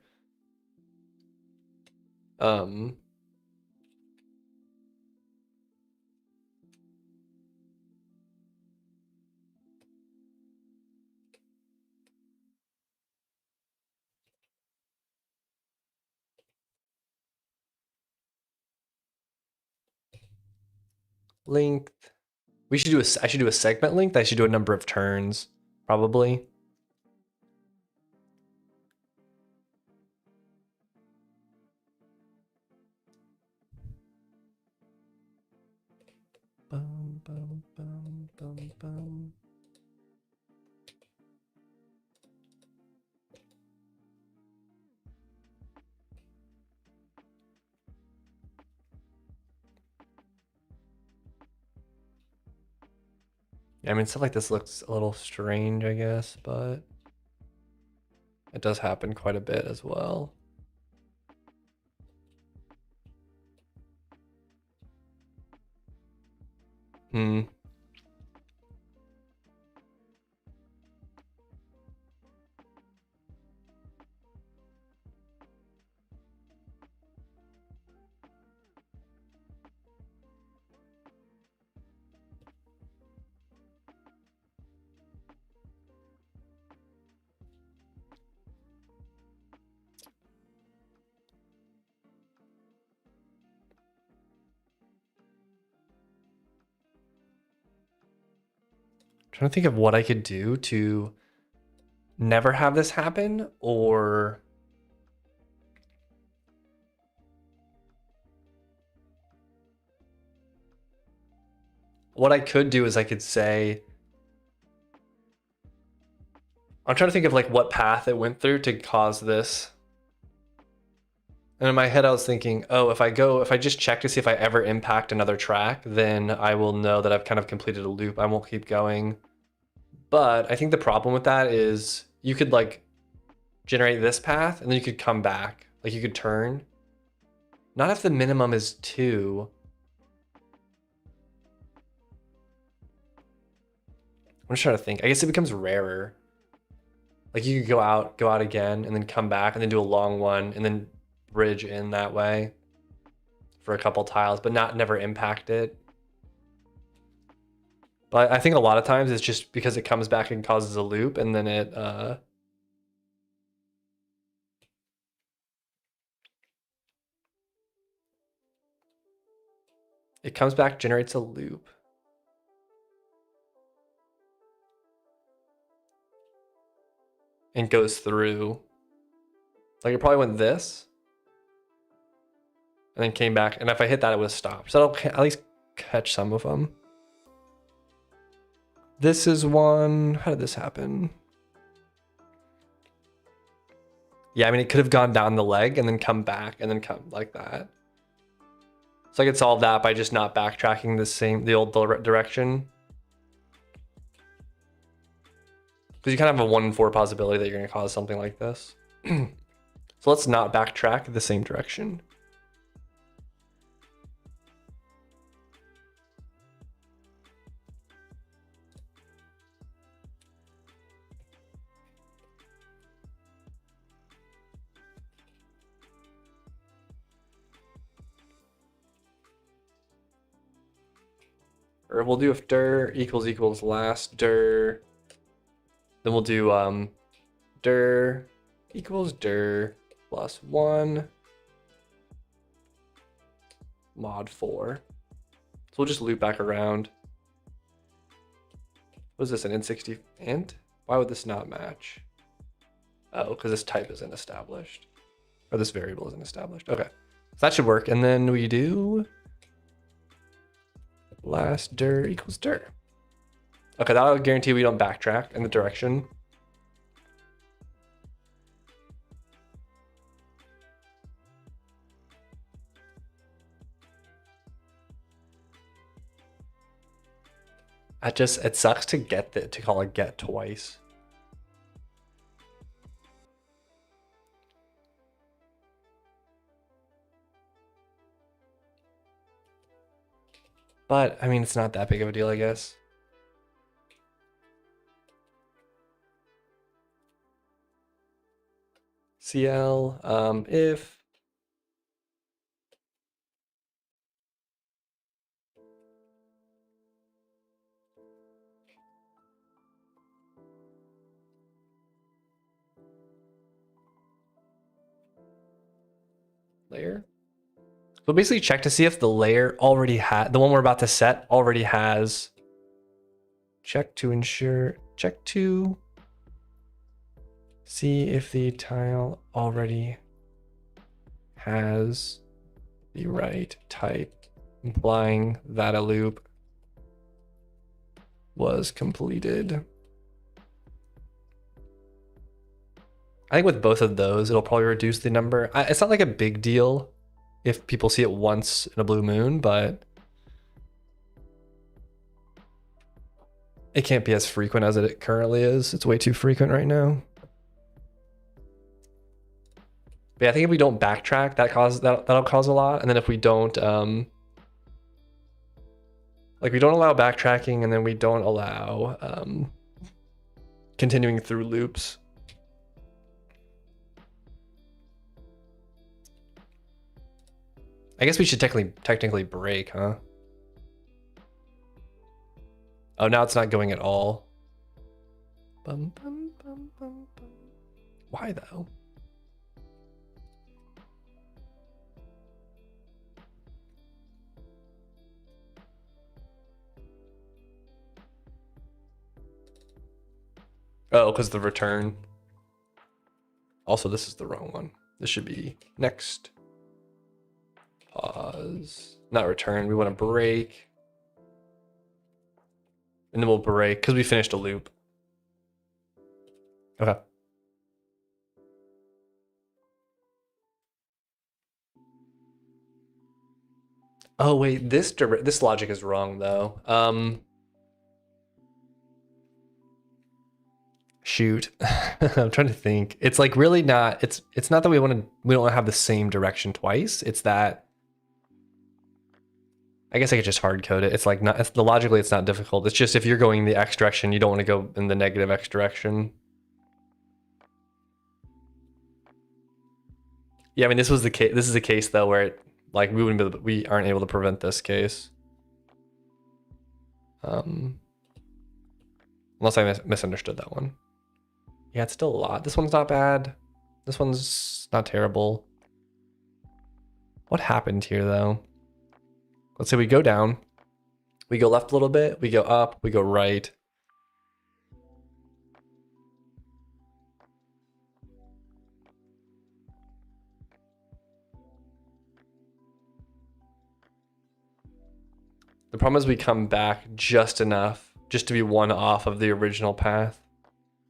Length. I should do a segment length. I should do a number of turns, probably. Bum, bum, bum, bum, bum. Yeah, I mean, stuff like this looks a little strange, I guess, but it does happen quite a bit as well. Hmm. Trying to think of what I could do to never have this happen, or what I could do is I could say, I'm trying to think of like what path it went through to cause this. And in my head, I was thinking, oh, if I just check to see if I ever impact another track, then I will know that I've kind of completed a loop. I won't keep going. But I think the problem with that is you could like generate this path and then you could come back. Like you could turn. Not if the minimum is 2. I'm just trying to think. I guess it becomes rarer. Like you could go out again and then come back and then do a long one and then bridge in that way for a couple tiles, but never impact it. But I think a lot of times it's just because it comes back and causes a loop and then it comes back, generates a loop. And goes through. Like it probably went this. And then came back. And if I hit that, it would have stopped. So that'll at least catch some of them. This is one. How did this happen? Yeah, I mean, it could have gone down the leg and then come back and then come like that. So I could solve that by just not backtracking the old direction. Because you kind of have a 1 in 4 possibility that you're going to cause something like this. So let's not backtrack the same direction. Or we'll do if dir equals last dir. Then we'll do dir equals dir plus 1 mod 4. So we'll just loop back around. What is this, an int60 int? Why would this not match? Oh, because this type isn't established. Or this variable isn't established. Okay, so that should work. And then we do last dir equals dir. Okay, that'll guarantee we don't backtrack in the direction. It sucks to to call it get twice. But I mean, it's not that big of a deal, I guess. CL if layer. So basically check to see if the layer already had, the one we're about to set already has, check to see if the tile already has the right type, implying that a loop was completed. I think with both of those, it'll probably reduce the number. It's not like a big deal if people see it once in a blue moon, but it can't be as frequent as it currently is. It's way too frequent right now. But yeah, I think if we don't backtrack, that'll cause a lot. And then if we don't, like we don't allow backtracking, and then we don't allow continuing through loops. I guess we should technically break, huh? Oh, now it's not going at all. Bum, bum, bum, bum, bum. Why though? Oh, because the return. Also, this is the wrong one. This should be next. Pause. Not return. We want to break. And then we'll break because we finished a loop. Okay. Oh wait, this logic is wrong though. Shoot. I'm trying to think. It's like really not. It's not that we don't have the same direction twice. It's that. I guess I could just hard code it. It's like not. Logically, it's not difficult. It's just if you're going the X direction, you don't want to go in the negative X direction. Yeah, I mean, this was the case. This is a case though where we aren't able to prevent this case. Unless I misunderstood that one. Yeah, it's still a lot. This one's not bad. This one's not terrible. What happened here though? Let's say we go down, we go left a little bit, we go up, we go right. The problem is we come back just enough just to be one off of the original path.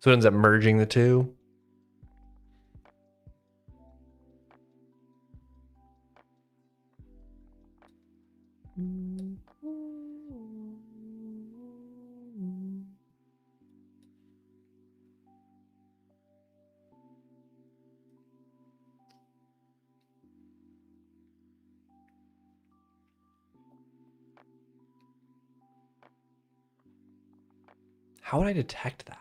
So it ends up merging the two. How would I detect that?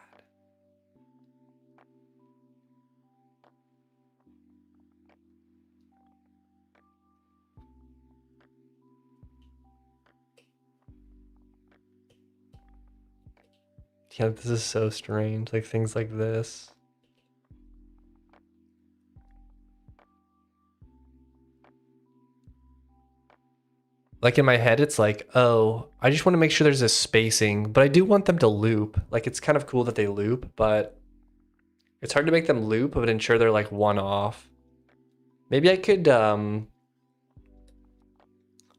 Yeah, this is so strange. Like things like this. Like in my head, it's like, oh, I just want to make sure there's a spacing, but I do want them to loop. Like it's kind of cool that they loop, but it's hard to make them loop, but ensure they're like one off. Maybe I could,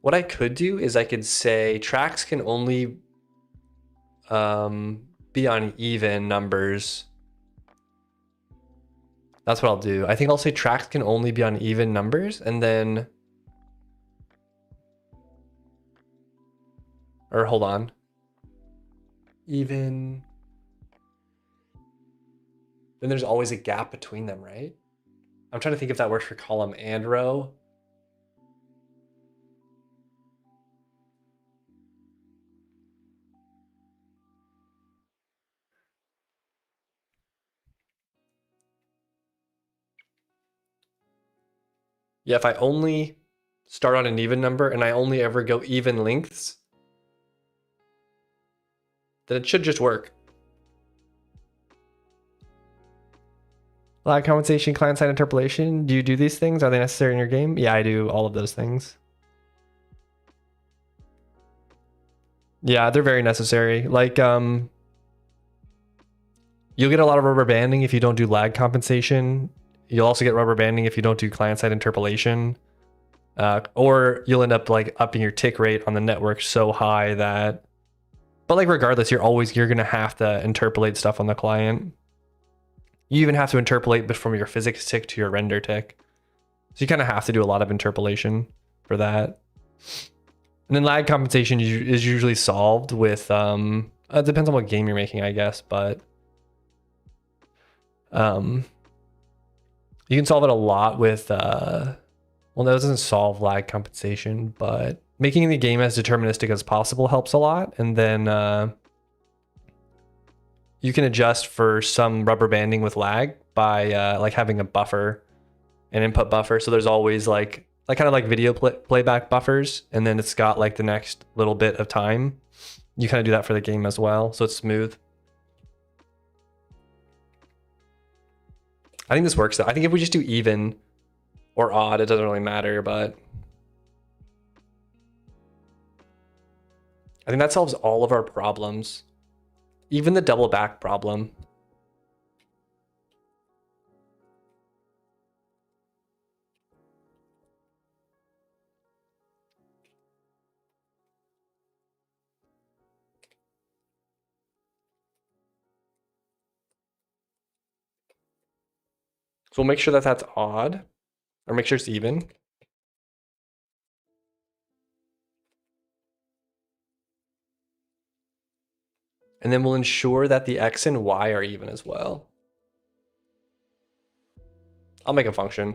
what I could do is I could say tracks can only be on even numbers. That's what I'll do. I think I'll say tracks can only be on even numbers, and then, or hold on. Even, then there's always a gap between them, right? I'm trying to think if that works for column and row. Yeah, if I only start on an even number and I only ever go even lengths, then it should just work. Lag compensation, client-side interpolation. Do you do these things? Are they necessary in your game? Yeah, I do all of those things. Yeah, they're very necessary. Like, you'll get a lot of rubber banding if you don't do lag compensation. You'll also get rubber banding if you don't do client-side interpolation. Or you'll end up like upping your tick rate on the network so high that, but like regardless, you're gonna have to interpolate stuff on the client. You even have to interpolate from your physics tick to your render tick. So you kind of have to do a lot of interpolation for that. And then lag compensation is usually solved with, it depends on what game you're making, I guess, but you can solve it a lot with, well, that doesn't solve lag compensation, but making the game as deterministic as possible helps a lot. And then you can adjust for some rubber banding with lag by like having a buffer, an input buffer. So there's always like kind of like video playback buffers, and then it's got like the next little bit of time. You kind of do that for the game as well, so it's smooth. I think this works though. I think if we just do even or odd, it doesn't really matter, but I think that solves all of our problems. Even the double back problem. So we'll make sure that that's odd, or make sure it's even. And then we'll ensure that the X and Y are even as well. I'll make a function.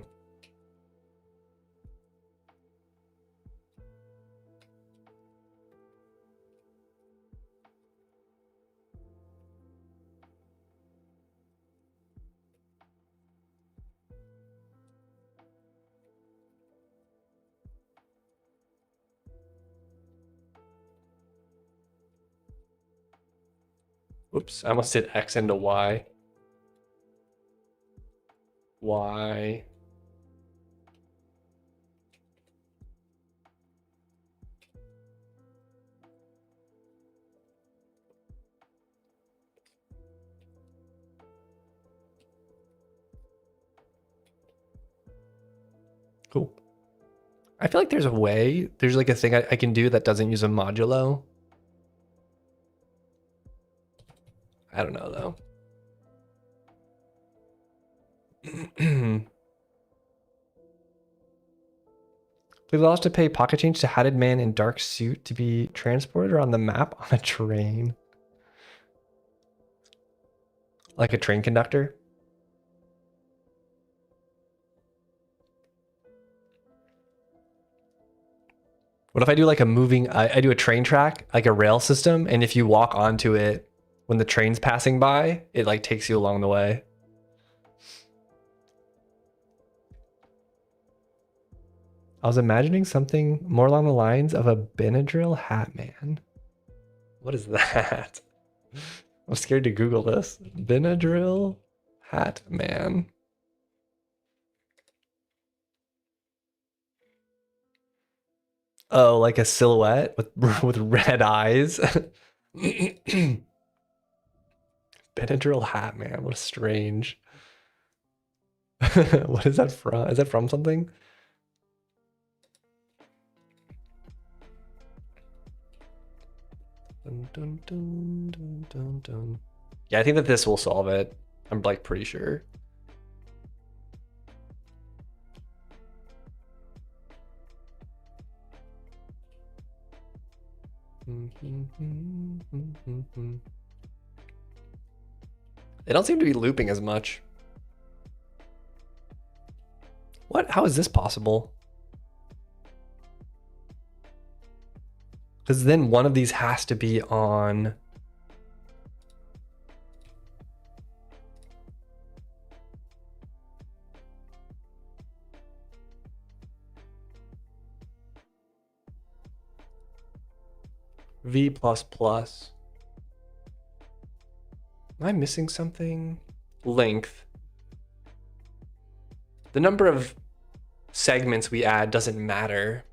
Oops, I almost did X into Y. Y. Cool. I feel like there's a way, there's like a thing I can do that doesn't use a modulo. I don't know though. We lost to pay pocket change to hatted man in dark suit to be transported around the map on a train. Like a train conductor. What if I do like a moving, I do a train track, like a rail system, and if you walk onto it when the train's passing by, it like takes you along the way. I was imagining something more along the lines of a Benadryl hat man. What is that? I'm scared to Google this. Benadryl hat man. Oh, like a silhouette with red eyes. Benadryl hat man. What a strange. What is that from? Is that from something? Dun, dun, dun, dun, dun, dun. Yeah, I think that this will solve it. I'm like pretty sure. They don't seem to be looping as much. What? How is this possible? Because then one of these has to be on. V++. Am I missing something? Length. The number of segments we add doesn't matter.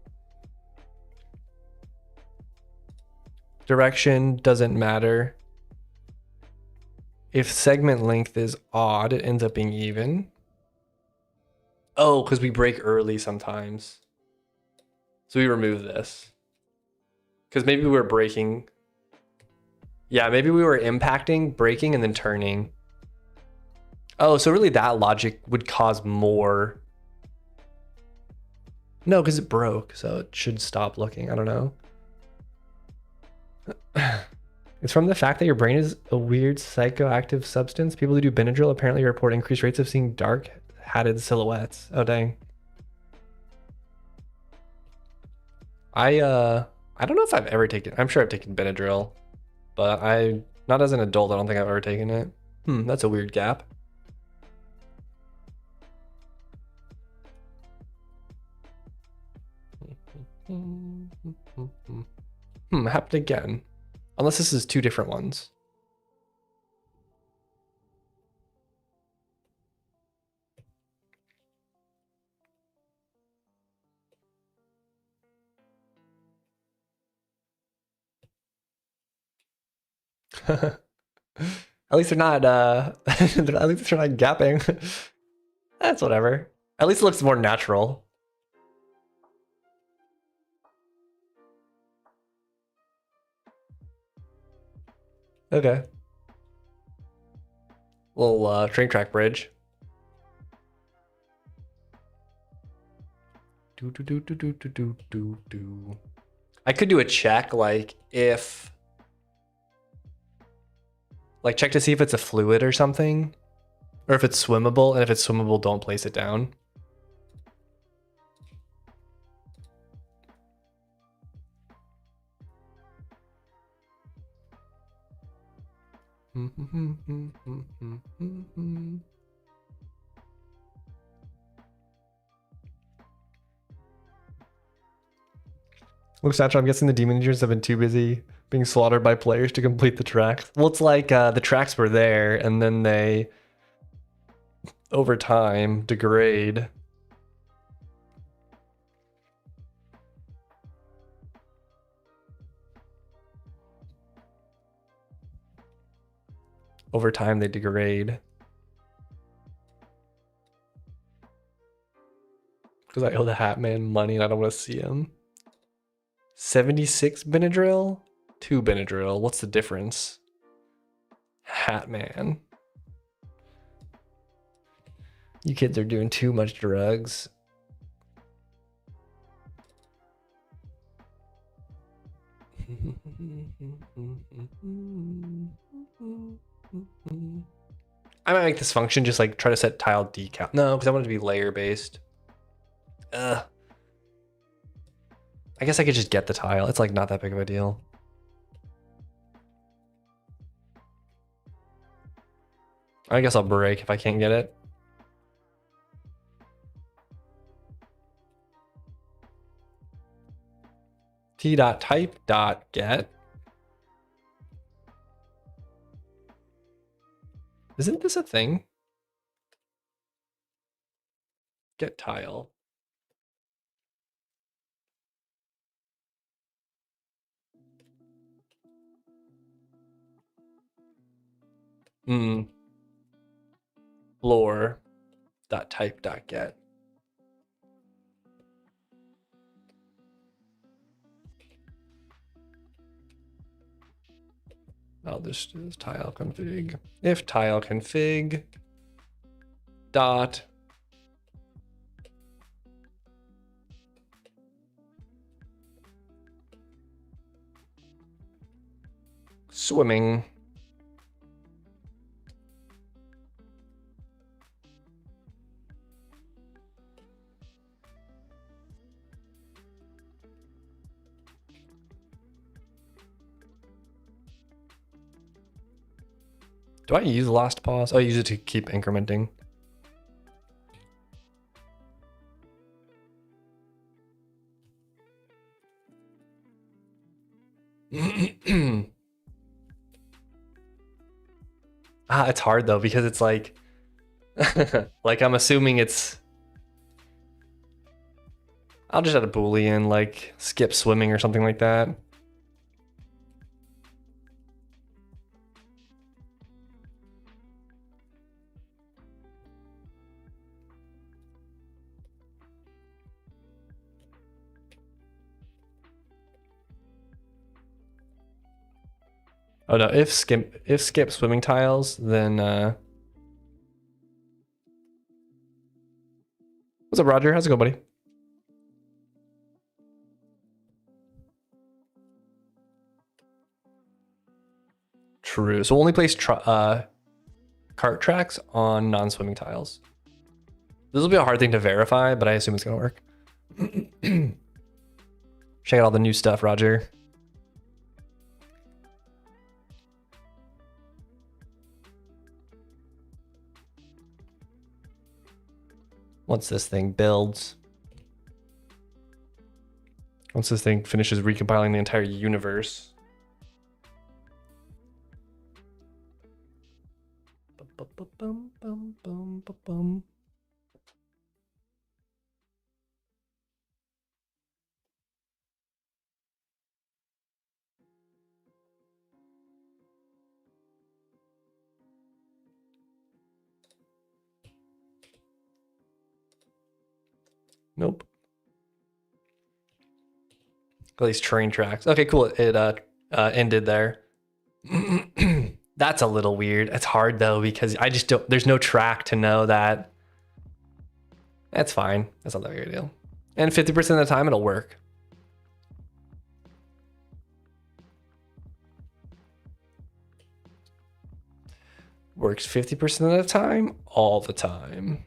Direction doesn't matter. If segment length is odd, it ends up being even. Oh, because we break early sometimes. So we remove this. Because maybe we were breaking. Yeah, maybe we were impacting, breaking, and then turning. Oh, so really that logic would cause more. No, because it broke, so it should stop looking. I don't know. It's from the fact that your brain is a weird psychoactive substance. People who do Benadryl apparently report increased rates of seeing dark hatted silhouettes. Oh, dang. I don't know if I've ever taken, I'm sure I've taken Benadryl, but not as an adult, I don't think I've ever taken it. That's a weird gap. Happened again. Unless this is two different ones. At least they're not at least they're not gapping. That's whatever. At least it looks more natural. Okay. Little train track bridge. I could do a check, like if, like check to see if it's a fluid or something, or if it's swimmable, and if it's swimmable, don't place it down. Looks natural. I'm guessing the demon eaters have been too busy being slaughtered by players to complete the tracks. Well, it's like the tracks were there, and then they, over time, degrade. Over time, they degrade. Because I owe the Hat Man money and I don't want to see him. 76 Benadryl? 2 Benadryl. What's the difference? Hat man. You kids are doing too much drugs. I might make this function just like try to set tile decal. No, because I want it to be layer based. I guess I could just get the tile. It's like not that big of a deal. I guess I'll break if I can't get it. T.type.get. Isn't this a thing? Get tile. Floor.type.get. I'll just do this tile config. If tile config dot swimming. Do I use last pause? Oh, I use it to keep incrementing. It's hard though, because it's like, like I'm assuming it's, I'll just add a Boolean, like skip swimming or something like that. Oh no, if skip swimming tiles, then what's up, Roger? How's it going, buddy? True. So we'll only place cart tracks on non-swimming tiles. This will be a hard thing to verify, but I assume it's gonna work. Check out all the new stuff, Roger. Once this thing builds, once this thing finishes recompiling the entire universe. Nope. At least train tracks. Okay, cool. It ended there. That's a little weird. It's hard though, because I just don't, there's no track to know that. That's fine. That's not that big of a deal. And 50% of the time it'll work. Works 50% of the time, all the time.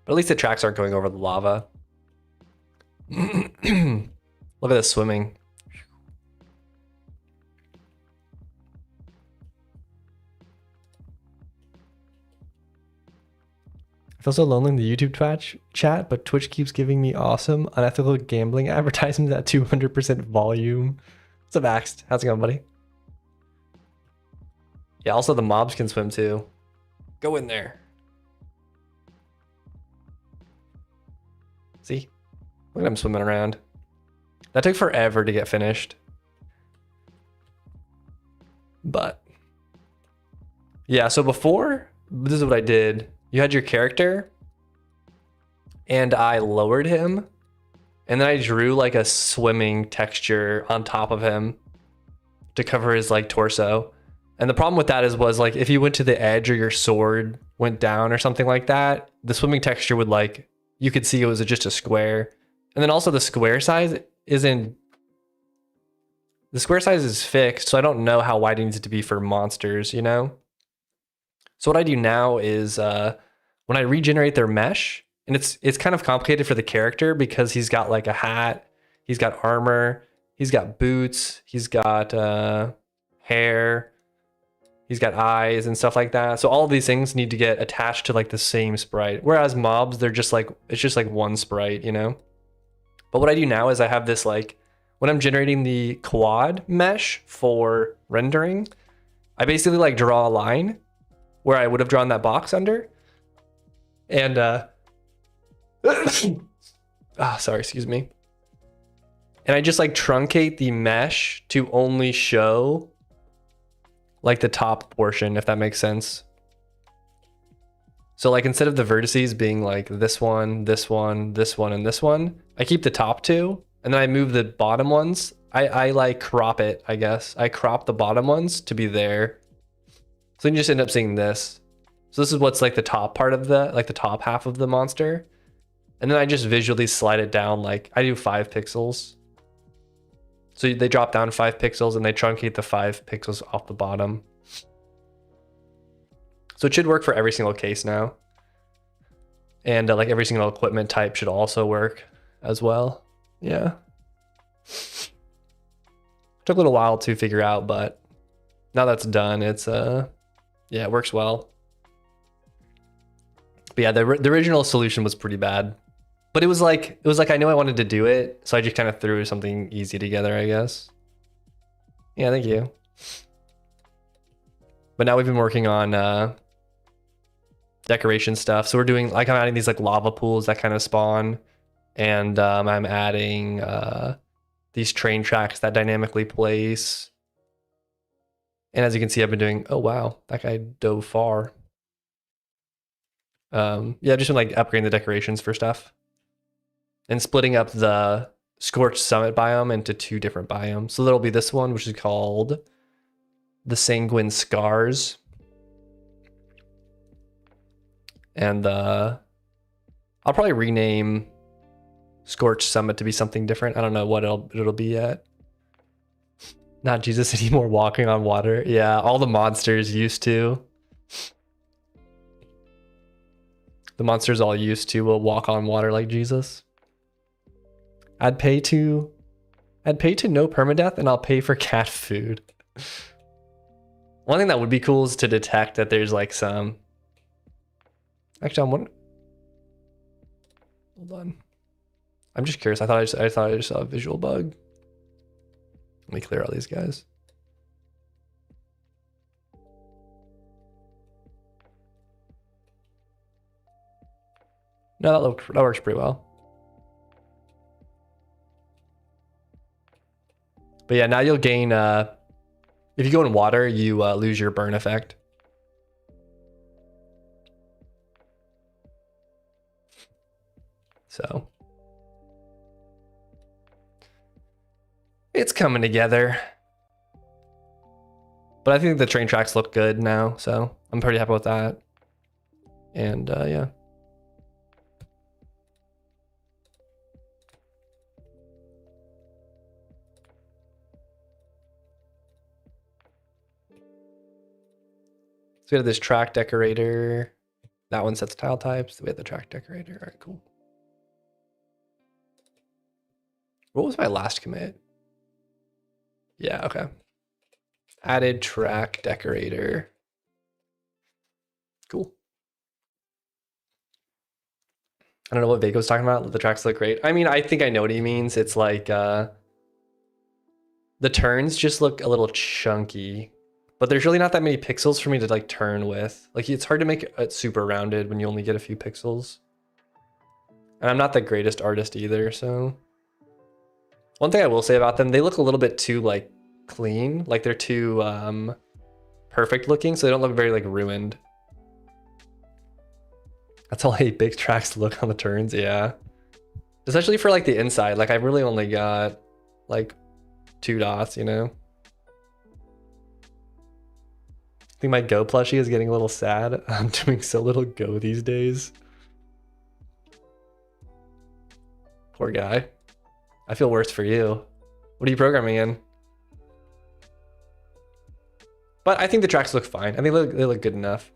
But at least the tracks aren't going over the lava. Look at this swimming. I feel so lonely in the YouTube chat, but Twitch keeps giving me awesome, unethical gambling advertisements at 200% volume. What's up, Axed? How's it going, buddy? Yeah, also the mobs can swim too. Go in there. See? Look at him swimming around. That took forever to get finished. But yeah, so before, this is what I did. You had your character, and I lowered him, and then I drew like a swimming texture on top of him to cover his like torso. And the problem with that was like if you went to the edge or your sword went down or something like that, the swimming texture would like, you could see it was just a square. And then also the square size is fixed, so I don't know how wide it needs to be for monsters, you know? So what I do now is when I regenerate their mesh, and it's kind of complicated for the character because he's got like a hat, he's got armor, he's got boots, he's got hair, he's got eyes and stuff like that. So all of these things need to get attached to like the same sprite. Whereas mobs, they're just like, it's just like one sprite, you know? But what I do now is I have this like, when I'm generating the quad mesh for rendering, I basically like draw a line where I would have drawn that box under. And, sorry, excuse me. And I just like truncate the mesh to only show like the top portion, if that makes sense. So like instead of the vertices being like this one, this one, this one, and this one, I keep the top two, and then I move the bottom ones. I like crop it, I guess. I crop the bottom ones to be there. So then you just end up seeing this. So this is what's like the top part of the top half of the monster. And then I just visually slide it down, like I do 5 pixels. So they drop down 5 pixels and they truncate the 5 pixels off the bottom. So it should work for every single case now. And like every single equipment type should also work as well. Yeah. Took a little while to figure out, but now that's done, it's yeah, it works well. But yeah, the original solution was pretty bad. But it was like I knew I wanted to do it, so I just kind of threw something easy together, I guess. Yeah, thank you. But now we've been working on decoration stuff. So we're doing like, I'm adding these like lava pools that kind of spawn, and I'm adding these train tracks that dynamically place. And as you can see, I've been doing, oh wow, that guy dove far. Yeah, I've just been like upgrading the decorations for stuff. And splitting up the Scorched Summit biome into 2 different biomes. So there'll be this one, which is called the Sanguine Scars. And I'll probably rename Scorched Summit to be something different. I don't know what it'll be yet. Not Jesus anymore, walking on water. Yeah, all the monsters used to. The monsters all used to will walk on water like Jesus. I'd pay to no permadeath, and I'll pay for cat food. One thing that would be cool is to detect that there's like some. Actually, I'm wondering. Hold on. I'm just curious. I thought I just saw a visual bug. Let me clear all these guys. No, that works pretty well. But yeah, now you'll gain, if you go in water, you lose your burn effect. So it's coming together. But I think the train tracks look good now, so I'm pretty happy with that. And yeah. So we have this track decorator. That one sets tile types. We have the track decorator. All right, cool. What was my last commit? Yeah, okay. Added track decorator. Cool. I don't know what Vago's talking about. The tracks look great. I mean, I think I know what he means. It's like the turns just look a little chunky. But there's really not that many pixels for me to like turn with. Like it's hard to make it super rounded when you only get a few pixels. And I'm not the greatest artist either, so. One thing I will say about them, they look a little bit too like clean. Like they're too perfect looking, so they don't look very like ruined. That's all 8 big tracks to look on the turns, yeah. Especially for like the inside, like I really only got like 2 dots, you know? I think my Go plushie is getting a little sad. I'm doing so little Go these days. Poor guy. I feel worse for you. What are you programming in? But I think the tracks look fine. I think they look good enough.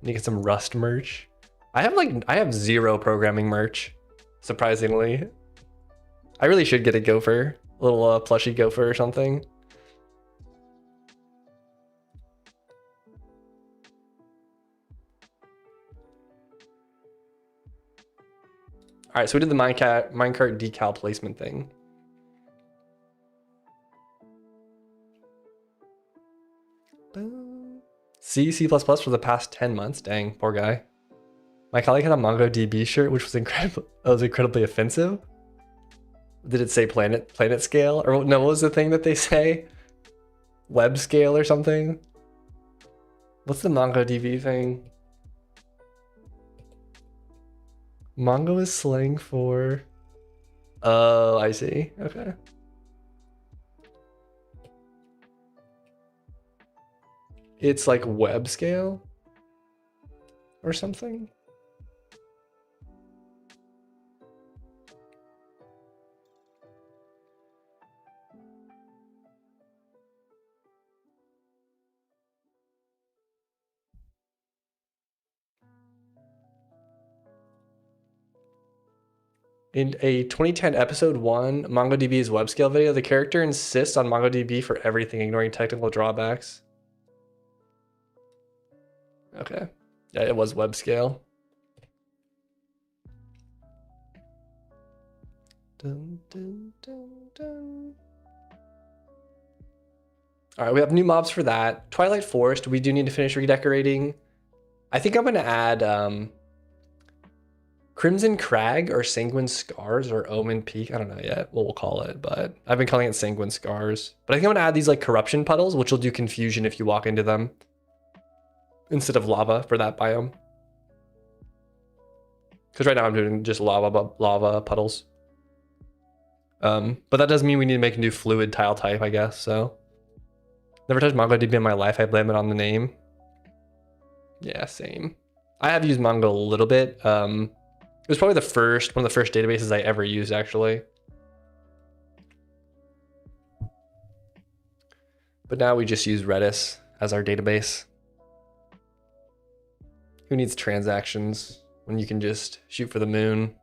Need to get some Rust merch. I have 0 programming merch, surprisingly. I really should get a gopher, a little plushie gopher or something. All right, so we did the minecart decal placement thing. C++ for the past 10 months. Dang, poor guy. My colleague had a MongoDB shirt, which was incredibly offensive. Did it say planet scale? Or no, what was the thing that they say? Web scale or something? What's the MongoDB thing? Mongo is slang for... Oh, I see. Okay. It's like web scale or something. In a 2010 episode 1 MongoDB's web scale video, the character insists on MongoDB for everything, ignoring technical drawbacks. Okay. Yeah, it was web scale. Dun, dun, dun, dun. All right, we have new mobs for that. Twilight Forest, we do need to finish redecorating. I think I'm gonna add Crimson Crag or Sanguine Scars or Omen Peak. I don't know yet what we'll call it, but I've been calling it Sanguine Scars. But I think I'm gonna add these like corruption puddles, which will do confusion if you walk into them, instead of lava for that biome. Because right now I'm doing just lava puddles. But that doesn't mean we need to make a new fluid tile type, I guess, so. Never touched MongoDB in my life, I blame it on the name. Yeah, same. I have used Mongo a little bit. It was probably one of the first databases I ever used, actually. But now we just use Redis as our database. Who needs transactions when you can just shoot for the moon?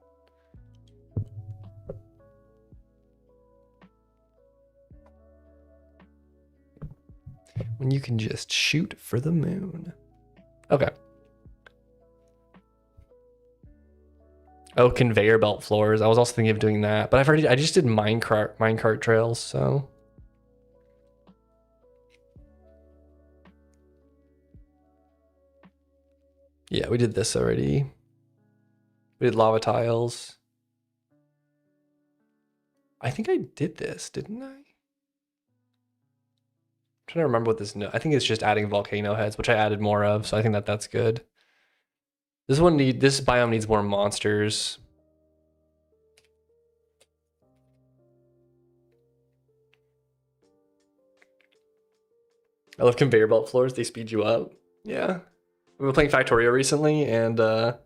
When you can just shoot for the moon. Okay. Oh, conveyor belt floors. I was also thinking of doing that, but I just did minecart trails, so. Yeah, we did this already. We did lava tiles. I think I did this, didn't I? I'm trying to remember what this, I think it's just adding volcano heads, which I added more of, so I think that's good. This biome needs more monsters. I love conveyor belt floors, they speed you up. Yeah. We were playing Factorio recently, and I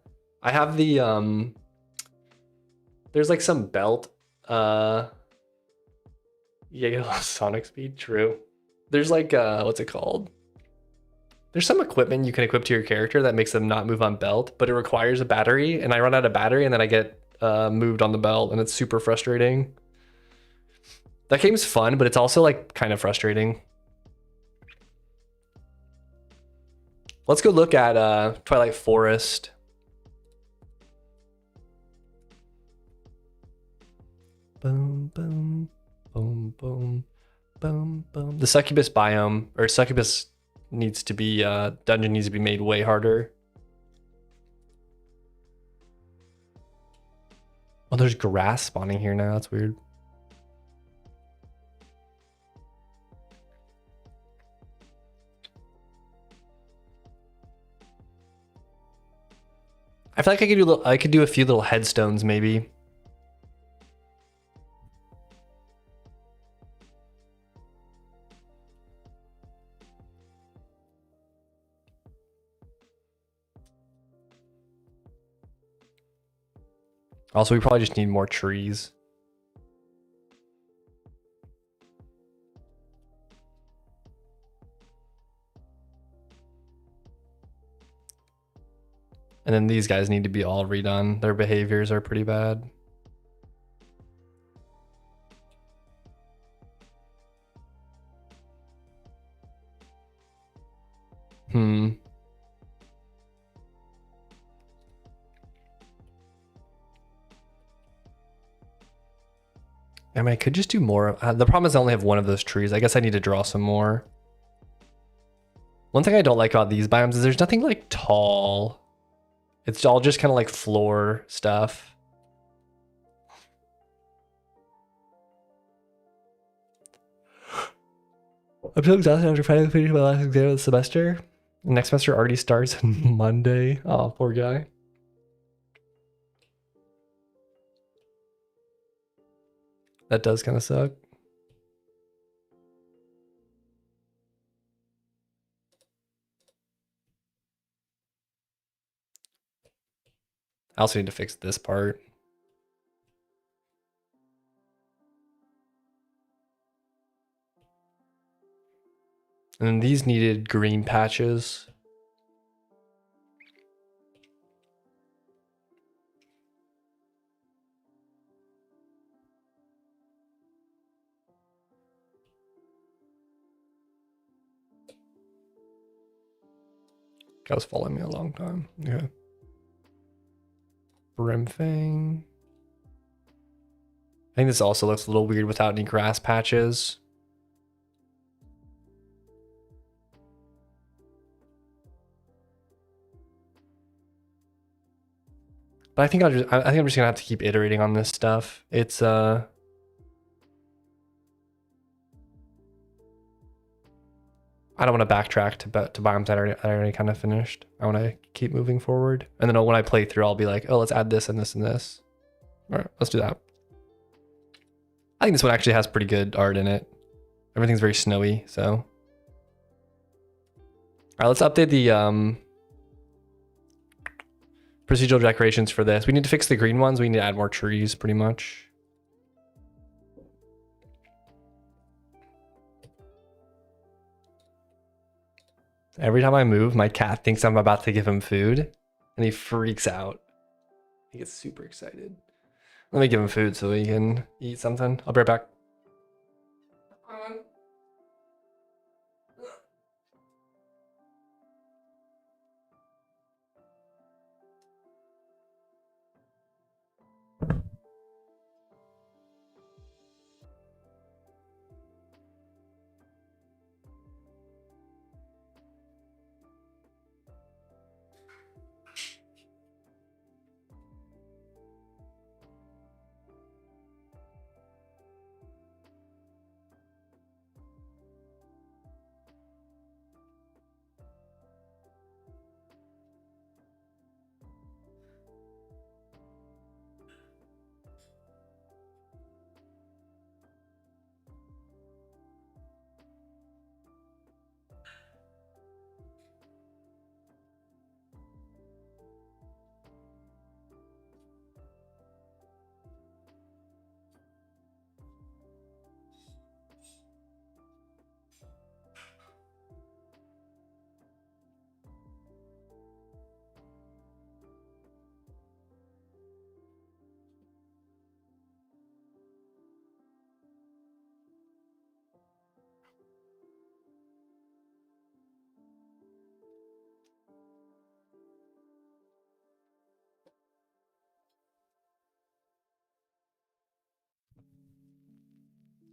have the there's like some belt. Yeah, sonic speed, true. There's like what's it called? There's some equipment you can equip to your character that makes them not move on belt, but it requires a battery, and I run out of battery and then I get moved on the belt, and it's super frustrating. That game's fun, but it's also like kind of frustrating. Let's go look at Twilight Forest. Boom, boom, boom, boom, boom, boom. The succubus biome, or succubus needs to be, dungeon needs to be made way harder. Oh, there's grass spawning here now. That's weird. I feel like I could do a few little headstones maybe. Also, we probably just need more trees. And then these guys need to be all redone. Their behaviors are pretty bad. I mean, I could just do more. The problem is I only have one of those trees. I guess I need to draw some more. One thing I don't like about these biomes is there's nothing like tall. It's all just kind of like floor stuff. I'm so exhausted after finally finishing my last exam of the semester. The next semester already starts on Monday. Oh, poor guy. That does kind of suck. I also need to fix this part. And then these needed green patches. Guy was following me a long time. Okay. Brimfang. I think this also looks a little weird without any grass patches. But I think I think I'm just gonna have to keep iterating on this stuff. It's I don't want to backtrack to biomes that I already kind of finished. I want to keep moving forward, and then when I play through, I'll be like, oh, let's add this and this and this. All right, let's do that. I think this one actually has pretty good art in it. Everything's very snowy, so. All right, let's update the procedural decorations for this. We need to fix the green ones. We need to add more trees, pretty much. Every time I move, my cat thinks I'm about to give him food, and he freaks out. He gets super excited. Let me give him food so he can eat something. I'll be right back.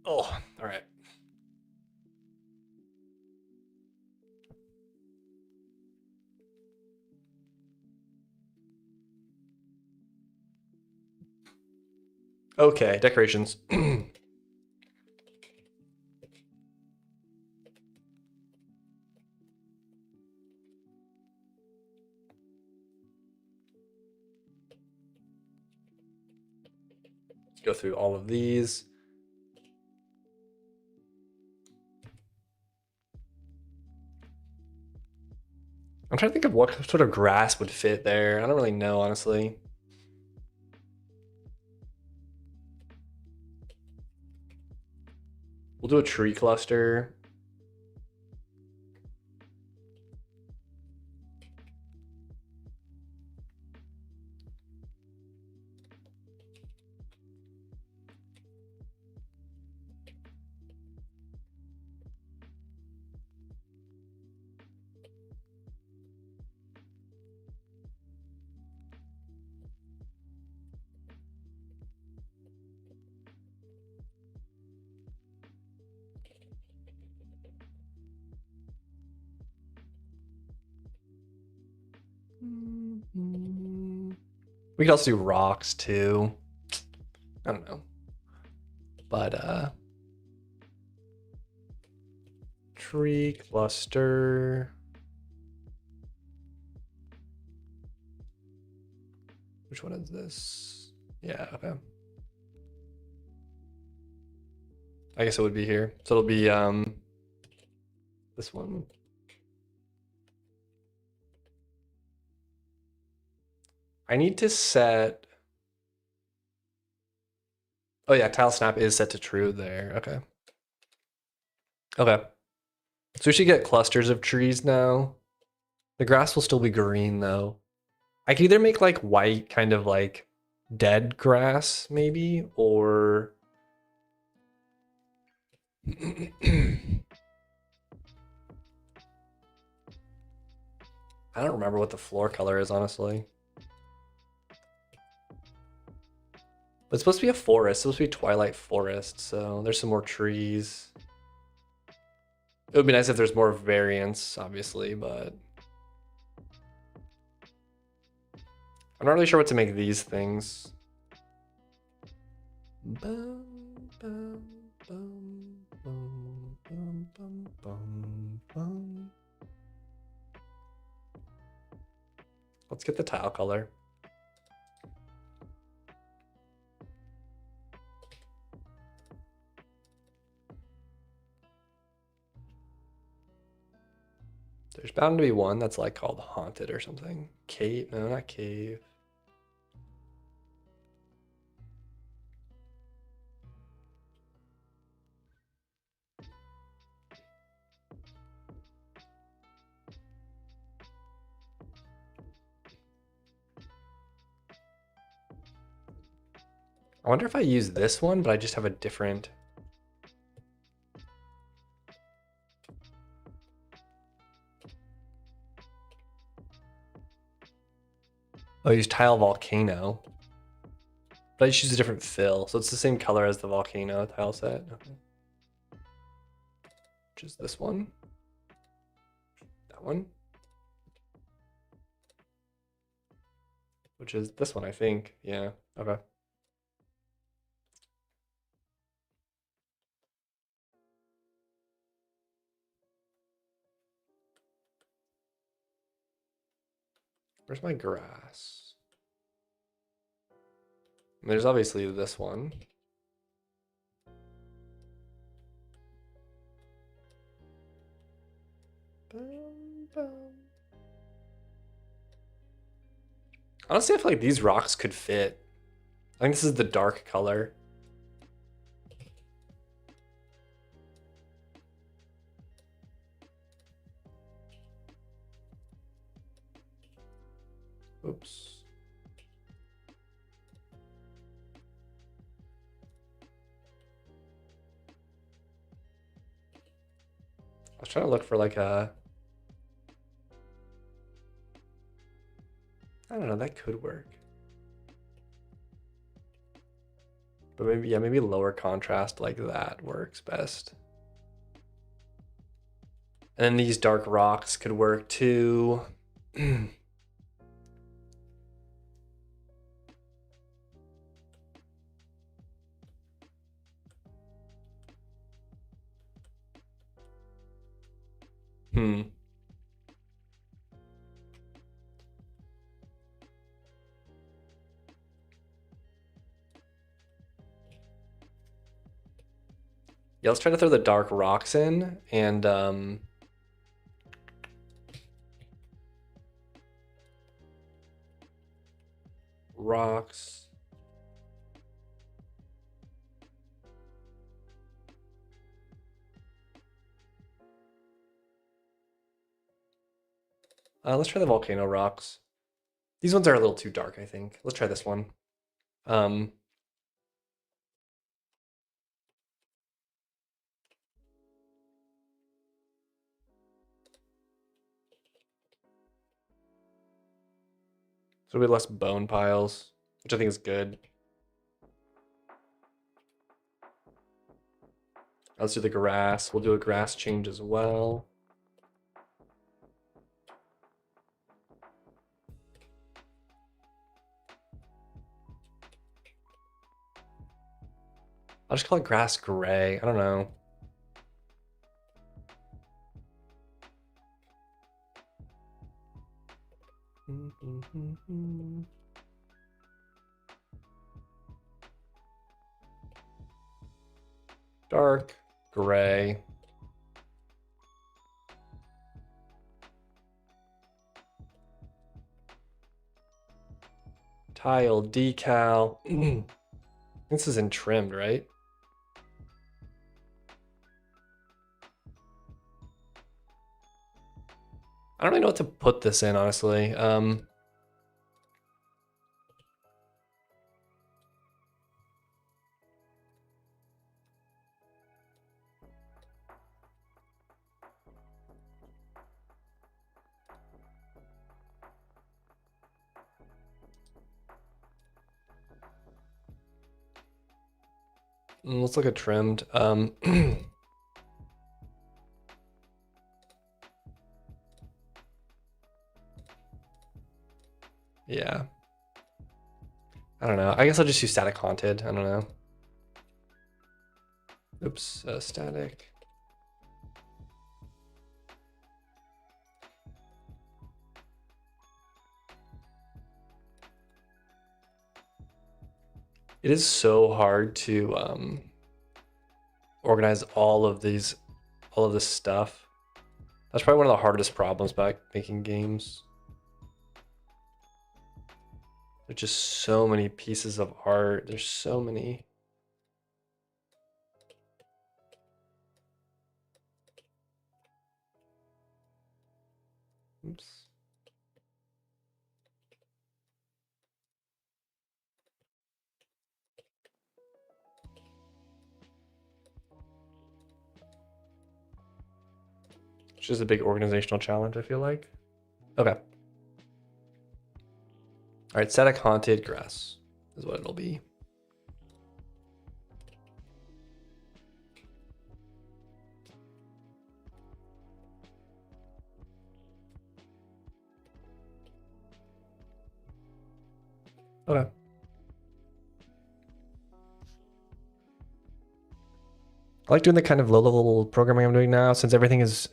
Oh, all right. Okay, decorations. Go through all of these. I'm trying to think of what sort of grass would fit there. I don't really know, honestly. We'll do a tree cluster. We could also do rocks too. I don't know. But tree cluster. Which one is this? Yeah, okay. I guess it would be here. So it'll be this one. I need to set. Oh yeah, tile snap is set to true there. Okay. Okay. So we should get clusters of trees now. The grass will still be green though. I could either make like white, kind of like dead grass, maybe, or I don't remember what the floor color is, honestly. But it's supposed to be a forest. It's supposed to be twilight forest, so there's some more trees. It would be nice if there's more variance, obviously, but I'm not really sure what to make these things. Bum, bum, bum, bum, bum, bum, bum, bum. Let's get the tile color. There's bound to be one that's like called haunted or something. Cave? No, not cave. I wonder if I use this one, but I just have a different. Oh, I use tile volcano. But I just use a different fill. So it's the same color as the volcano tile set. Okay. Which is this one. That one. Which is this one, I think. Yeah. Okay. Where's my grass? And there's obviously this one. Bum, bum. Honestly, I feel like these rocks could fit. I think this is the dark color. Oops. I was trying to look for like a. I don't know, that could work. But maybe, yeah, maybe lower contrast like that works best. And then these dark rocks could work too. Hmm. Yeah, let's try to throw the dark rocks in and rocks. Let's try the volcano rocks. These ones are a little too dark, I think. Let's try this one. So we have less bone piles, which I think is good. Let's do the grass. We'll do a grass change as well. I'll just call it grass gray. I don't know. Dark gray. Tile decal. This isn't trimmed, right? I don't really know what to put this in, honestly. Let's look at trimmed. Yeah. I don't know. I guess I'll just use static haunted. I don't know. Oops, static. It is so hard to organize all of this stuff. That's probably one of the hardest problems about making games. There's just so many pieces of art. There's so many. Oops. It's just a big organizational challenge, I feel like. Okay. All right, static haunted grass is what it'll be. Okay. I like doing the kind of low-level programming I'm doing now, since everything is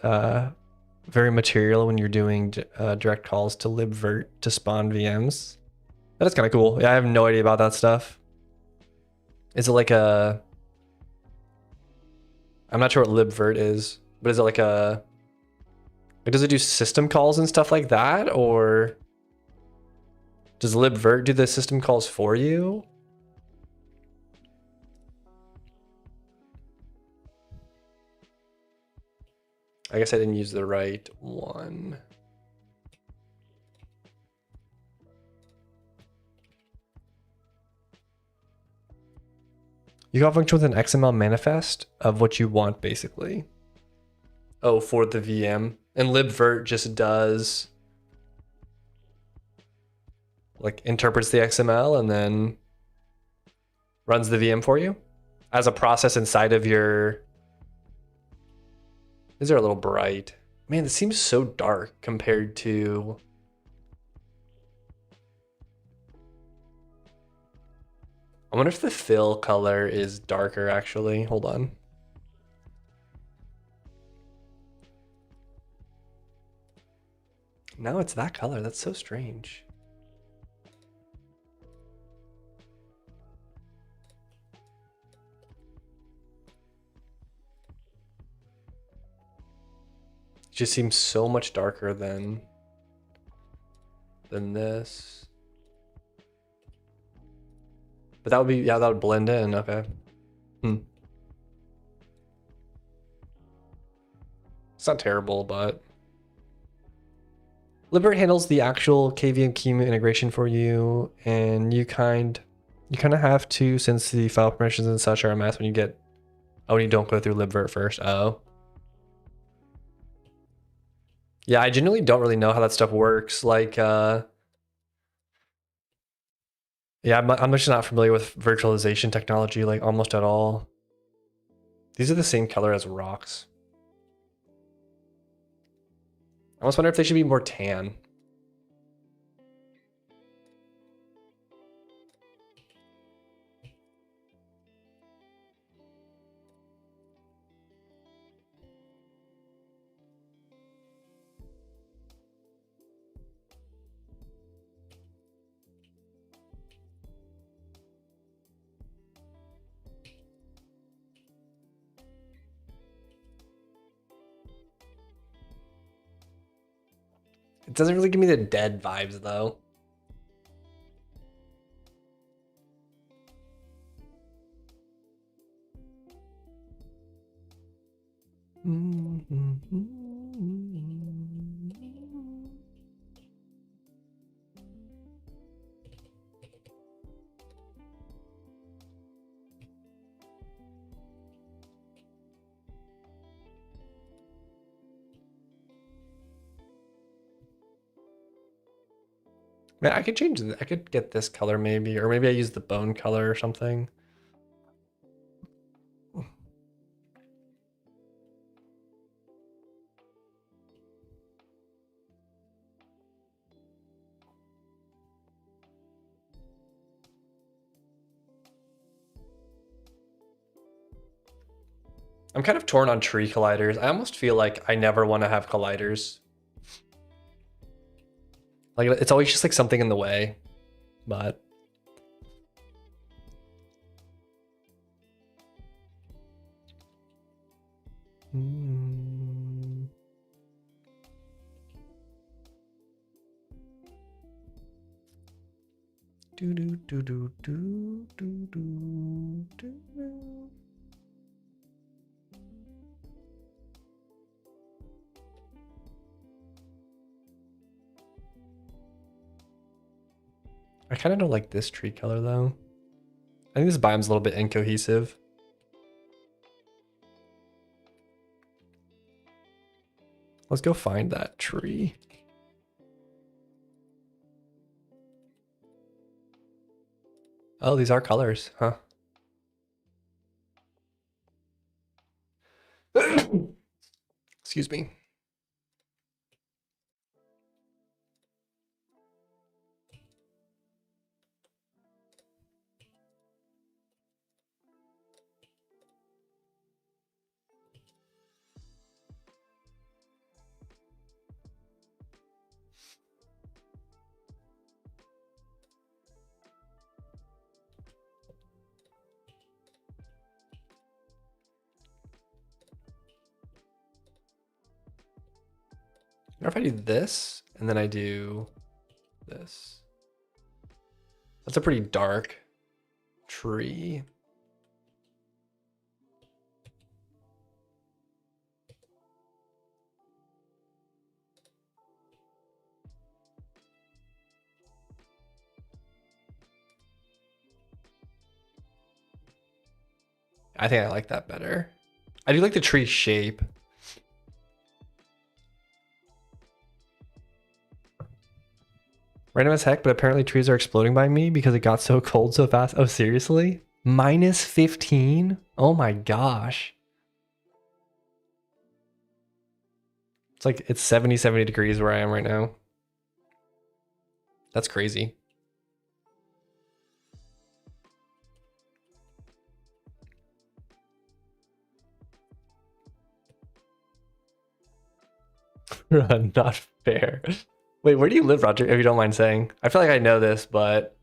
very material when you're doing direct calls to libvirt to spawn VMs. That is kind of cool. Yeah, I have no idea about that stuff. Is it like a... I'm not sure what libvirt is, but is it like a... Like, does it do system calls and stuff like that, or does libvirt do the system calls for you? I guess I didn't use the right one. You got function with an XML manifest of what you want, basically. Oh, for the VM. And libvirt just does, like, interprets the XML and then runs the VM for you as a process inside of your... These are a little bright. Man, this seems so dark compared to... I wonder if the fill color is darker, actually. Hold on. No, it's that color. That's so strange. just seems so much darker than this. But that would be, yeah, that would blend in. Okay. It's not terrible, but Libert handles the actual KVM key integration for you, and you kind of have to, since the file permissions and such are a mess when you get, oh, and you don't go through libvirt first. Oh. Yeah, I genuinely don't really know how that stuff works. Like, yeah, I'm just not familiar with virtualization technology, like almost at all. These are the same color as rocks. I almost wonder if they should be more tan. It doesn't really give me the dead vibes though. Man, I could change I could get this color maybe, or maybe I use the bone color or something. I'm kind of torn on tree colliders. I almost feel like I never want to have colliders. Like it's always just like something in the way, but. Do do do do do do do do. I kind of don't like this tree color though. I think this biome's a little bit incohesive. Let's go find that tree. Oh, these are colors, huh? Excuse me. What if I do this and then I do this? That's a pretty dark tree. I think I like that better. I do like the tree shape. Random as heck, but apparently trees are exploding by me because it got so cold so fast. Oh, seriously? Minus 15? Oh my gosh. It's like, it's 70 degrees where I am right now. That's crazy. Not fair. Wait, where do you live, Roger, if you don't mind saying? I feel like I know this, but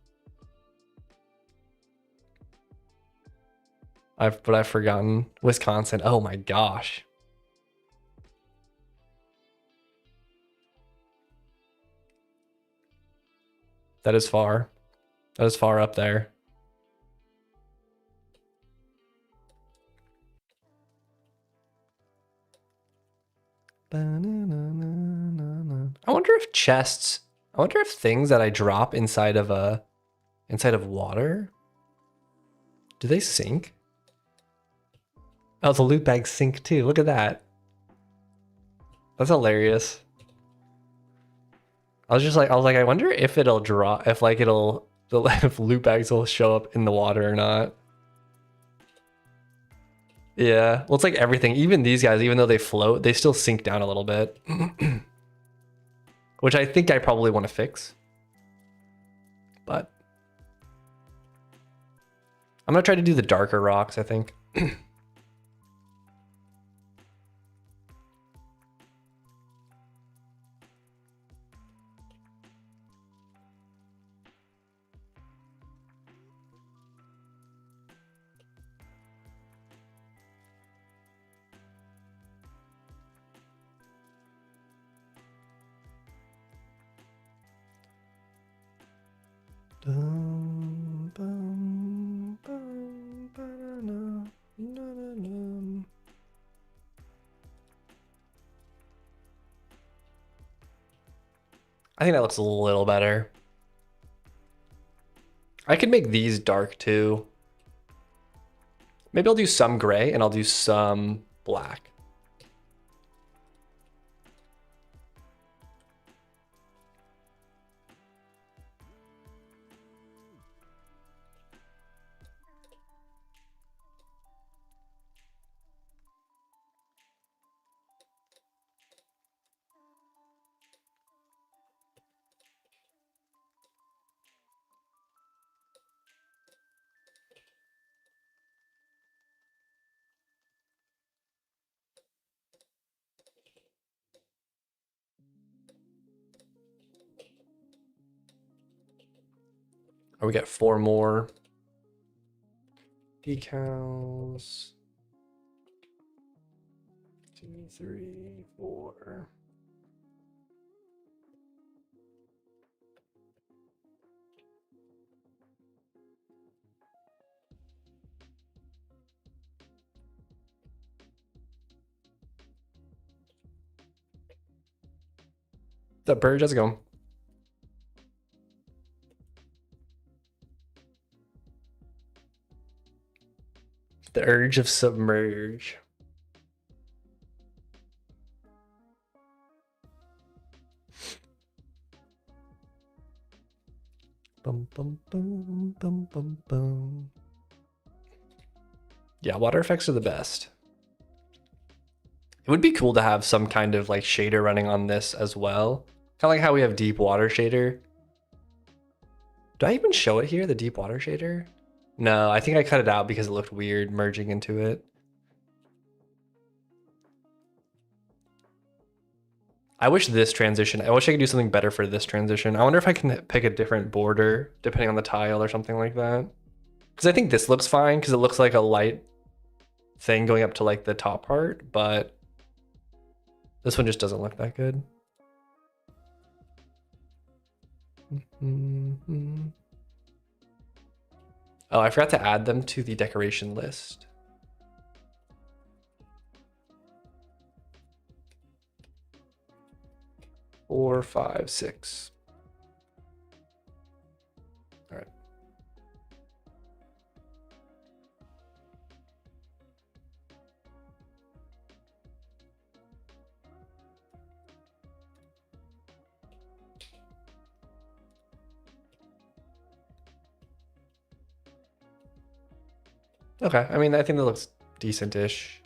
I've forgotten. Wisconsin. Oh my gosh. That is far. That is far up there. I wonder if chests, I wonder if things that I drop inside of water, do they sink? Oh, the loot bags sink too. Look at that. That's hilarious. I was like, I wonder if it'll drop, if like if loot bags will show up in the water or not. Yeah, well, it's like everything. Even these guys, even though they float, they still sink down a little bit. Which I think I probably want to fix. But I'm going to try to do the darker rocks, I think. I think that looks a little better. I could make these dark too. Maybe I'll do some gray and I'll do some black. Or we get 4 more decals. 2, 3, 4. The bird, how's it going? The urge of submerge. Bum, bum, bum, bum, bum, bum. Yeah, water effects are the best. It would be cool to have some kind of like shader running on this as well. Kind of like how we have deep water shader. Do I even show it here, the deep water shader? No, I think I cut it out because it looked weird merging into it. I wish this transition, I wish I could do something better for this transition. I wonder if I can pick a different border depending on the tile or something like that. Because I think this looks fine because it looks like a light thing going up to like the top part, but this one just doesn't look that good. Oh, I forgot to add them to the decoration list. Four, five, six. All right. Okay, I mean, I think that looks decent-ish.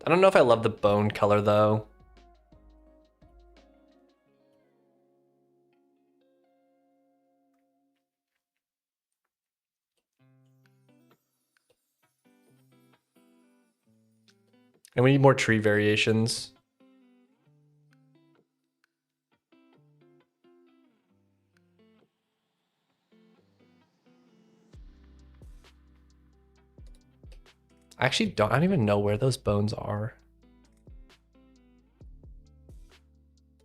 I don't know if I love the bone color though. And we need more tree variations. I don't even know where those bones are.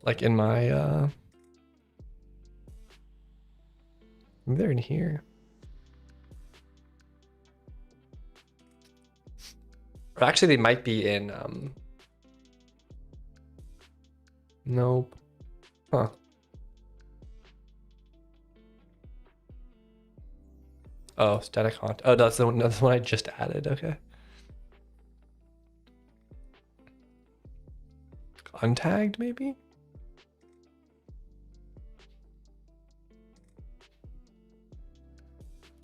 Like in my Maybe they're in here. Or actually, they might be in. Nope. Huh. Oh, static haunt. Oh, that's the one I just added. Okay. Untagged, maybe?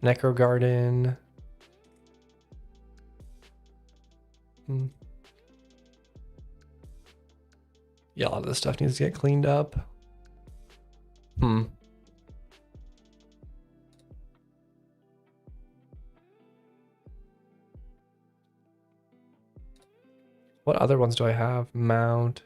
Necro Garden. Yeah, a lot of this stuff needs to get cleaned up. What other ones do I have? Mount.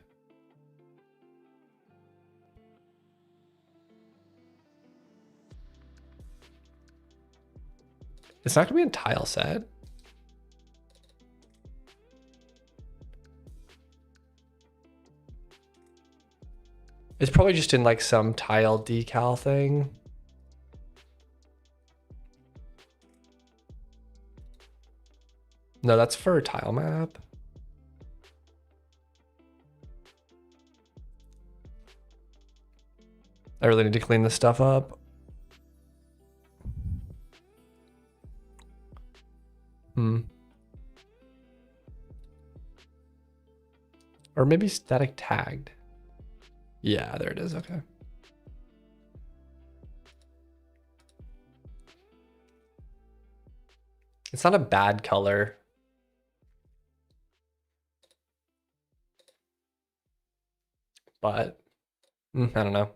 It's not gonna be in tile set. It's probably just in like some tile decal thing. No, that's for a tile map. I really need to clean this stuff up. Or maybe static tagged. Yeah, there it is. Okay. It's not a bad color. But I don't know.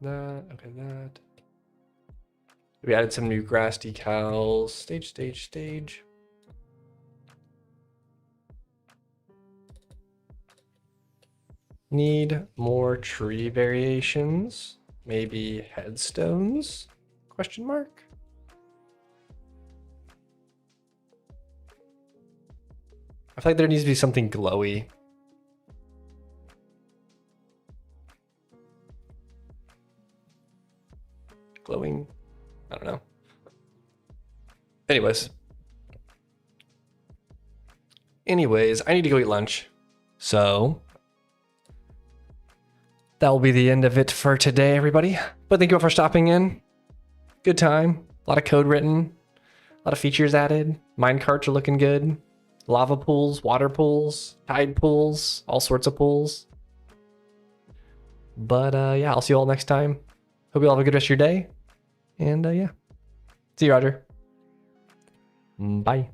That, okay, that. We added some new grass decals. Stage. Need more tree variations. Maybe headstones? Question mark? I feel like there needs to be something glowy. Glowing. I don't know. Anyways, I need to go eat lunch. So that will be the end of it for today, everybody. But thank you all for stopping in. Good time. A lot of code written. A lot of features added. Mine carts are looking good. Lava pools, water pools, tide pools, all sorts of pools. But yeah, I'll see you all next time. Hope you all have a good rest of your day. And yeah. See you, Roger. Bye.